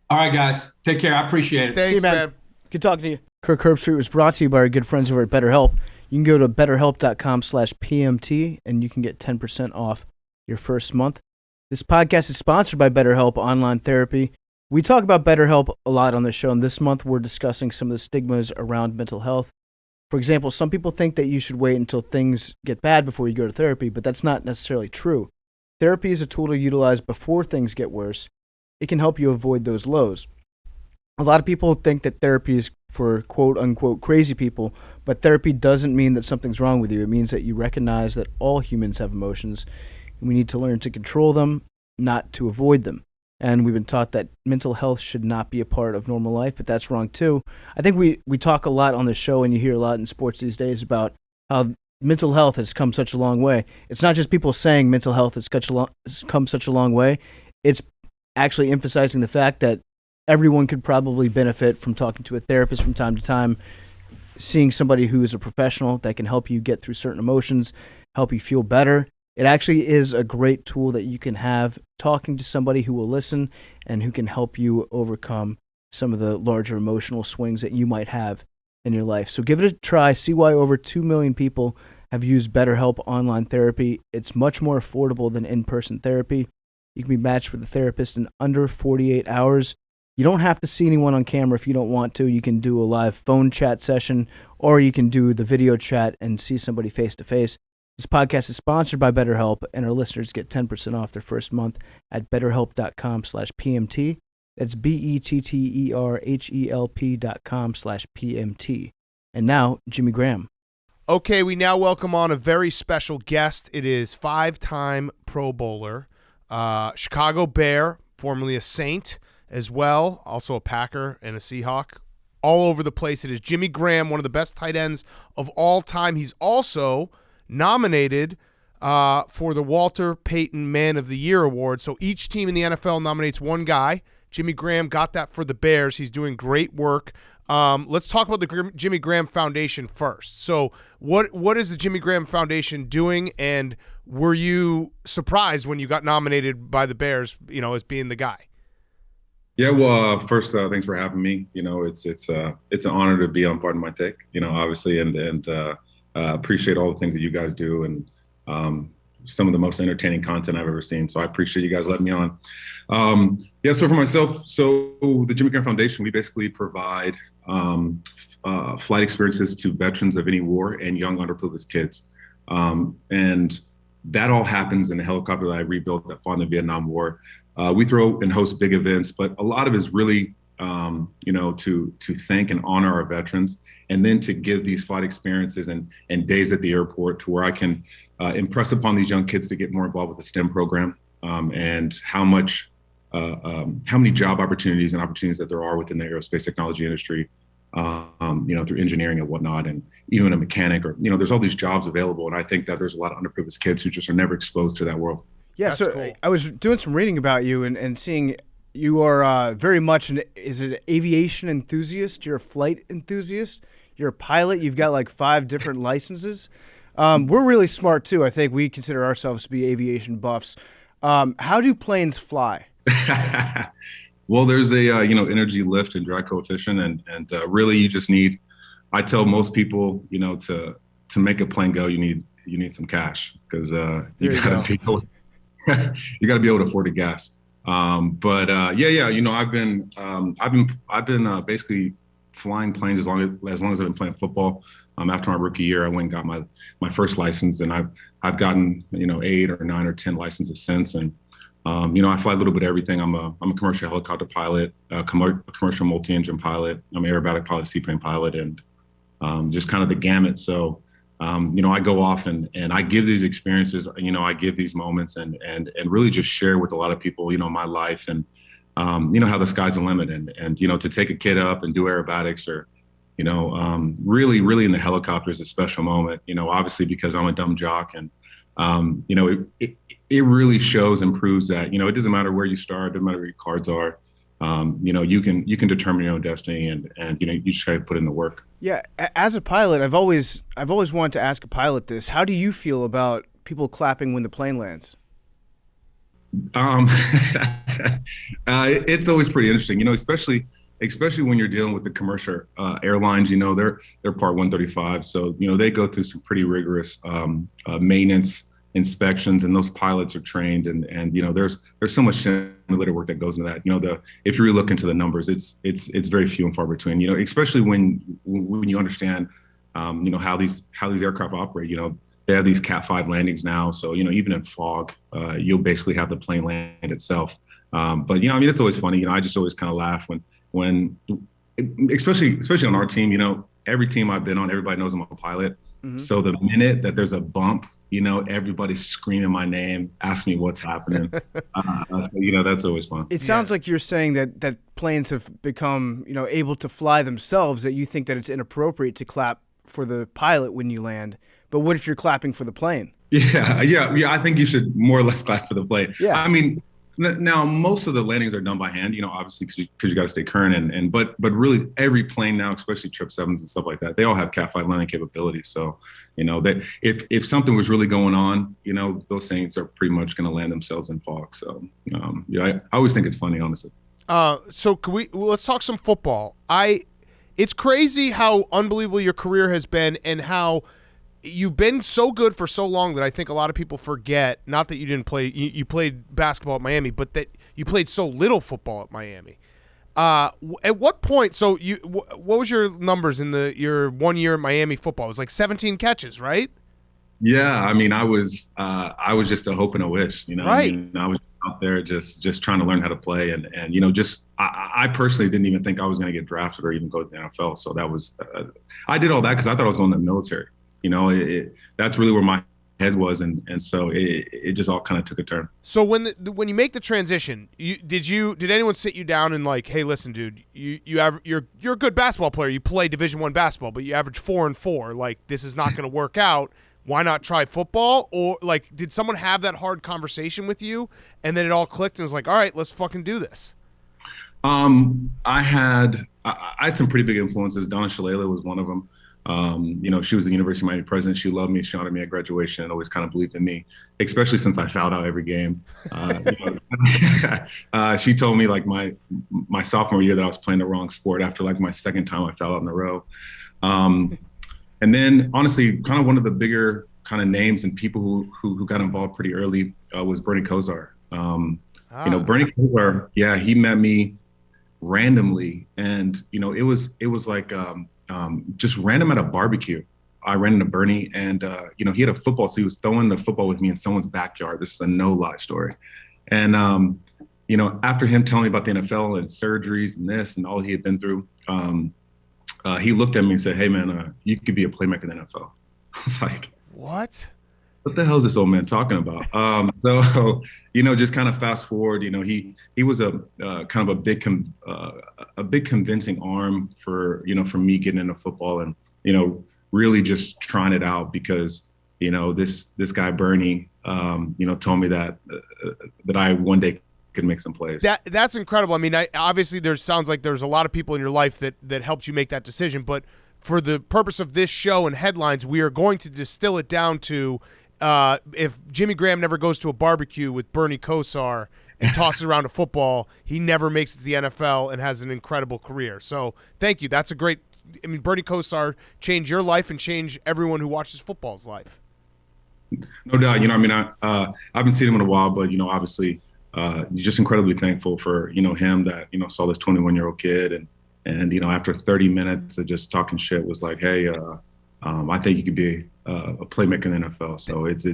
All right, guys. Take care. I appreciate it. Thanks, see you, man. Good talking to you. Kirk Herbstreit was brought to you by our good friends over at BetterHelp. You can go to betterhelp.com/PMT, and you can get 10% off your first month. This podcast is sponsored by BetterHelp Online Therapy. We talk about BetterHelp a lot on this show, and this month we're discussing some of the stigmas around mental health. For example, some people think that you should wait until things get bad before you go to therapy, but that's not necessarily true. Therapy is a tool to utilize before things get worse. It can help you avoid those lows. A lot of people think that therapy is for quote-unquote crazy people, but therapy doesn't mean that something's wrong with you. It means that you recognize that all humans have emotions, and we need to learn to control them, not to avoid them. And we've been taught that mental health should not be a part of normal life, but that's wrong too. I think we talk a lot on the show, and you hear a lot in sports these days about how mental health has come such a long way. It's not just people saying mental health has come such a long way. It's actually emphasizing the fact that everyone could probably benefit from talking to a therapist from time to time, seeing somebody who is a professional that can help you get through certain emotions, help you feel better. It actually is a great tool that you can have, talking to somebody who will listen and who can help you overcome some of the larger emotional swings that you might have in your life. So give it a try. See why over 2 million people have used BetterHelp Online Therapy. It's much more affordable than in-person therapy. You can be matched with a therapist in under 48 hours. You don't have to see anyone on camera if you don't want to. You can do a live phone chat session, or you can do the video chat and see somebody face-to-face. This podcast is sponsored by BetterHelp, and our listeners get 10% off their first month at betterhelp.com/PMT. That's BetterHelp.com/PMT. And now, Jimmy Graham. Okay, we now welcome on a very special guest. It is 5-time Pro Bowler, Chicago Bear, formerly a Saint as well, also a Packer and a Seahawk. All over the place. It is Jimmy Graham, one of the best tight ends of all time. He's also nominated for the Walter Payton Man of the Year award. So each team in the NFL nominates one guy. Jimmy Graham got that for the Bears. He's doing great work. Let's talk about the Jimmy Graham Foundation first. So what is the Jimmy Graham Foundation doing, and were you surprised when you got nominated by the Bears, as being the guy? Yeah, well, first, thanks for having me. It's an honor to be on Pardon My Take, obviously, and appreciate all the things that you guys do, and some of the most entertaining content I've ever seen. So I appreciate you guys letting me on. So for myself, the Jimmy Graham Foundation, we basically provide flight experiences to veterans of any war and young underprivileged kids. And that all happens in the helicopter that I rebuilt that fought in the Vietnam War. We throw and host big events, but a lot of it is really, to thank and honor our veterans, and then to give these flight experiences and days at the airport to where I can impress upon these young kids to get more involved with the STEM program, and how many job opportunities and opportunities that there are within the aerospace technology industry, through engineering and whatnot, and even a mechanic, or, there's all these jobs available. And I think that there's a lot of underprivileged kids who just are never exposed to that world. Yeah, That's so cool. I was doing some reading about you and seeing you are very much an aviation enthusiast? You're a flight enthusiast? You're a pilot? You've got like 5 different licenses. We're really smart too. I think we consider ourselves to be aviation buffs. How do planes fly? Well, there's a energy lift and drag coefficient, and really you just need. I tell most people, to make a plane go, you need some cash, because you got to be able to afford the gas. I've been basically flying planes as long as I've been playing football. After my rookie year, I went and got my first license, and I've gotten 8 or 9 or 10 licenses since. And I fly a little bit of everything. I'm a commercial helicopter pilot, a commercial multi-engine pilot. I'm an aerobatic pilot, seaplane pilot, and just kind of the gamut. So, I go off and I give these experiences, I give these moments and really just share with a lot of people, my life, and, how the sky's the limit, and to take a kid up and do aerobatics, or, really, really in the helicopter is a special moment, obviously because I'm a dumb jock, and, it really shows and proves that, it doesn't matter where you start, it doesn't matter where your cards are. You can determine your own destiny, and you just gotta put in the work. Yeah, as a pilot, I've always wanted to ask a pilot this. How do you feel about people clapping when the plane lands? It's always pretty interesting, especially when you're dealing with the commercial airlines. They're Part 135, so they go through some pretty rigorous maintenance inspections, and those pilots are trained, and there's so much simulator work that goes into that. If you really look into the numbers, it's very few and far between. Especially when you understand how these aircraft operate. They have these Cat 5 landings now, so even in fog, you'll basically have the plane land itself. But it's always funny. I just always kind of laugh when especially on our team. Every team I've been on, everybody knows I'm a pilot. Mm-hmm. So the minute that there's a bump, everybody's screaming my name, ask me what's happening. So, that's always fun. It sounds like you're saying that planes have become, able to fly themselves, that you think that it's inappropriate to clap for the pilot when you land. But what if you're clapping for the plane? Yeah. I think you should more or less clap for the plane. Yeah. I mean, now most of the landings are done by hand, obviously because you got to stay current, but really every plane now, especially 777s and stuff like that, they all have Cat 5 landing capabilities. So, that if something was really going on, those things are pretty much going to land themselves in fog. So, I always think it's funny, honestly. So let's talk some football. It's crazy how unbelievable your career has been, and how you've been so good for so long that I think a lot of people forget, not that you didn't play, you played basketball at Miami, but that you played so little football at Miami. At what point, so what was your numbers in your 1 year at Miami football? It was like 17 catches, right? Yeah, I mean, I was just a hope and a wish, Right. I was out there just trying to learn how to play, and I personally didn't even think I was going to get drafted or even go to the NFL. So that was, I did all that because I thought I was going to the military. That's really where my head was, and so it just all kind of took a turn. So when you make the transition, did anyone sit you down and like, hey, listen, dude, you're a good basketball player. You play Division I basketball, but you average 4 and 4. Like, this is not going to work out. Why not try football? Or like, did someone have that hard conversation with you, and then it all clicked and was like, all right, let's fucking do this? I had some pretty big influences. Donna Shalala was one of them. She was the University of Miami president. She loved me, she honored me at graduation, and always kind of believed in me, especially since I fouled out every game. She told me like my sophomore year that I was playing the wrong sport after like my second time I fouled out in a row. And then honestly, kind of one of the bigger kind of names and people who got involved pretty early was Bernie Kosar. Bernie Kosar, yeah, he met me randomly, and it was like just random at a barbecue. I ran into Bernie, and he had a football, so he was throwing the football with me in someone's backyard. This is a no lie story. And after him telling me about the NFL and surgeries and this and all he had been through, he looked at me and said, "Hey man, you could be a playmaker in the NFL." I was like, What the hell is this old man talking about? So just kind of fast forward, he was a kind of a big convincing arm for me getting into football and, really just trying it out because, this guy, Bernie, told me that I one day could make some plays. That's incredible. I mean, obviously sounds like there's a lot of people in your life that helped you make that decision, but for the purpose of this show and headlines, we are going to distill it down to if Jimmy Graham never goes to a barbecue with Bernie Kosar and tosses around a football, he never makes it to the NFL and has an incredible career. So thank you. That's a great – I mean, Bernie Kosar changed your life and changed everyone who watches football's life. No doubt. I haven't seen him in a while, but, obviously just incredibly thankful for, him that, saw this 21-year-old kid and after 30 minutes of just talking shit was like, hey, I think you could be a playmaker in the NFL. So it's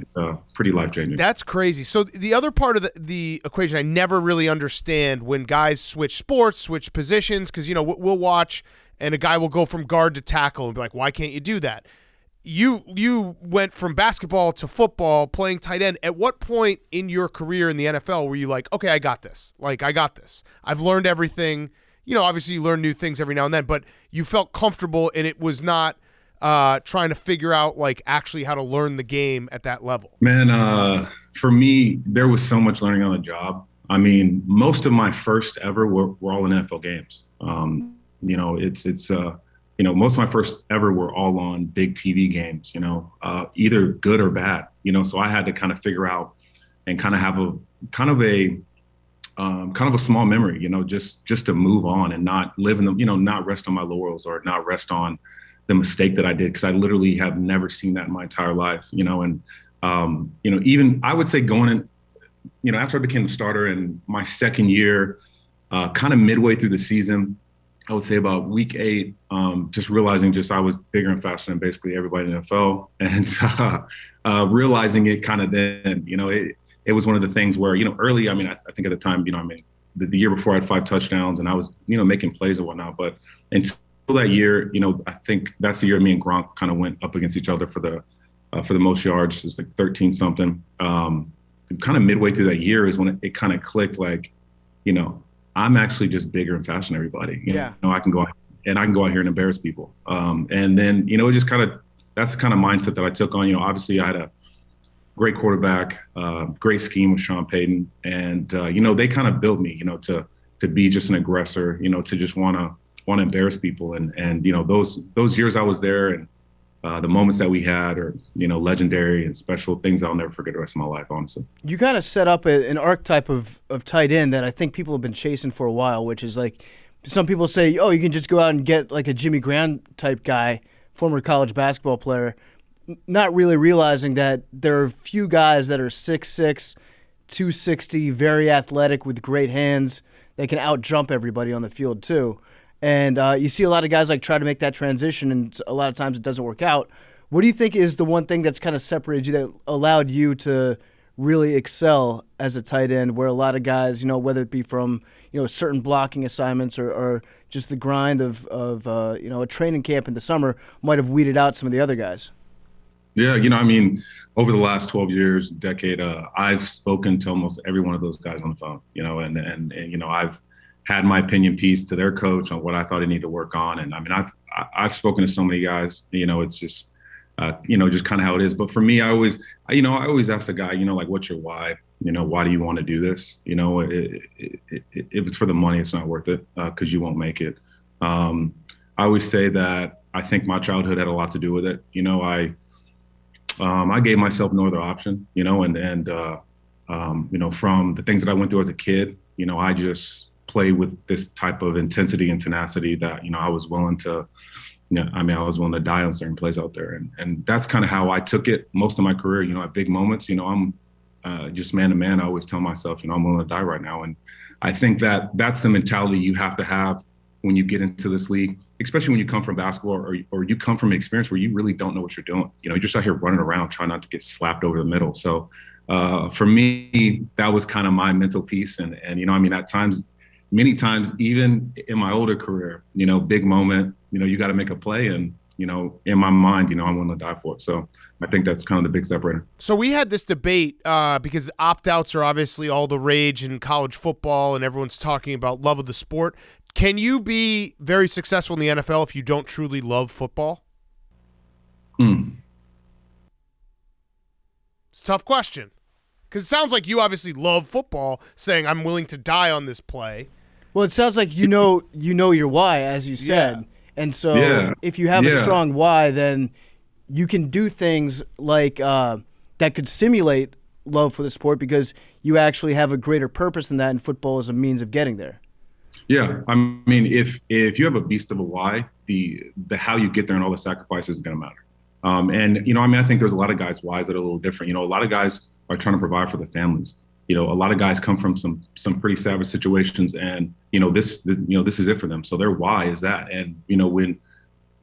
pretty life-changing. That's crazy. So the other part of the equation I never really understand when guys switch sports, switch positions, because, we'll watch and a guy will go from guard to tackle and be like, why can't you do that? You went from basketball to football, playing tight end. At what point in your career in the NFL were you like, okay, I got this. Like, I got this. I've learned everything. Obviously you learn new things every now and then, but you felt comfortable and it was not trying to figure out like actually how to learn the game at that level. Man, for me, there was so much learning on the job. I mean, most of my first ever were all in NFL games. Most of my first ever were all on big TV games, either good or bad, so I had to kind of figure out and kind of have a small memory, just to move on and not live in the, not rest on my laurels or not rest on the mistake that I did. Cause I literally have never seen that in my entire life, even I would say going in, after I became a starter in my second year, kind of midway through the season, I would say about week 8, just realizing I was bigger and faster than basically everybody in the NFL. And realizing it kind of then, it was one of the things where, early, I mean, I think at the time, the year before I had 5 touchdowns and I was, making plays and whatnot. But until that year, I think that's the year me and Gronk kind of went up against each other for the most yards. It's like 13 something. Kind of midway through that year is when it kind of clicked, like, I'm actually just bigger and faster than everybody. I can go out here and embarrass people. And then, it just kind of, that's the kind of mindset that I took on. Obviously I had a great quarterback, great scheme with Sean Payton. And, they kind of built me, to be just an aggressor, to just want to embarrass people. And those years I was there and the moments that we had are, legendary and special things I'll never forget the rest of my life, honestly. You kind of set up an archetype of tight end that I think people have been chasing for a while, which is like some people say, oh, you can just go out and get like a Jimmy Graham type guy, former college basketball player, not really realizing that there are a few guys that are 6'6", 260, very athletic with great hands. They can out-jump everybody on the field too. And you see a lot of guys like try to make that transition, and a lot of times it doesn't work out. What do you think is the one thing that's kind of separated you, that allowed you to really excel as a tight end, where a lot of guys, whether it be from, certain blocking assignments or just the grind of a training camp in the summer might have weeded out some of the other guys? Yeah, over the last 12 years, decade, I've spoken to almost every one of those guys on the phone, and I've had my opinion piece to their coach on what I thought he needed to work on. And I mean, I've spoken to so many guys, it's just, just kind of how it is. But for me, I always ask the guy, like, what's your why? Why do you want to do this? If it's for the money, it's not worth it because you won't make it. I always say that I think my childhood had a lot to do with it. I gave myself no other option, and from the things that I went through as a kid, I just play with this type of intensity and tenacity that, I was willing to, I was willing to die on certain plays out there. And that's kind of how I took it most of my career, at big moments, I'm just man to man. I always tell myself, I'm willing to die right now. And I think that that's the mentality you have to have when you get into this league. especially when you come from basketball or you come from an experience where you really don't know what you're doing. You're just out here running around trying not to get slapped over the middle. So for me, that was kind of my mental piece. And at times, many times, even in my older career, big moment, you got to make a play. And, in my mind, I'm willing to die for it. So I think that's kind of the big separator. So we had this debate because opt-outs are obviously all the rage in college football, and everyone's talking about love of the sport. Can you be very successful in the NFL if you don't truly love football? It's a tough question because it sounds like you obviously love football, saying I'm willing to die on this play. Well, it sounds like you know your why, as you said. Yeah. And so if you have a strong why, then you can do things like that could simulate love for the sport because you actually have a greater purpose than that, and football is a means of getting there. Yeah, I mean, if you have a beast of a why, the how you get there and all the sacrifices is going to matter. I think there's a lot of guys' whys that are a little different. A lot of guys are trying to provide for their families. A lot of guys come from some pretty savage situations, and this is it for them. So their why is that. And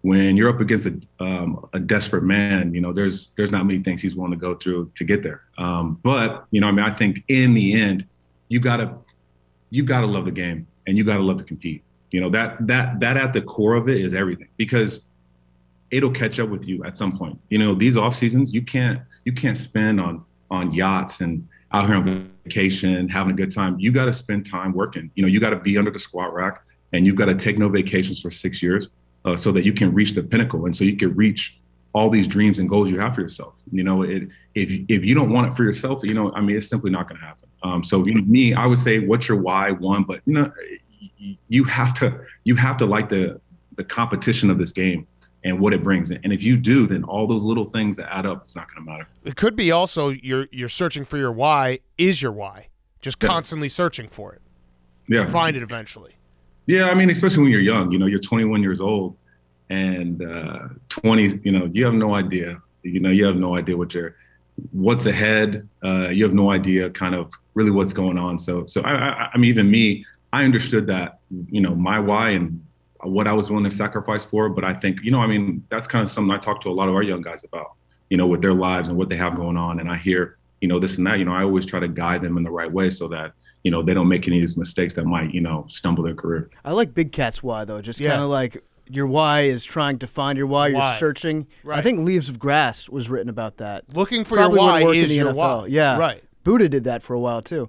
when you're up against a desperate man, there's not many things he's willing to go through to get there. But I think in the end, you gotta love the game and you gotta love to compete. That at the core of it is everything, because it'll catch up with you at some point. These off seasons, you can't spend on yachts and out here on vacation, having a good time. You got to spend time working. You got to be under the squat rack, and you've got to take no vacations for 6 years so that you can reach the pinnacle, and so you can reach all these dreams and goals you have for yourself. If you don't want it for yourself, it's simply not going to happen. So me, I would say, what's your why? One, but you have to like the competition of this game and what it brings. And if you do, then all those little things that add up, it's not going to matter. It could be also you're searching for your why is your why. Just constantly searching for it. Yeah. You find it eventually. Yeah, especially when you're young, you're 21 years old and 20s, you have no idea. You have no idea what's ahead. You have no idea kind of really what's going on. So I mean, even me, I understood that, my why and what I was willing to sacrifice for. But I think, that's kind of something I talk to a lot of our young guys about, with their lives and what they have going on. And I hear, this and that, I always try to guide them in the right way so that, they don't make any of these mistakes that might, stumble their career. I like Big Cat's why, though. Just kind of like your why is trying to find your why. You're searching. Right. I think Leaves of Grass was written about that. Looking for your why is your NFL. why. Yeah. Right. Buddha did that for a while, too.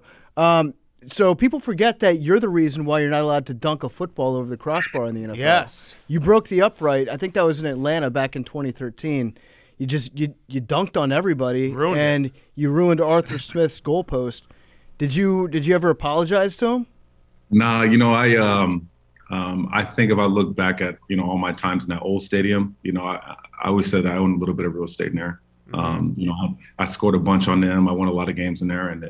So people forget that you're the reason why you're not allowed to dunk a football over the crossbar in the NFL. Yes. You broke the upright. I think that was in Atlanta back in 2013. You dunked on everybody, you ruined Arthur Smith's goalpost. Did you ever apologize to him? Nah, I think if I look back at, all my times in that old stadium, I always said I own a little bit of real estate in there. I scored a bunch on them. I won a lot of games in there, and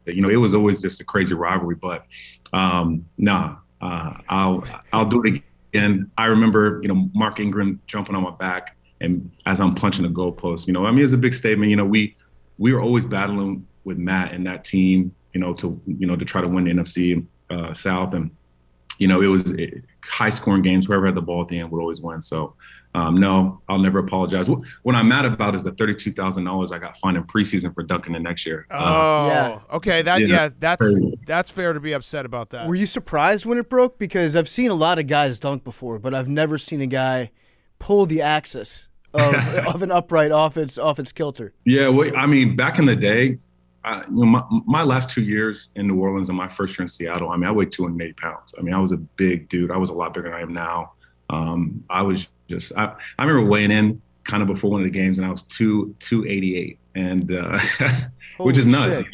it was always just a crazy rivalry. But I'll do it again. I remember, Mark Ingram jumping on my back, and as I'm punching the goalpost, it's a big statement. We were always battling with Matt and that team, to try to win the NFC South, and it was high scoring games. Whoever had the ball at the end would always win. So. No, I'll never apologize. What I'm mad about is the $32,000 I got fined in preseason for dunking the next year. Okay. That's fair to be upset about that. Were you surprised when it broke? Because I've seen a lot of guys dunk before, but I've never seen a guy pull the axis of an upright off its kilter. Yeah, well, back in the day, my last 2 years in New Orleans and my first year in Seattle, I weighed 280 pounds. I was a big dude. I was a lot bigger than I am now. I remember weighing in kind of before one of the games, and I was 288, and which is nuts.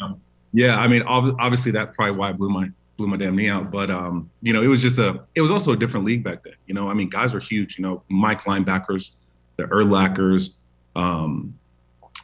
Yeah, obviously that's probably why I blew my damn knee out. But it was also a different league back then. Guys were huge. Mike linebackers, the Urlachers,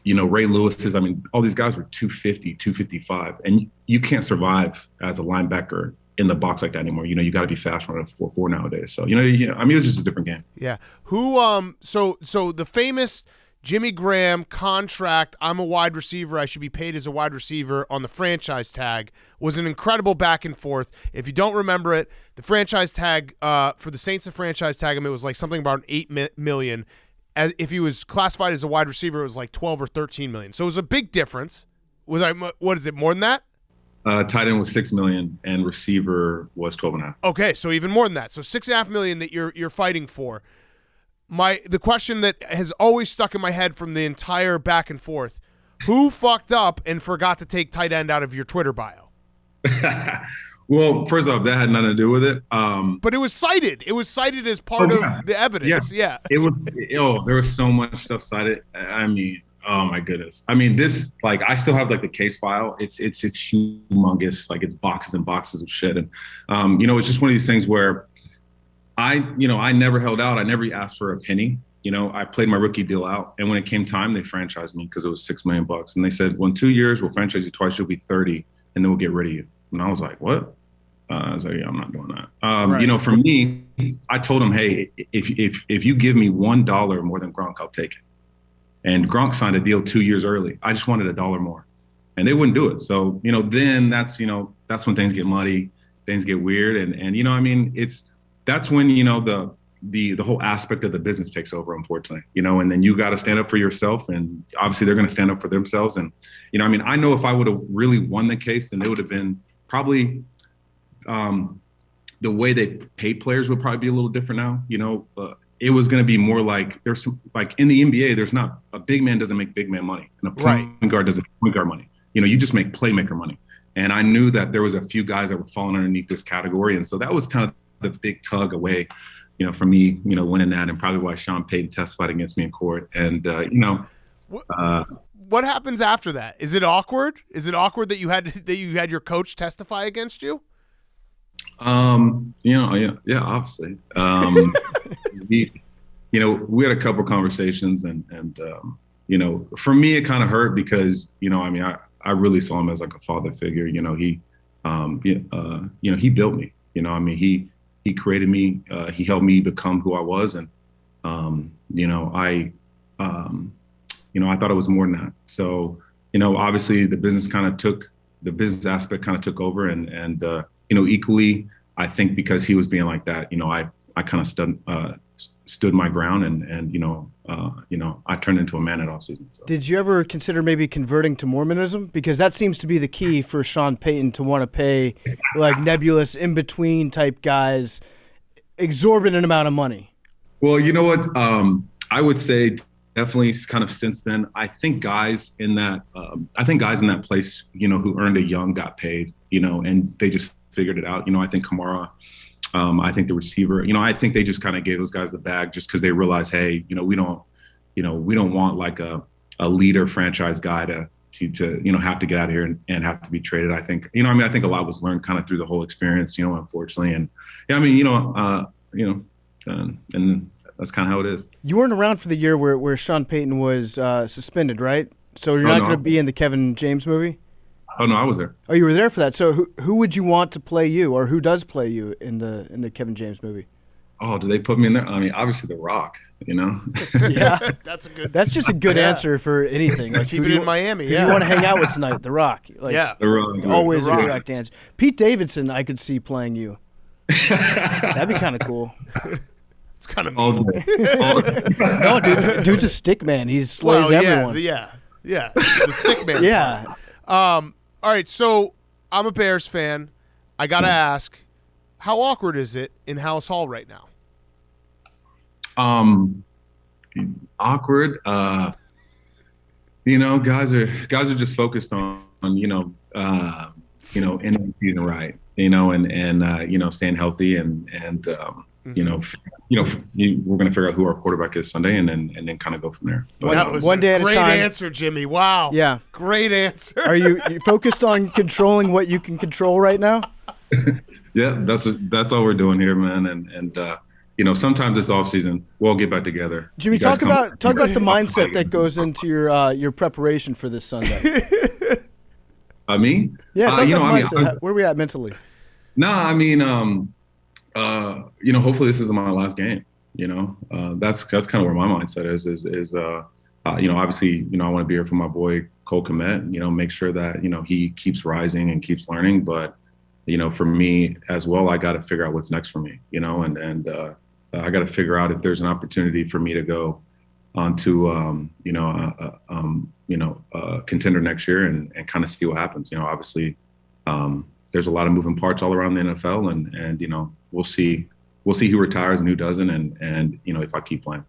Ray Lewis's. All these guys were 250, 255, and you can't survive as a linebacker in the box like that anymore. You got to be fast running 4.4 nowadays. So, it was just a different game. Yeah. Who, so the famous Jimmy Graham contract, I'm a wide receiver, I should be paid as a wide receiver on the franchise tag, was an incredible back and forth. If you don't remember it, the franchise tag, for the Saints to franchise tag him, it was like something about $8 million. As if he was classified as a wide receiver, it was like 12 or 13 million. So it was a big difference. What is it, more than that? Tight end was $6 million and receiver was 12.5. Okay, so even more than that. So $6.5 million that you're fighting for. The question that has always stuck in my head from the entire back and forth: who fucked up and forgot to take tight end out of your Twitter bio? Well, first off, that had nothing to do with it. But it was cited. It was cited as part of the evidence. Yeah. It was. There was so much stuff cited. I mean, oh my goodness. I mean, this, like, I still have like the case file. It's humongous. Like, it's boxes and boxes of shit. And it's just one of these things where I never held out. I never asked for a penny. I played my rookie deal out, and when it came time, they franchised me because it was $6 million. And they said, well, in 2 years, we'll franchise you twice. You'll be 30, and then we'll get rid of you. And I was like, what? I was like, yeah, I'm not doing that. Right. For me, I told him, hey, if you give me $1 more than Gronk, I'll take it. And Gronk signed a deal 2 years early. I just wanted $1 more, and they wouldn't do it. So, then that's when things get muddy, things get weird. And that's when, the whole aspect of the business takes over, unfortunately, and then you got to stand up for yourself, and obviously they're going to stand up for themselves. And, I know if I would have really won the case, then it would have been probably, the way they pay players would probably be a little different now. It was going to be more like there's some, like in the NBA, there's not a big man doesn't make big man money, and a point guard doesn't make point guard money. You just make playmaker money. And I knew that there was a few guys that were falling underneath this category. And so that was kind of the big tug away, for me, winning that, and probably why Sean Payton testified against me in court. And, what happens after that? Is it awkward? Is it awkward that you had your coach testify against you? Yeah, obviously. We had a couple conversations, and for me, it kind of hurt because, I really saw him as like a father figure. He built me. He created me. He helped me become who I was, and I thought it was more than that. So, obviously, the business aspect kind of took over, and equally, I think because he was being like that, I kind of stood my ground, and I turned into a man at offseason. So. Did you ever consider maybe converting to Mormonism? Because that seems to be the key for Sean Payton to want to pay like nebulous in-between type guys exorbitant amount of money. Well, you know what? I would say definitely kind of since then, I think guys in that place, who earned a young got paid, and they just figured it out. I think Kamara, I think the receiver, I think they just kind of gave those guys the bag just because they realized, hey, we don't want like a leader franchise guy to have to get out of here and have to be traded. I think, I think a lot was learned kind of through the whole experience, unfortunately. And and that's kind of how it is. You weren't around for the year where Sean Payton was suspended, right? So you're not going to be in the Kevin James movie? Oh, no, I was there. Oh, you were there for that. So who would you want to play you, or who does play you in the Kevin James movie? Oh, do they put me in there? I mean, obviously The Rock, Yeah. That's just a good answer for anything. Like, keep it in Miami, who you want to hang out with tonight? The Rock. Like, yeah. The Rock. Always a correct answer. Pete Davidson, I could see playing you. That'd be kind of cool. It's kind of mean. No, dude's a stick man. He slays everyone. Yeah. The stick man. Yeah. All right, so I'm a Bears fan. I got to ask, how awkward is it in Halas Hall right now? Awkward. Guys are just focused on ending the season right, and staying healthy and we're going to figure out who our quarterback is Sunday, and then kind of go from there. But that was one day at a time. Great answer, Jimmy. Wow. Yeah. Great answer. Are you focused on controlling what you can control right now? Yeah, that's all we're doing here, man. And sometimes this off season we'll get back together. Jimmy, talk about the mindset that goes into your preparation for this Sunday. Me? Yeah, talk about mindset. Where are we at mentally? Hopefully this isn't my last game. That's kind of where my mindset is obviously, I want to be here for my boy Cole Kmet, make sure that, he keeps rising and keeps learning. But, for me as well, I got to figure out what's next for me, and I got to figure out if there's an opportunity for me to go onto, a contender next year and kind of see what happens. Obviously, there's a lot of moving parts all around the NFL, and we'll see who retires and who doesn't, and if I keep playing.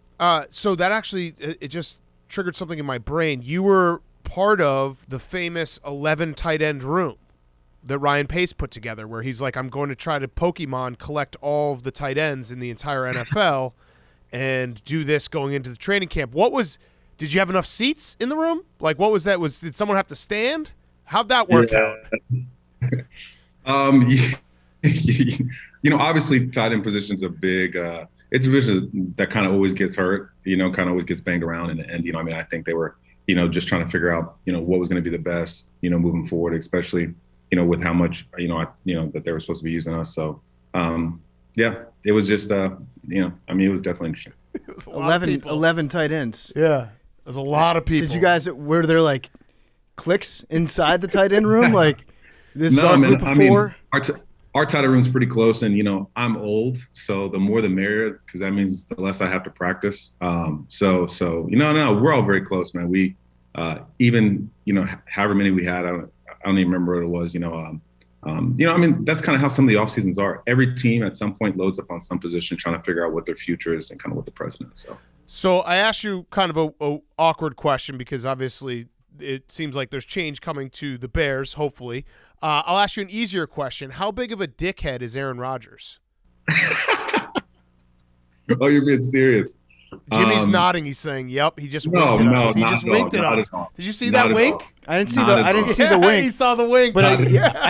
So that actually it just triggered something in my brain. You were part of the famous 11 tight end room that Ryan Pace put together, where he's like, I'm going to try to Pokemon collect all of the tight ends in the entire NFL and do this going into the training camp. Did you have enough seats in the room? Like, what was that? Did someone have to stand? How'd that work out? Obviously tight end position's a big, it's a position that kind of always gets hurt, kind of always gets banged around. And I think they were, just trying to figure out, what was going to be the best, moving forward, especially, with how much, that they were supposed to be using us. So, it was just, it was definitely interesting. It was 11 tight ends. Yeah. There's a lot of people. Did you guys, were there like cliques inside the tight end room? Like this our group of four? Our tight end room's pretty close, and I'm old, so the more the merrier, because that means the less I have to practice. So we're all very close, man. We even however many we had, I don't even remember what it was. That's kind of how some of the off seasons are. Every team at some point loads up on some position, trying to figure out what their future is and kind of what the present is. So I asked you kind of a awkward question because obviously it seems like there's change coming to the Bears, hopefully. I'll ask you an easier question. How big of a dickhead is Aaron Rodgers? Oh, you're being serious. Jimmy's nodding. He's saying, "Yep." He just winked at us. He just winked at us. Did you see that wink? I didn't see the wink. He saw the wink, but I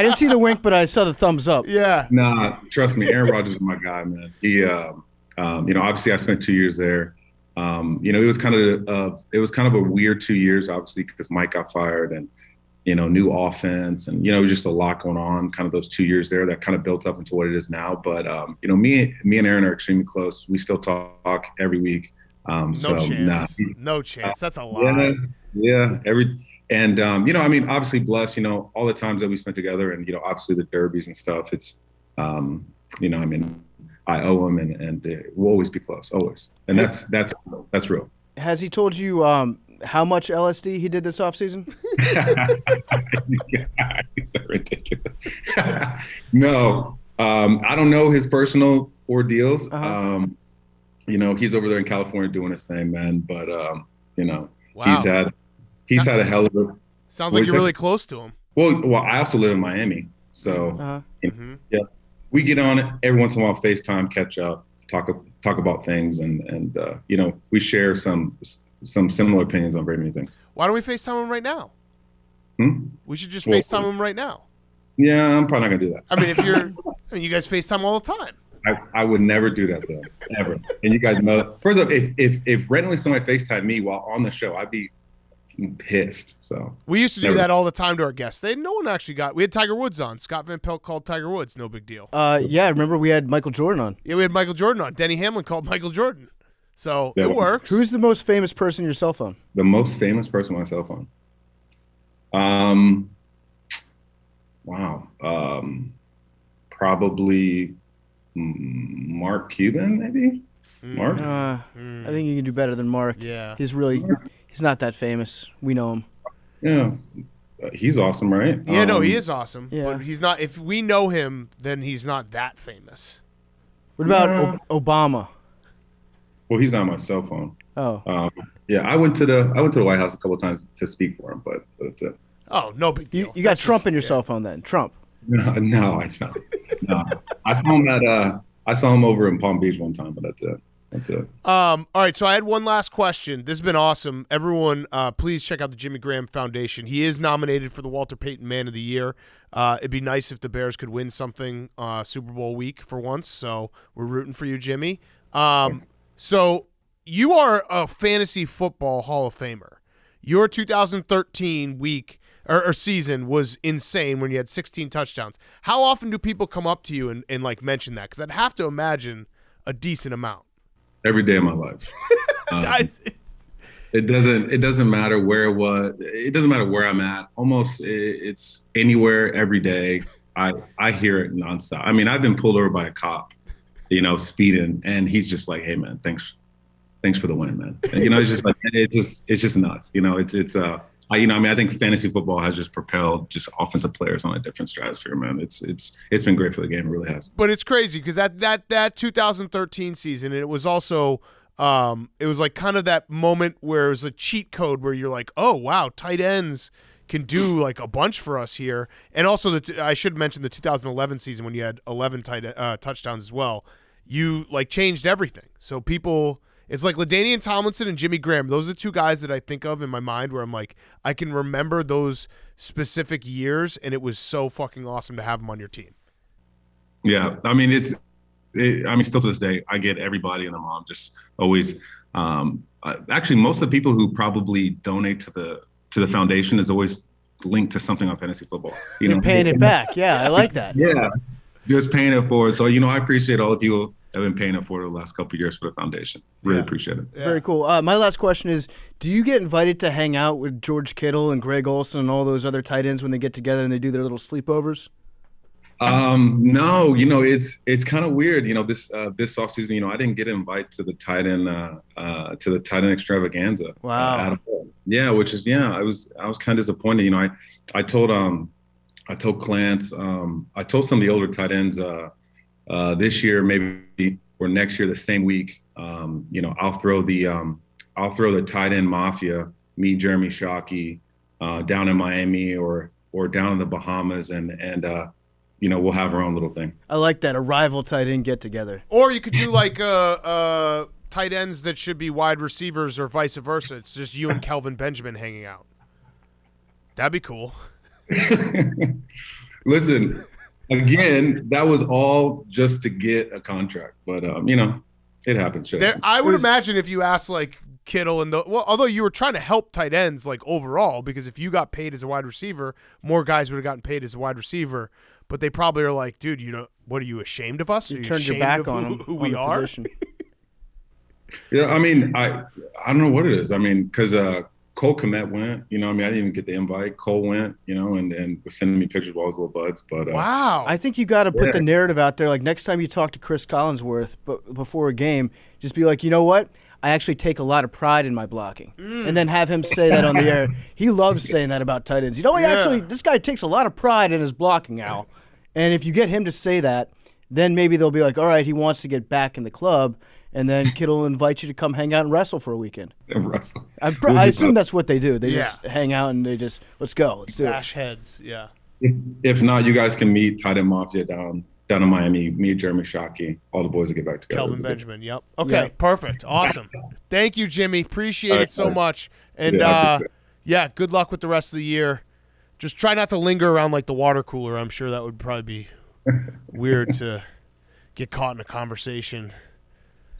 didn't see the wink, but I saw the thumbs up. Yeah. Nah, trust me, Aaron Rodgers is my guy, man. He, obviously I spent 2 years there. It was kind of a weird 2 years, obviously, because Mike got fired and, new offense and, just a lot going on, kind of those 2 years there that kind of built up into what it is now. But, me and Aaron are extremely close. We still talk every week. No chance. No chance. That's a lie. Yeah. Obviously blessed, all the times that we spent together and, obviously the derbies and stuff. It's, I owe him and we'll always be close, always. And that's real. Has he told you how much LSD he did this offseason? Is that ridiculous? No. I don't know his personal ordeals. Uh-huh. He's over there in California doing his thing, man. But Wow. he's had a hell of a. Sounds like you're really close to him. Well, I also live in Miami, so yeah, we get on it every once in a while, FaceTime, catch up, talk about things, and we share some similar opinions on very many things. Why don't we FaceTime him right now? We should just FaceTime him right now. Yeah, I'm probably not gonna do that. I mean, you guys FaceTime all the time. I would never do that though, ever. And you guys know that. First off, if randomly somebody FaceTime me while on the show, I'd be pissed. So we used to do that all the time to our guests. No one actually we had Tiger Woods on. Scott Van Pelt called Tiger Woods. No big deal. Yeah, remember we had Michael Jordan on. Yeah, we had Michael Jordan on. Denny Hamlin called Michael Jordan. So it works. Who's the most famous person on your cell phone? The most famous person on my cell phone? Wow. Probably Mark Cuban, maybe? Mark? I think you can do better than Mark. Yeah. He's not that famous. We know him. Yeah. He's awesome, right? Yeah, no, he is awesome. Yeah. But he's not. If we know him, then he's not that famous. What about Obama? Well, he's not on my cell phone. Oh. Yeah, I went to the White House a couple of times to speak for him, but that's it. Oh, no big deal. You got Trump in your cell phone then? Trump. No, I don't. No. I saw him over in Palm Beach one time, but that's it. All right, so I had one last question. This has been awesome. Everyone, please check out the Jimmy Graham Foundation. He is nominated for the Walter Payton Man of the Year. It'd be nice if the Bears could win something Super Bowl week for once, so we're rooting for you, Jimmy. So you are a fantasy football Hall of Famer. Your 2013 week or season was insane when you had 16 touchdowns. How often do people come up to you and like mention that? Because I'd have to imagine a decent amount. Every day of my life. It doesn't matter where it doesn't matter where I'm at. Almost it's anywhere every day. I hear it nonstop. I mean, I've been pulled over by a cop, speeding, and he's just like, "Hey man, thanks for the win, man." And, it's just like it's just nuts. I think fantasy football has just propelled just offensive players on a different stratosphere, man. It's been great for the game. It really has. But it's crazy because that 2013 season, and it was also it was like kind of that moment where it was a cheat code where you're like, oh wow, tight ends can do like a bunch for us here. And also I should mention the 2011 season when you had 11 touchdowns as well. You like changed everything. So people. It's like LaDainian Tomlinson and Jimmy Graham. Those are the two guys that I think of in my mind where I'm like, I can remember those specific years, and it was so fucking awesome to have them on your team. Yeah, I mean, still to this day, I get everybody and their mom just always. Actually, most of the people who probably donate to the foundation is always linked to something on fantasy football. You're paying it back. Yeah, I like that. Yeah, just paying it forward. So I appreciate all of you. I've been paying it for the last couple of years for the foundation. Really appreciate it. Yeah. Very cool. My last question is, do you get invited to hang out with George Kittle and Greg Olsen and all those other tight ends when they get together and they do their little sleepovers? No, it's kind of weird. This offseason, I didn't get invited to the tight end extravaganza. Wow. Yeah, which is I was kind of disappointed. I told Clance, I told some of the older tight ends this year maybe or next year the same week. I'll throw the tight end mafia, me, Jeremy Shockey, down in Miami or down in the Bahamas, and we'll have our own little thing. I like that, a rival tight end get together. Or you could do like tight ends that should be wide receivers or vice versa. It's just you and Kelvin Benjamin hanging out. That'd be cool. Listen. Again, that was all just to get a contract, but it happens. I would imagine if you asked like Kittle and although you were trying to help tight ends like overall, because if you got paid as a wide receiver, more guys would have gotten paid as a wide receiver. But they probably are like, dude, what are you ashamed of us? You turned your back on who we are. Yeah, I mean, I don't know what it is. I mean, because Cole Kmet went, I didn't even get the invite. Cole went, and was sending me pictures of all his little buds. But wow, I think you got to put the narrative out there. Like next time you talk to Chris Collinsworth, before a game, just be like, you know what? I actually take a lot of pride in my blocking, and then have him say that on the air. He loves saying that about tight ends. Actually, this guy takes a lot of pride in his blocking, Al. And if you get him to say that, then maybe they'll be like, all right, he wants to get back in the club. And then Kittle will invite you to come hang out and wrestle for a weekend. Wrestle. I assume that's what they do. They just hang out and they just, let's go. Let's do bash heads, yeah. If not, you guys can meet Tight End Mafia down in Miami. Me, Jeremy Shockey, all the boys will get back together. Kelvin Benjamin, yep. Okay, perfect. Awesome. Thank you, Jimmy. Appreciate it so much. And, good luck with the rest of the year. Just try not to linger around like the water cooler. I'm sure that would probably be weird to get caught in a conversation.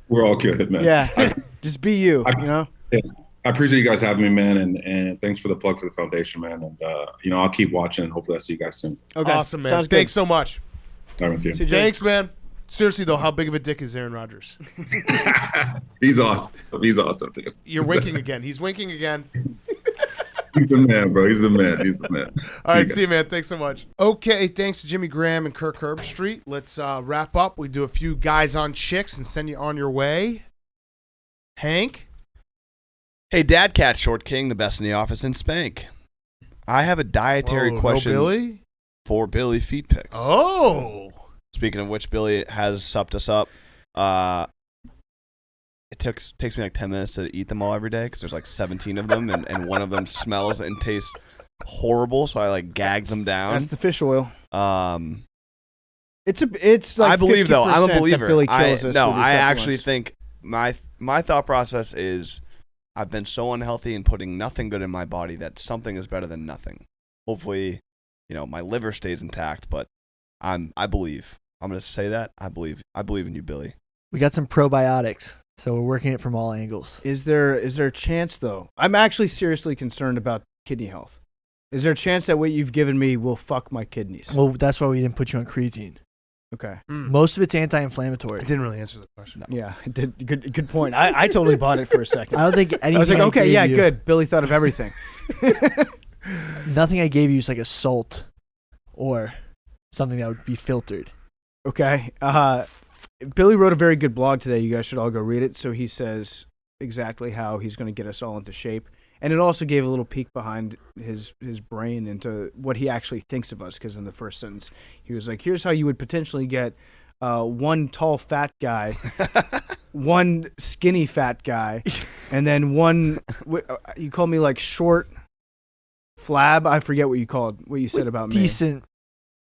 We're all good, man. Yeah, just be you, Yeah. I appreciate you guys having me, man, and thanks for the plug for the foundation, man. And, I'll keep watching, and hopefully I'll see you guys soon. Okay. Awesome, man. Sounds good. Thanks so much. All right, see you. Thanks, man. Seriously, though, how big of a dick is Aaron Rodgers? He's awesome. He's awesome, dude. You're winking again. He's winking again. He's the man, bro. He's the man. All right, see you, man. Thanks so much. Okay, thanks to Jimmy Graham and Kirk Herbstreit. Let's wrap up. We do a few guys on chicks and send you on your way. Hank? Hey, Dad Cat Short King, the best in the office, and Spank. I have a dietary question Billy? for Billy Feet Picks. Oh. Speaking of which, Billy has supped us up. It takes me like 10 minutes to eat them all every day because there's like 17 of them, and one of them smells and tastes horrible, so I like gag them down. That's the fish oil. It's like I believe though. I'm a believer. I actually think my thought process is I've been so unhealthy and putting nothing good in my body that something is better than nothing. Hopefully, my liver stays intact, but I believe. I'm going to say that. I believe in you, Billy. We got some probiotics, so we're working it from all angles. Is there a chance, though? I'm actually seriously concerned about kidney health. Is there a chance that what you've given me will fuck my kidneys? Well, that's why we didn't put you on creatine. Okay. Most of it's I anti-inflammatory. didn't really answer the question. Yeah, it did. Good point. I totally bought it for a second. I don't think anything I was like, okay, gave yeah, you- good. Billy thought of everything. Nothing I gave you is like a salt or something that would be filtered. Okay. Billy wrote a very good blog today. You guys should all go read it. So he says exactly how he's going to get us all into shape. And it also gave a little peek behind his brain into what he actually thinks of us. Because in the first sentence, he was like, here's how you would potentially get one tall fat guy, one skinny fat guy, and then one, you called me like short flab. I forget what you said about me. Decent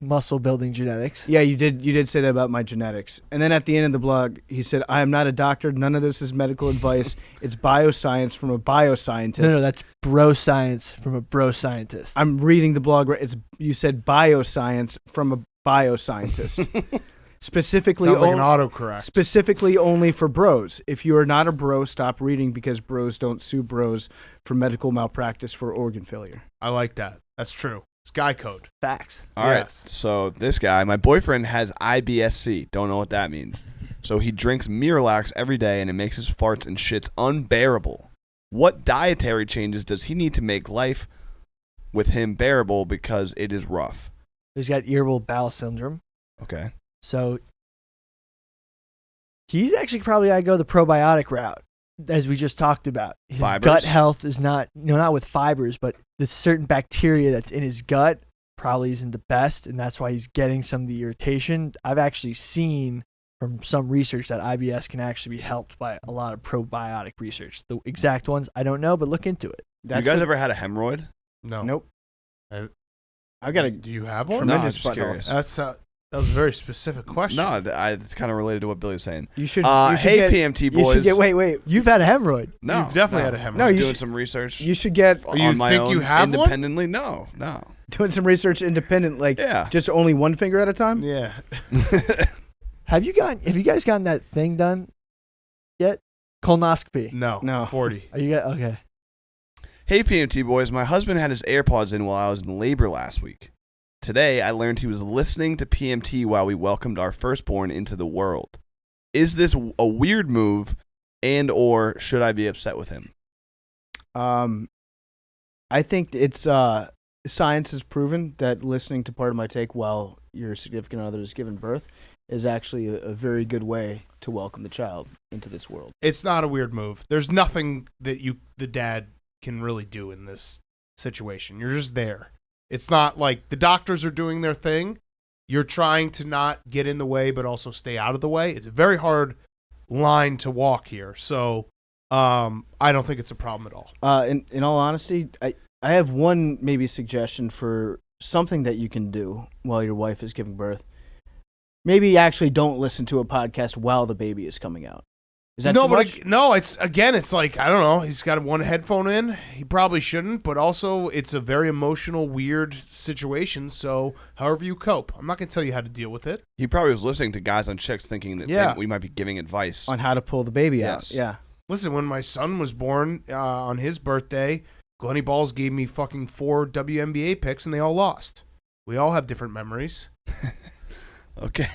muscle building genetics. Yeah, you did say that about my genetics. And then at the end of the blog, he said, I am not a doctor. None of this is medical advice. It's bioscience from a bioscientist. No, that's bro science from a bro scientist. I'm reading the blog. You said bioscience from a bioscientist. Specifically, Sounds like an autocorrect. Specifically only for bros. If you are not a bro, stop reading because bros don't sue bros for medical malpractice for organ failure. I like that. That's true. It's guy code. Facts. All right. Yes. So this guy, my boyfriend has IBS-C. Don't know what that means. So he drinks Miralax every day, and it makes his farts and shits unbearable. What dietary changes does he need to make life with him bearable because it is rough? He's got irritable bowel syndrome. Okay. So he's actually probably got to go the probiotic route, as we just talked about. His Fibers? gut health is not with fibers, but the certain bacteria that's in his gut probably isn't the best, and that's why he's getting some of the irritation. I've actually seen from some research that IBS can actually be helped by a lot of probiotic research. The exact ones, I don't know, but look into it. You guys ever had a hemorrhoid? No. Nope. I got. Do you have one? No, I'm Tremendous just butt curious. That was a very specific question. No, it's kind of related to what Billy's saying. You should. Hey, get, PMT You boys. should get. Wait. You've had a hemorrhoid. No, You've definitely no. had a hemorrhoid. No, you doing should- some research. You should get on You my think own you have one? independently? No. doing some research independent, like Yeah. just only one finger at a time. Yeah. Have you guys gotten that thing done yet? Colonoscopy. No. 40. Are you guys okay? Hey, PMT boys. My husband had his AirPods in while I was in labor last week. Today, I learned he was listening to PMT while we welcomed our firstborn into the world. Is this a weird move, and or should I be upset with him? I think it's science has proven that listening to Part of My Take while your significant other is giving birth is actually a very good way to welcome the child into this world. It's not a weird move. There's nothing that the dad, can really do in this situation. You're just there. It's not like the doctors are doing their thing. You're trying to not get in the way, but also stay out of the way. It's a very hard line to walk here. So I don't think it's a problem at all. In all honesty, I have one maybe suggestion for something that you can do while your wife is giving birth. Maybe actually don't listen to a podcast while the baby is coming out. Is that too much? It's like, I don't know. He's got one headphone in. He probably shouldn't, but also it's a very emotional, weird situation. So however you cope, I'm not going to tell you how to deal with it. He probably was listening to Guys on Chicks thinking that we might be giving advice. On how to pull the baby Yes. out. Yeah. Listen, when my son was born on his birthday, Glenny Balls gave me fucking 4 WNBA picks and they all lost. We all have different memories. Okay.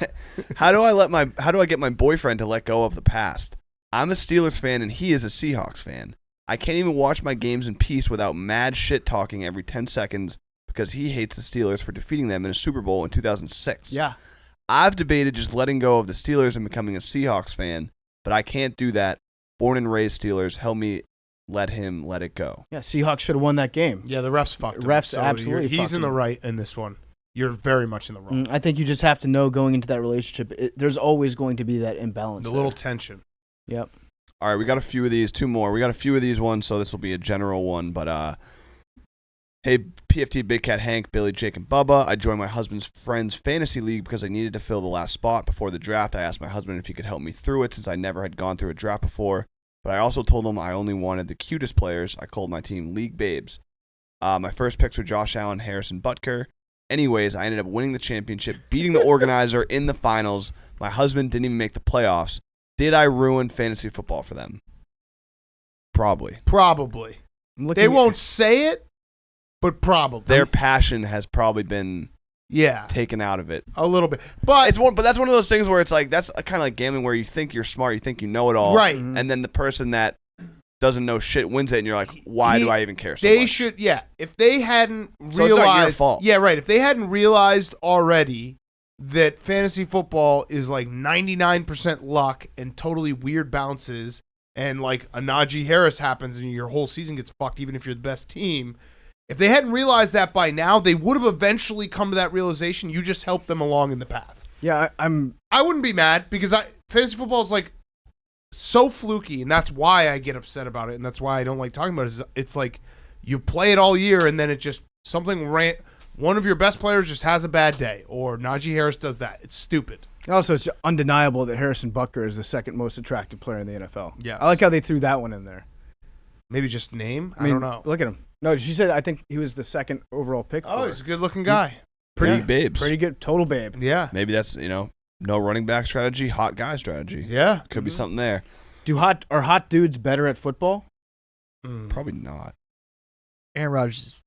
How do I get my boyfriend to let go of the past? I'm a Steelers fan and he is a Seahawks fan. I can't even watch my games in peace without mad shit talking every 10 seconds because he hates the Steelers for defeating them in a Super Bowl in 2006. Yeah. I've debated just letting go of the Steelers and becoming a Seahawks fan, but I can't do that. Born and raised Steelers, help me let him let it go. Yeah, Seahawks should have won that game. Yeah, the refs fucked him. Refs absolutely He's fucked in the him. right in this one. You're very much in the wrong. I think you just have to know going into that relationship, there's always going to be that imbalance. The there. little tension. Yep. All right, we got a few of these, 2 more. We got a few of these ones, so this will be a general one. But, hey, PFT, Big Cat Hank, Billy, Jake, and Bubba. I joined my husband's friend's fantasy league because I needed to fill the last spot before the draft. I asked my husband if he could help me through it since I never had gone through a draft before. But I also told him I only wanted the cutest players. I called my team League Babes. My first picks were Josh Allen, Harrison Butker. Anyways, I ended up winning the championship, beating the organizer in the finals. My husband didn't even make the playoffs. Did I ruin fantasy football for them? Probably. They won't say it, but probably. Their passion has probably been taken out of it. A little bit. But But that's one of those things where it's like that's kind of like gambling where you think you're smart, you think you know it all, right. And then the person that doesn't know shit wins it, and you're like, why do I even care? They should, if they hadn't realized, so it's not your fault. Yeah, right. If they hadn't realized already that fantasy football is like 99% luck and totally weird bounces, and like a Najee Harris happens and your whole season gets fucked, even if you're the best team. If they hadn't realized that by now, they would have eventually come to that realization. You just helped them along in the path. Yeah, I wouldn't be mad because fantasy football is like so fluky, and that's why I get upset about it, and that's why I don't like talking about it. It's like you play it all year, and then it just one of your best players just has a bad day, or Najee Harris does that. It's stupid. Also, it's undeniable that Harrison Butker is the second most attractive player in the NFL. Yes. I like how they threw that one in there. Maybe just name? I mean, don't know. Look at him. No, she said I think he was the second overall pick. Oh, he's a good-looking guy. Pretty babes. Pretty good. Total babe. Yeah. Maybe that's, no running back strategy, hot guy strategy. Yeah. Could be something there. Are hot dudes better at football? Probably not. Aaron Rodgers is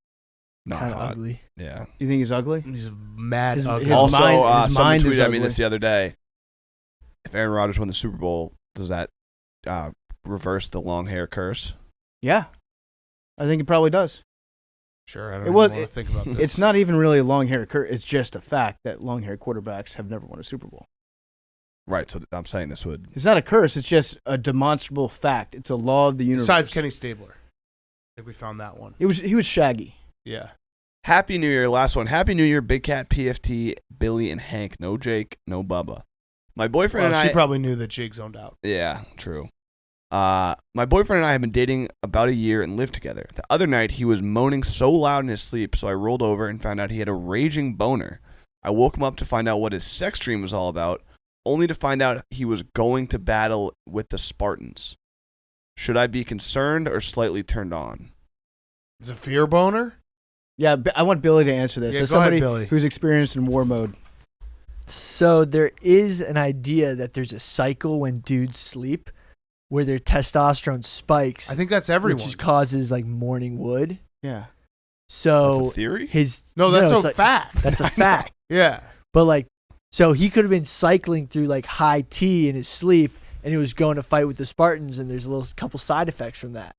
Not kind of hot. ugly. Yeah. You think he's ugly? He's mad His- ugly. his Also, mind someone is tweeted at me ugly. this the other day. If Aaron Rodgers won the Super Bowl, does that reverse the long hair curse? Yeah. I think it probably does. Sure, I don't It even was- want to think about this. It's not even really a long hair curve. It's just a fact that long hair quarterbacks have never won a Super Bowl. Right, so I'm saying this would... It's not a curse. It's just a demonstrable fact. It's a law of the universe. Besides Kenny Stabler. I think we found that one. He was shaggy. Yeah. Happy New Year, last one. Happy New Year, Big Cat, PFT, Billy, and Hank. No Jake, no Bubba. My boyfriend and I... She probably knew that Jake zoned out. Yeah, true. My boyfriend and I have been dating about a year and lived together. The other night, he was moaning so loud in his sleep, so I rolled over and found out he had a raging boner. I woke him up to find out what his sex dream was all about, only to find out he was going to battle with the Spartans. Should I be concerned or slightly turned on? Is it fear boner? Yeah, I want Billy to answer this. Yeah, As go ahead, somebody Billy. who's experienced in war mode. So there is an idea that there's a cycle when dudes sleep where their testosterone spikes, I think that's everyone. which causes like morning wood. Yeah. So That's a theory? his That's it's a like- fact. That's a fact. Yeah. But like, so he could have been cycling through like high T in his sleep, and he was going to fight with the Spartans, and there's a couple side effects from that.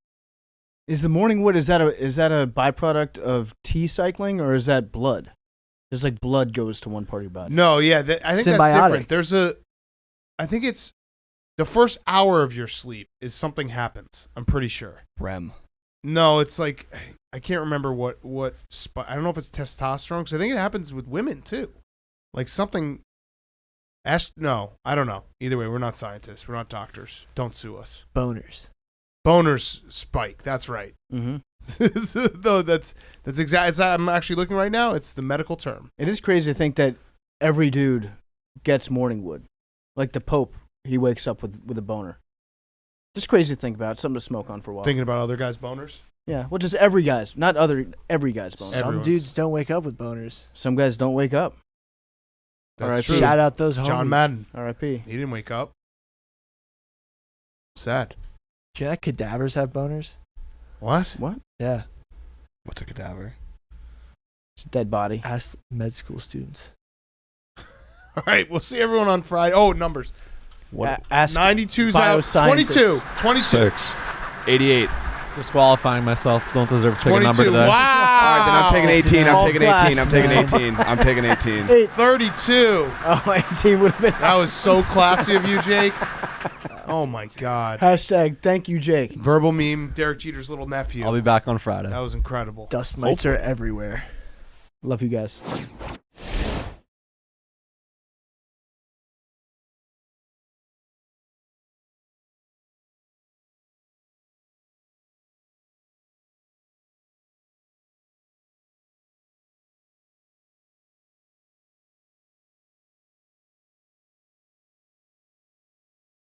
Is the morning wood, is that a byproduct of T cycling, or is that blood? Just like blood goes to one part of your body. No, yeah. I think Symbiotic. that's different. I think it's the first hour of your sleep is something happens. I'm pretty sure. REM. No, it's like, I can't remember what I don't know if it's testosterone, because I think it happens with women too. Like something. No, I don't know. Either way, we're not scientists. We're not doctors. Don't sue us. Boners. Boners spike. That's right. Mm-hmm. No, that's exactly. I'm actually looking right now. It's the medical term. It is crazy to think that every dude gets morning wood. Like the Pope, he wakes up with a boner. Just crazy to think about. Something to smoke on for a while. Thinking about other guys' boners. Yeah, well, just every guy's, not every guy's boner. Everyone's. Some dudes don't wake up with boners. Some guys don't wake up. That's All right, true. Shout out those homies. John Madden. R.I.P. He didn't wake up. Sad. Do you know that cadavers have boners? What? What? Yeah. What's a cadaver? It's a dead body. Ask med school students. All right, we'll see everyone on Friday. Oh, numbers. Ask 92's out. bioscientists. 22. 6. 88. Disqualifying myself. Don't deserve to take a 22. number today. Wow. All right, then I'm taking 18. I'm All taking 18. I'm taking class, 18. I'm taking 18. 32. Oh, 18 would have been. That was so classy of you, Jake. Oh, my God. Hashtag thank you, Jake. Verbal meme, Derek Jeter's little nephew. I'll be back on Friday. That was incredible. Dust mites are everywhere. Love you guys.